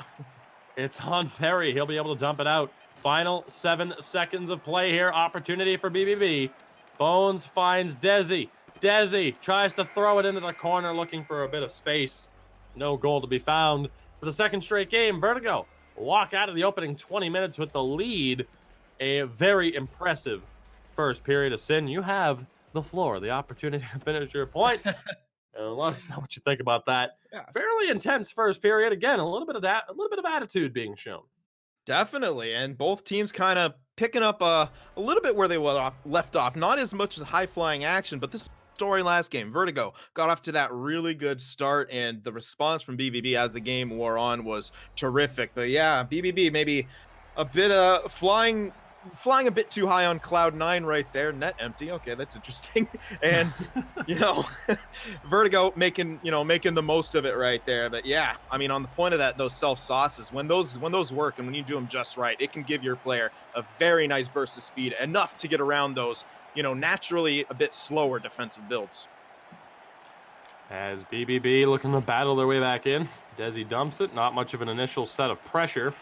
It's on Perry. He'll be able to dump it out. Final 7 seconds of play here. Opportunity for BBB. Bones finds Desi. Desi tries to throw it into the corner, looking for a bit of space. No goal to be found for the second straight game. Vertigo walk out of the opening 20 minutes with the lead. A very impressive first period of Sin. You have the floor, the opportunity to finish your point. And let us know what you think about that. Yeah. Fairly intense first period. Again, a little bit of attitude being shown. Definitely, and both teams kind of picking up a little bit where they left off. Not as much as high-flying action, but this story last game, Vertigo got off to that really good start, and the response from BBB as the game wore on was terrific. But yeah, BBB maybe a bit flying a bit too high on cloud 9 right there. Net empty. Okay, that's interesting. And Vertigo making the most of it right there. But yeah, I mean, on the point of that, those self sauces, when those work and when you do them just right, it can give your player a very nice burst of speed, enough to get around those naturally a bit slower defensive builds. As BBB looking to battle their way back in, Desi dumps it. Not much of an initial set of pressure.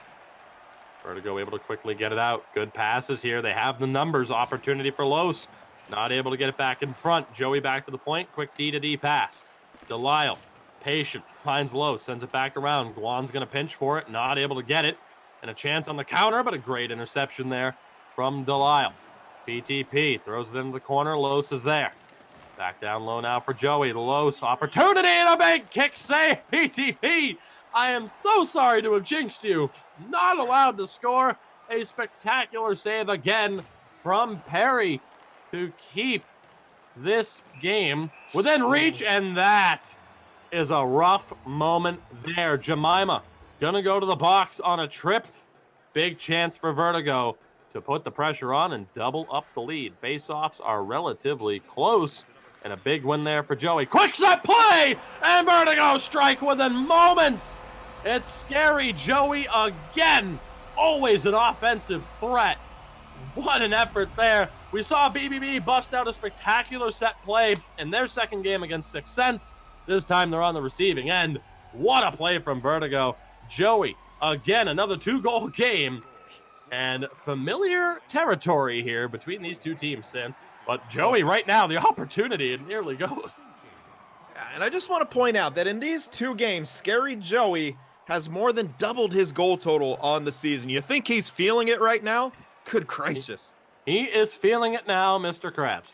Vertigo able to quickly get it out. Good passes here. They have the numbers. Opportunity for Los. Not able to get it back in front. Joey back to the point. Quick D-to-D pass. Delisle, patient, finds Los. Sends it back around. Guan's going to pinch for it. Not able to get it. And a chance on the counter, but a great interception there from Delisle. PTP throws it into the corner. Los is there. Back down low now for Joey. Los, opportunity and a big kick save. PTP. I am so sorry to have jinxed you. Not allowed to score. A spectacular save again from Perry to keep this game within reach. And that is a rough moment there. Jemima gonna go to the box on a trip. Big chance for Vertigo to put the pressure on and double up the lead. Face-offs are relatively close. And a big win there for Joey. Quick set play! And Vertigo strike within moments! It's Scary Joey again! Always an offensive threat. What an effort there. We saw BBB bust out a spectacular set play in their second game against Sixth Sense. This time they're on the receiving end. What a play from Vertigo. Joey, again, another 2-goal game. And familiar territory here between these two teams, Sin. But Joey, right now, the opportunity, it nearly goes. and I just want to point out that in these 2 games, Scary Joey has more than doubled his goal total on the season. You think he's feeling it right now? Good gracious. He is feeling it now, Mr. Krabs.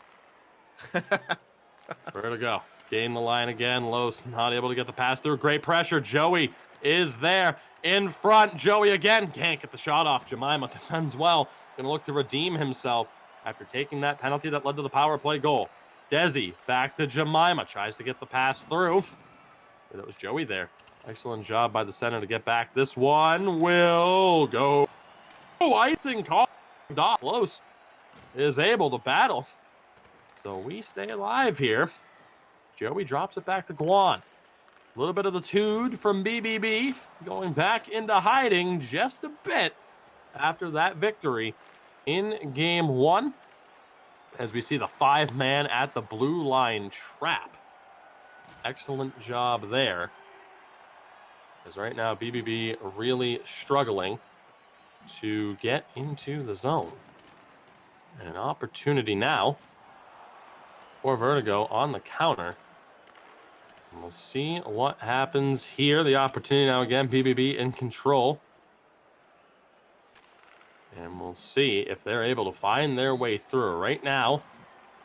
Where to go? Gain the line again. Los not able to get the pass through. Great pressure. Joey is there in front. Joey again can't get the shot off. Jemima defends well. Gonna look to redeem himself after taking that penalty that led to the power play goal. Desi back to Jemima. Tries to get the pass through. That was Joey there. Excellent job by the center to get back. This one will go. Oh, icing call. Close is able to battle. So we stay alive here. Joey drops it back to Guan. A little bit of the tude from BBB going back into hiding just a bit after that victory in game 1. As we see the 5-man at the blue line trap. Excellent job there. As right now, BBB really struggling to get into the zone. And an opportunity now for Vertigo on the counter. And we'll see what happens here. The opportunity now again, BBB in control. And we'll see if they're able to find their way through. Right now,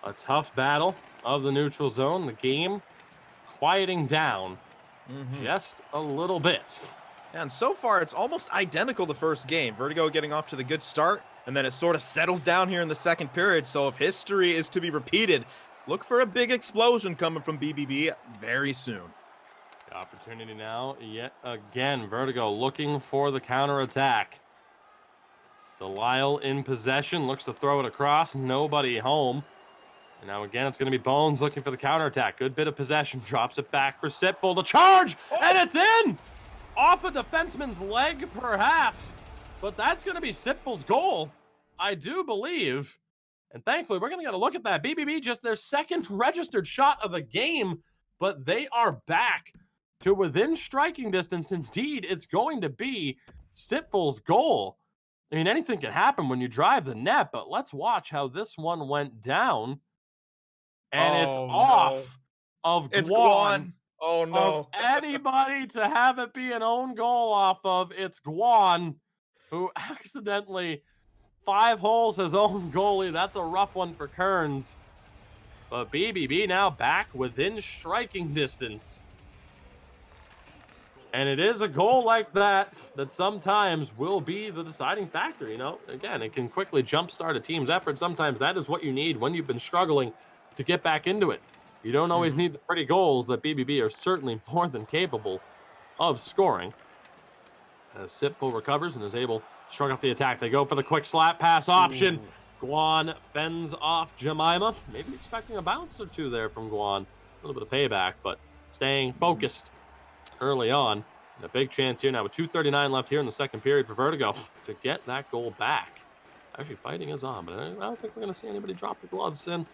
a tough battle of the neutral zone. The game quieting down just a little bit. And so far, it's almost identical the first game. Vertigo getting off to the good start, and then it sort of settles down here in the second period. So if history is to be repeated, look for a big explosion coming from BBB very soon. The opportunity now, yet again, Vertigo looking for the counterattack. Delisle in possession, looks to throw it across, nobody home. And now again, it's going to be Bones looking for the counterattack. Good bit of possession, drops it back for Sipful. The charge, and it's in! Off a defenseman's leg, perhaps. But that's going to be Sipful's goal, I do believe. And thankfully, we're going to get a look at that. BBB just their second registered shot of the game, but they are back to within striking distance. Indeed, it's going to be Sipful's goal. I mean, anything can happen when you drive the net, but let's watch how this one went down. And it's off of It's Guan. Oh, no. Of anybody to have it be an own goal off of, it's Guan, who accidentally 5 holes his own goalie. That's a rough one for Kearns. But BBB now back within striking distance. And it is a goal like that that sometimes will be the deciding factor. You know, again, it can quickly jumpstart a team's effort. Sometimes that is what you need when you've been struggling to get back into it. You don't always need the pretty goals that BBB are certainly more than capable of scoring. As Sipful recovers and is able to shrug off the attack. They go for the quick slap pass option. Guan fends off Jemima. Maybe expecting a bounce or two there from Guan. A little bit of payback, but staying focused early on. And a big chance here now with 2:39 left here in the second period for Vertigo to get that goal back. Actually, fighting is on, but I don't think we're going to see anybody drop the gloves in.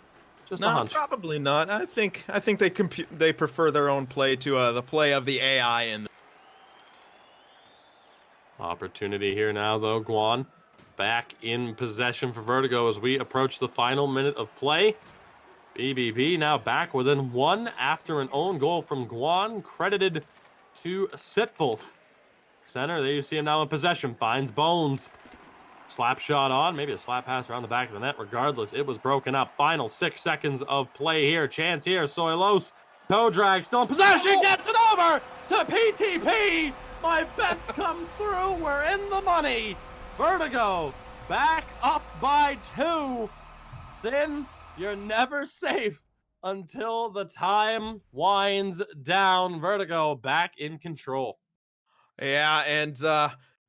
Just a hunch. Probably not. I think they prefer their own play to the play of the AI. And opportunity here now, though. Guan back in possession for Vertigo as we approach the final minute of play. BBB now back within 1 after an own goal from Guan, credited to Sipful. Center, there you see him now in possession, finds Bones. Slap shot on, maybe a slap pass around the back of the net. Regardless, it was broken up. Final 6 seconds of play here. Chance here. Soilos, toe drag, still in possession. Gets it over to PTP. My bets come through. We're in the money. Vertigo back up by 2. Sin, you're never safe until the time winds down. Vertigo back in control. yeah, and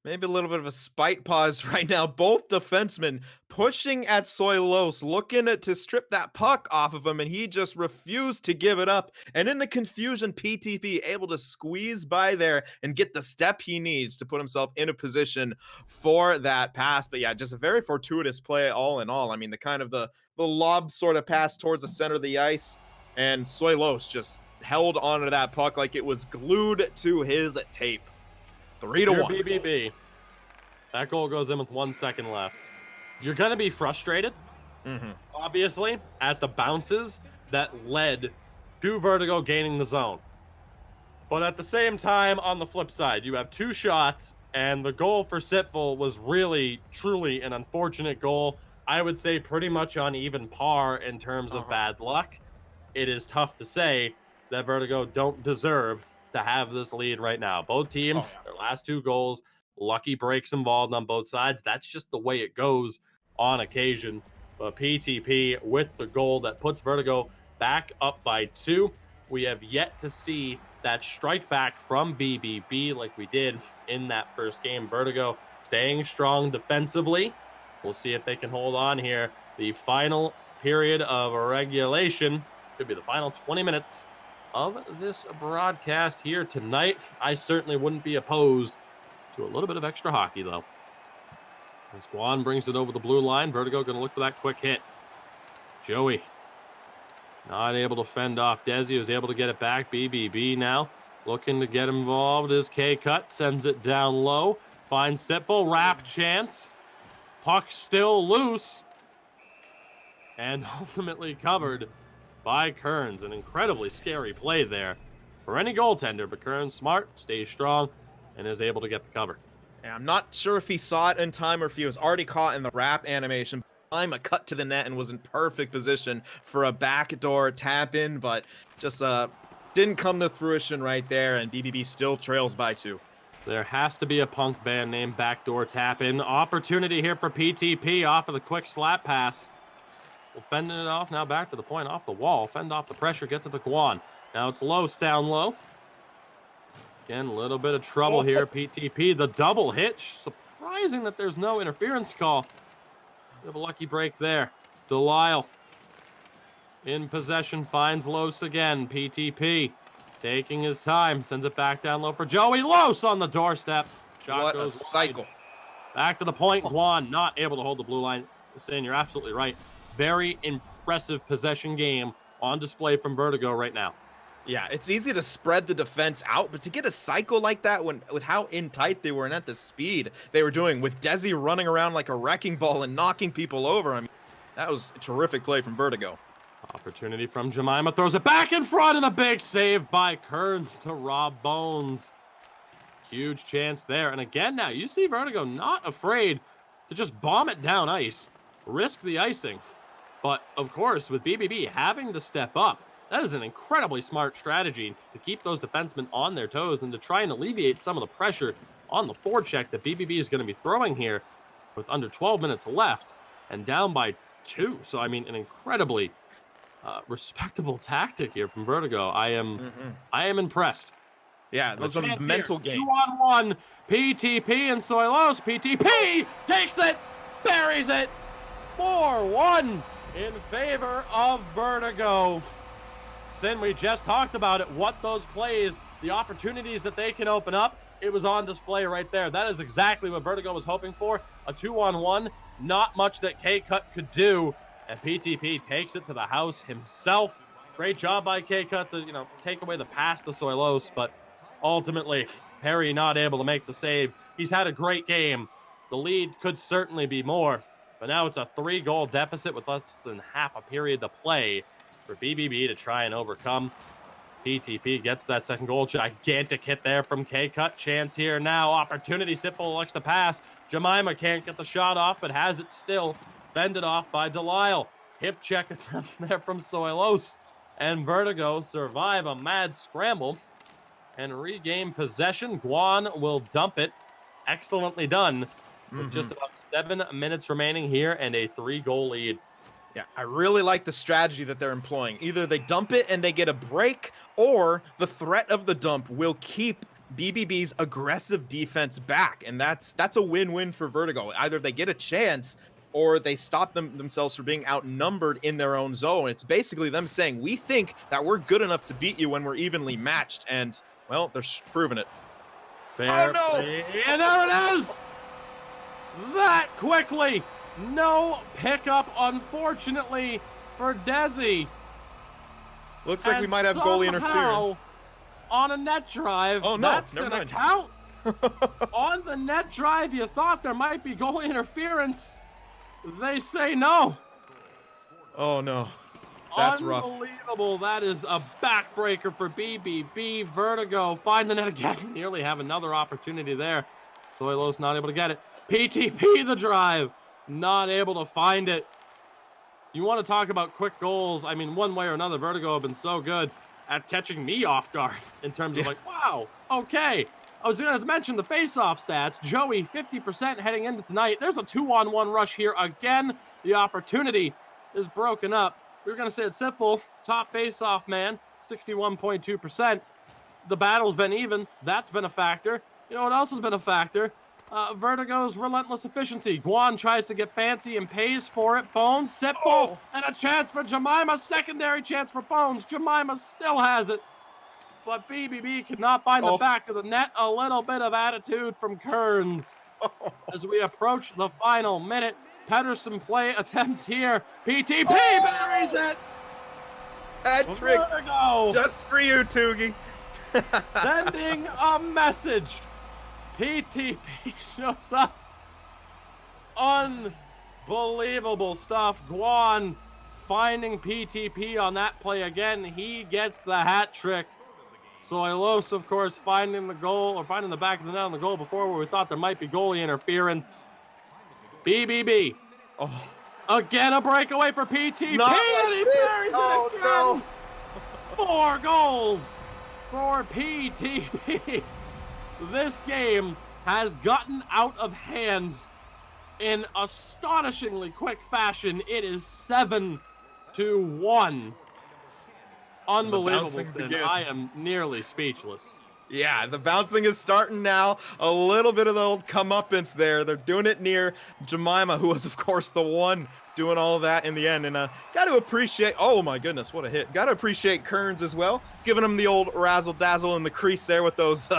maybe a little bit of a spite pause right now. Both defensemen pushing at Soilos, looking to strip that puck off of him, and he just refused to give it up. And in the confusion, PTP able to squeeze by there and get the step he needs to put himself in a position for that pass. But yeah, just a very fortuitous play all in all. I mean, the kind of the lob sort of pass towards the center of the ice, and Soilos just held onto that puck like it was glued to his tape. 3-1. BBB. That goal goes in with 1 second left. You're going to be frustrated, obviously, at the bounces that led to Vertigo gaining the zone. But at the same time, on the flip side, you have 2 shots, and the goal for Sitful was really, truly an unfortunate goal. I would say pretty much on even par in terms of bad luck. It is tough to say that Vertigo don't deserve to have this lead right now. Both teams, their last 2 goals, lucky breaks involved on both sides. That's just the way it goes on occasion. But PTP with the goal that puts Vertigo back up by 2. We have yet to see that strike back from BBB like we did in that first game. Vertigo staying strong defensively. We'll see if they can hold on here. The final period of regulation could be the final 20 minutes of this broadcast here tonight. I certainly wouldn't be opposed to a little bit of extra hockey, though. As Guan brings it over the blue line, Vertigo going to look for that quick hit. Joey not able to fend off Desi, was able to get it back. BBB now looking to get involved as K-Cut sends it down low. Finds Sitful, wrap chance. Puck still loose. And ultimately covered by Kearns. An incredibly scary play there for any goaltender, but Kearns smart, stays strong, and is able to get the cover. And I'm not sure if he saw it in time or if he was already caught in the wrap animation. I'm a cut to the net and was in perfect position for a backdoor tap in, but just didn't come to fruition right there, and BBB still trails by 2. There has to be a punk band named Backdoor Tap In. Opportunity here for PTP off of the quick slap pass. Well, fending it off now back to the point off the wall. Fend off the pressure, gets it to Guan. Now it's Los down low. Again, a little bit of trouble here. PTP, the double hitch. Surprising that there's no interference call. We have a lucky break there. Delisle in possession, finds Los again. PTP taking his time, sends it back down low for Joey. Los on the doorstep. Shot What goes a cycle. wide. Back to the point. Guan not able to hold the blue line. Saying you're absolutely right. Very impressive possession game on display from Vertigo right now. Yeah, it's easy to spread the defense out, but to get a cycle like that with how in tight they were and at the speed they were doing, with Desi running around like a wrecking ball and knocking people over, I mean, that was a terrific play from Vertigo. Opportunity from Jemima, throws it back in front, and a big save by Kearns to Rob Bones. Huge chance there. And again now, you see Vertigo not afraid to just bomb it down ice, risk the icing. But, of course, with BBB having to step up, that is an incredibly smart strategy to keep those defensemen on their toes and to try and alleviate some of the pressure on the forecheck that BBB is going to be throwing here with under 12 minutes left and down by 2. So, I mean, an incredibly respectable tactic here from Vertigo. I am impressed. Yeah, those are the mental games. 2-on-1, PTP and Soilos. PTP takes it, buries it. 4-1 in favor of Vertigo. Sin, we just talked about it. What those plays, the opportunities that they can open up, it was on display right there. That is exactly what Vertigo was hoping for. A 2-on-1, not much that K-Cut could do. And PTP takes it to the house himself. Great job by K-Cut to, take away the pass to Soilos, but ultimately, Perry not able to make the save. He's had a great game. The lead could certainly be more, but now it's a 3-goal deficit with less than half a period to play for BBB to try and overcome. PTP gets that second goal. Gigantic hit there from K-Cut. Chance here now. Opportunity. Sitful elects to pass. Jemima can't get the shot off, but has it still. Fended off by Delisle. Hip check attempt there from Soilos. And Vertigo survive a mad scramble and regain possession. Guan will dump it. Excellently done. With just about 7 minutes remaining here and a 3-goal lead. Yeah, I really like the strategy that they're employing. Either they dump it and they get a break, or the threat of the dump will keep BBB's aggressive defense back. And that's a win-win for Vertigo. Either they get a chance or they stop themselves from being outnumbered in their own zone. It's basically them saying, we think that we're good enough to beat you when we're evenly matched. And, well, they're proving it. Fair play. And there it is! That quickly! No pickup, unfortunately, for Desi. Looks like we might have goalie interference. On a net drive, oh, no, that's never gonna mind. count. On the net drive, you thought there might be goalie interference. They say no. Oh, no. That's rough. Unbelievable. That is a backbreaker for BBB. Vertigo find the net again. Nearly have another opportunity there. Zoilos not able to get it. PTP the drive. Not able to find it. You want to talk about quick goals. I mean, one way or another, Vertigo have been so good at catching me off guard in terms of like, wow, okay. I was going to mention the face-off stats. Joey, 50% heading into tonight. There's a 2-on-1 rush here again. The opportunity is broken up. We were going to say it's simple. Top face-off man, 61.2%. The battle's been even. That's been a factor. You know what else has been a factor? Vertigo's relentless efficiency. Guan tries to get fancy and pays for it. Bones, simple, and a chance for Jemima. Secondary chance for Bones. Jemima still has it. But BBB could not find the back of the net. A little bit of attitude from Kearns. As we approach the final minute, Pedersen play attempt here. PTP buries it. Hat trick. Vertigo Just for you, Toogie. sending a message. PTP shows up. Unbelievable stuff. Guan finding PTP on that play again. He gets the hat trick. Zoilos, of course, finding the goal, or finding the back of the net on the goal before where we thought there might be goalie interference. BBB. Again, a breakaway for PTP. Not And he like this. buries it again. No. 4 goals for PTP. This game has gotten out of hand in astonishingly quick fashion. It is 7-1. Unbelievable, Sin. I am nearly speechless. Yeah, the bouncing is starting now. A little bit of the old comeuppance there. They're doing it near Jemima, who was, of course, the one doing all that in the end. And got to appreciate, oh my goodness, what a hit. Got to appreciate Kearns as well, giving him the old razzle-dazzle in the crease there with those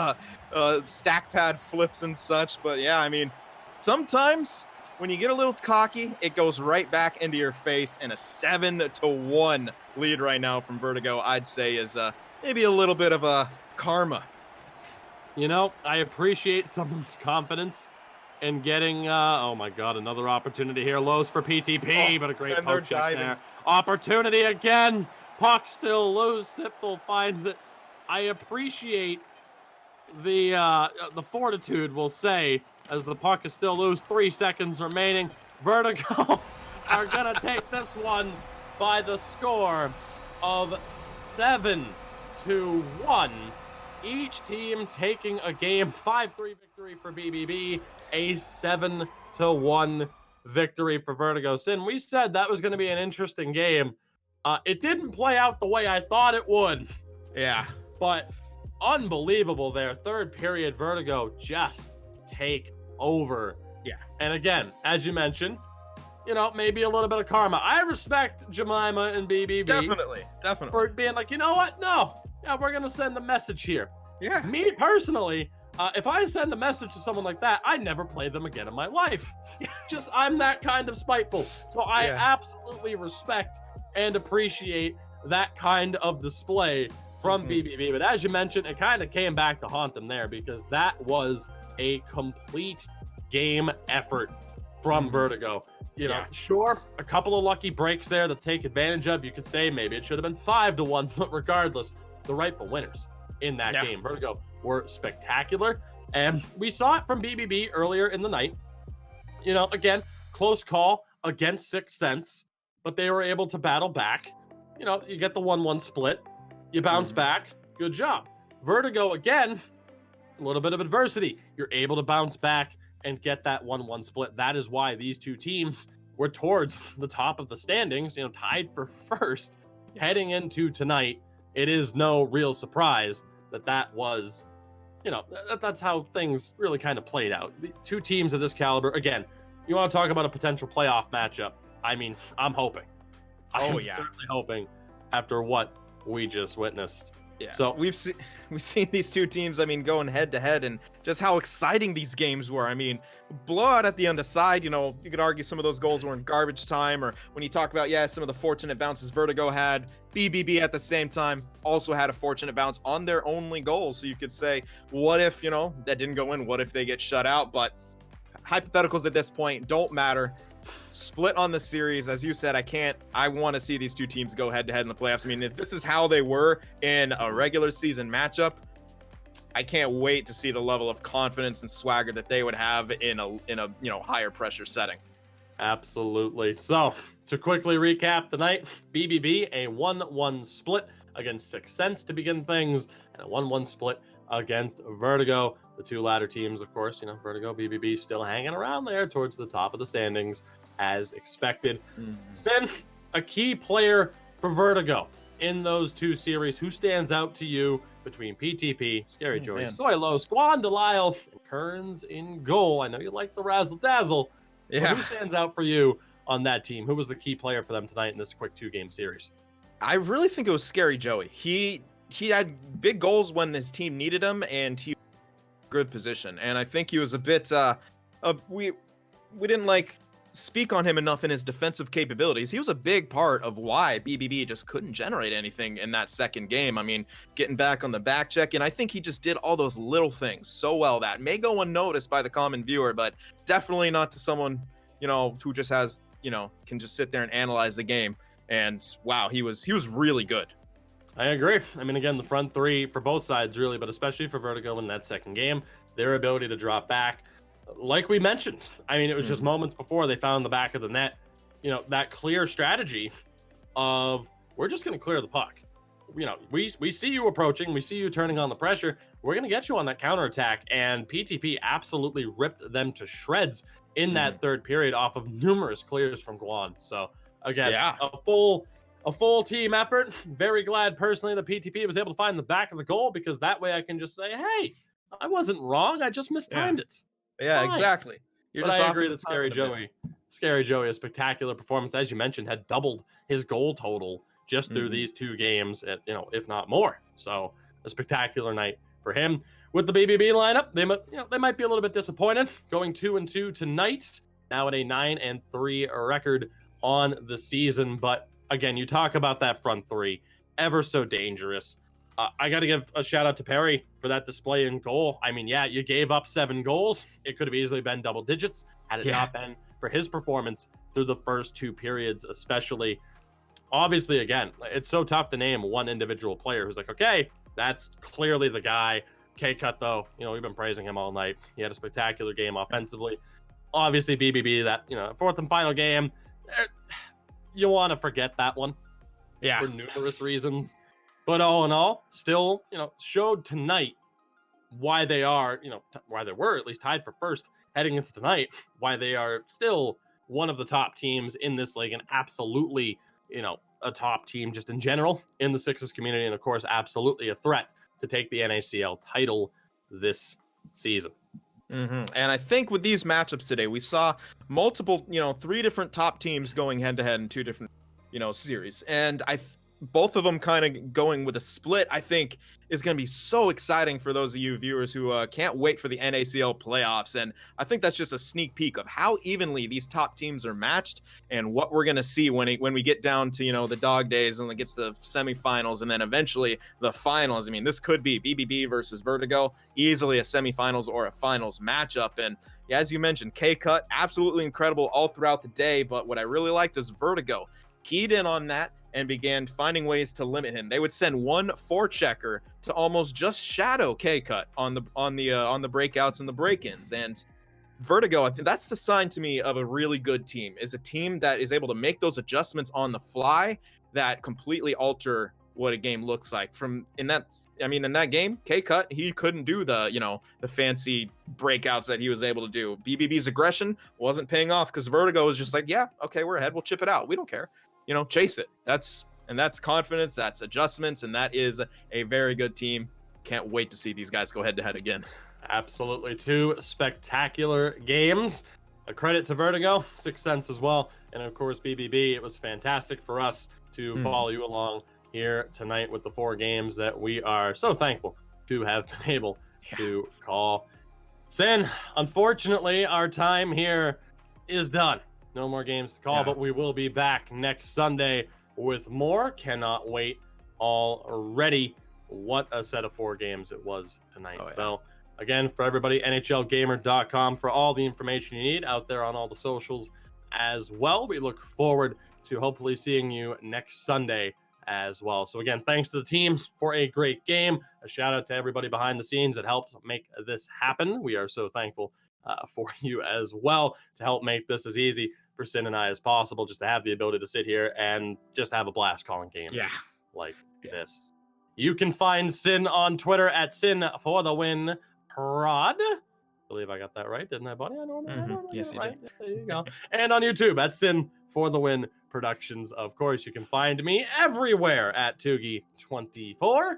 stack pad flips and such. But yeah, I mean, sometimes when you get a little cocky, it goes right back into your face. And a 7-1 lead right now from Vertigo, I'd say, is maybe a little bit of a karma. You know, I appreciate someone's confidence in getting, oh my God, another opportunity here. Lows for PTP, but a great poke check there. Opportunity again. Puck still loose. Sipful finds it. I appreciate the fortitude, we'll say, as the puck is still loose. 3 seconds remaining. Vertigo are going to take this one by the score of 7-1. Each team taking a game. 5-3 victory for BBB, a 7-1 victory for Vertigo. Sin, we said that was going to be an interesting game. It didn't play out the way I thought it would. Yeah. But unbelievable there. Third period, Vertigo just take over. Yeah. And again, as you mentioned, you know, maybe a little bit of karma. I respect Jemima and BBB. Definitely. For being like, you know what? No. Yeah, we're going to send a message here. Yeah. Me personally, if I send a message to someone like that, I'd never play them again in my life. Just, I'm that kind of spiteful. So I absolutely respect and appreciate that kind of display from BBB. But as you mentioned, it kind of came back to haunt them there because that was a complete game effort from Vertigo. You know, sure, a couple of lucky breaks there to take advantage of. You could say maybe it should have been 5-1, but regardless, the rightful winners in that game, Vertigo, were spectacular. And we saw it from BBB earlier in the night. You know, again, close call against Sixth Sense, but they were able to battle back. You know, you get the 1-1 split, you bounce back, good job. Vertigo, again, a little bit of adversity. You're able to bounce back and get that 1-1 split. That is why these two teams were towards the top of the standings, you know, tied for first heading into tonight. It is no real surprise that that was, you know, that's how things really kind of played out. The two teams of this caliber, again, you want to talk about a potential playoff matchup. I mean, I'm hoping. I'm certainly hoping after what we just witnessed. Yeah. So we've seen these two teams, I mean, going head to head, and just how exciting these games were. I mean, blowout at the underside, you know, you could argue some of those goals were in garbage time, or when you talk about, some of the fortunate bounces Vertigo had, BBB at the same time also had a fortunate bounce on their only goal. So you could say, what if, you know, that didn't go in? What if they get shut out? But hypotheticals at this point don't matter. split on the series. As you said, I want to see these two teams go head to head in the playoffs. I mean, if this is how they were in a regular season matchup, I can't wait to see the level of confidence and swagger that they would have in a higher pressure setting. Absolutely. So to quickly recap tonight, BBB a 1-1 split against 6 Cents to begin things, and a 1-1 split against Vertigo. The two latter teams, of course, Vertigo, BBB still hanging around there towards the top of the standings as expected. Sin, a key player for Vertigo in those two series. Who stands out to you between PTP, Scary Joey, Soylo, Squan, Delisle, and Kearns in goal? I know you like the razzle dazzle. Yeah. Who stands out for you on that team? Who was the key player for them tonight in this quick 2-game series? I really think it was Scary Joey. He had big goals when his team needed him, and he was in a good position. And I think he was a bit we didn't speak on him enough in his defensive capabilities. He was a big part of why BBB just couldn't generate anything in that second game. I mean, getting back on the back check, and I think he just did all those little things so well that may go unnoticed by the common viewer, but definitely not to someone, who just has, can just sit there and analyze the game. And wow, he was really good. I agree. I mean, again, the front three for both sides, really, but especially for Vertigo in that second game, their ability to drop back, like we mentioned. I mean, it was just moments before they found the back of the net, that clear strategy of we're just going to clear the puck. We see you approaching, we see you turning on the pressure. We're going to get you on that counterattack. And PTP absolutely ripped them to shreds in that third period off of numerous clears from Guan. So again, a full team effort. Very glad personally that PTP was able to find the back of the goal, because that way I can just say, hey, I wasn't wrong. I just mistimed it. Yeah, Fine. Exactly. But I agree that Scary Joey, a spectacular performance, as you mentioned, had doubled his goal total just through these 2 games, if not more. So a spectacular night for him. With the BBB lineup, they might be a little bit disappointed, going 2-2 tonight, now at a 9-3 record on the season. But again, you talk about that front three, ever so dangerous. I got to give a shout out to Perry for that display in goal. I mean, you gave up 7 goals. It could have easily been double digits had it not been for his performance through the first 2 periods, especially. Obviously, again, it's so tough to name one individual player who's like, okay, that's clearly the guy. K-Cut, though, we've been praising him all night. He had a spectacular game offensively. Obviously, BBB, that, fourth and final game, you want to forget that one. For numerous reasons. But all in all, still, showed tonight why they are, why they were at least tied for first heading into tonight, why they are still one of the top teams in this league, and absolutely, a top team just in general in the Sixers community, and of course, absolutely a threat to take the NACL title this season. And I think with these matchups today, we saw multiple, 3 different top teams going head to head in 2 different, series. And both of them kind of going with a split, I think, is going to be so exciting for those of you viewers who can't wait for the NACL playoffs. And I think that's just a sneak peek of how evenly these top teams are matched and what we're going to see when we get down to, the dog days and it gets to the semifinals and then eventually the finals. I mean, this could be BBB versus Vertigo, easily a semifinals or a finals matchup. And as you mentioned, K-Cut, absolutely incredible all throughout the day. But what I really liked is Vertigo keyed in on that and began finding ways to limit him. They would send one forechecker to almost just shadow K-Cut on the breakouts and the break-ins. And Vertigo, I think that's the sign to me of a really good team, is a team that is able to make those adjustments on the fly that completely alter what a game looks like. In that game, K-Cut, he couldn't do the fancy breakouts that he was able to do. BBB's aggression wasn't paying off because Vertigo was just like, yeah, okay, we're ahead, we'll chip it out. We don't care. Chase it. That's confidence, that's adjustments, and that is a very good team. Can't wait to see these guys go head to head again. Absolutely. 2 spectacular games. A credit to Vertigo, 6 Cents as well. And of course, BBB, it was fantastic for us to follow you along here tonight with the 4 games that we are so thankful to have been able to call. Sin, unfortunately, our time here is done. No more games to call, but we will be back next Sunday with more. Cannot wait already. What a set of 4 games it was tonight. So, again, for everybody, NHLgamer.com for all the information you need out there on all the socials as well. We look forward to hopefully seeing you next Sunday as well. So again, thanks to the teams for a great game. A shout out to everybody behind the scenes that helped make this happen. We are so thankful for you as well to help make this as easy for Sin and I as possible, just to have the ability to sit here and just have a blast calling games like this. You can find Sin on Twitter at Sin for the Win Prod. I believe I got that right, didn't I, buddy? I don't know. Yes, you did. There you go. And on YouTube at Sin for the Win Productions. Of course, you can find me everywhere at Tugi24.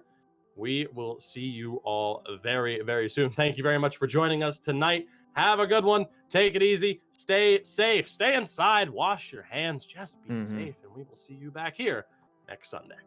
We will see you all very, very soon. Thank you very much for joining us tonight. Have a good one. Take it easy. Stay safe. Stay inside. Wash your hands. Just be safe. And we will see you back here next Sunday.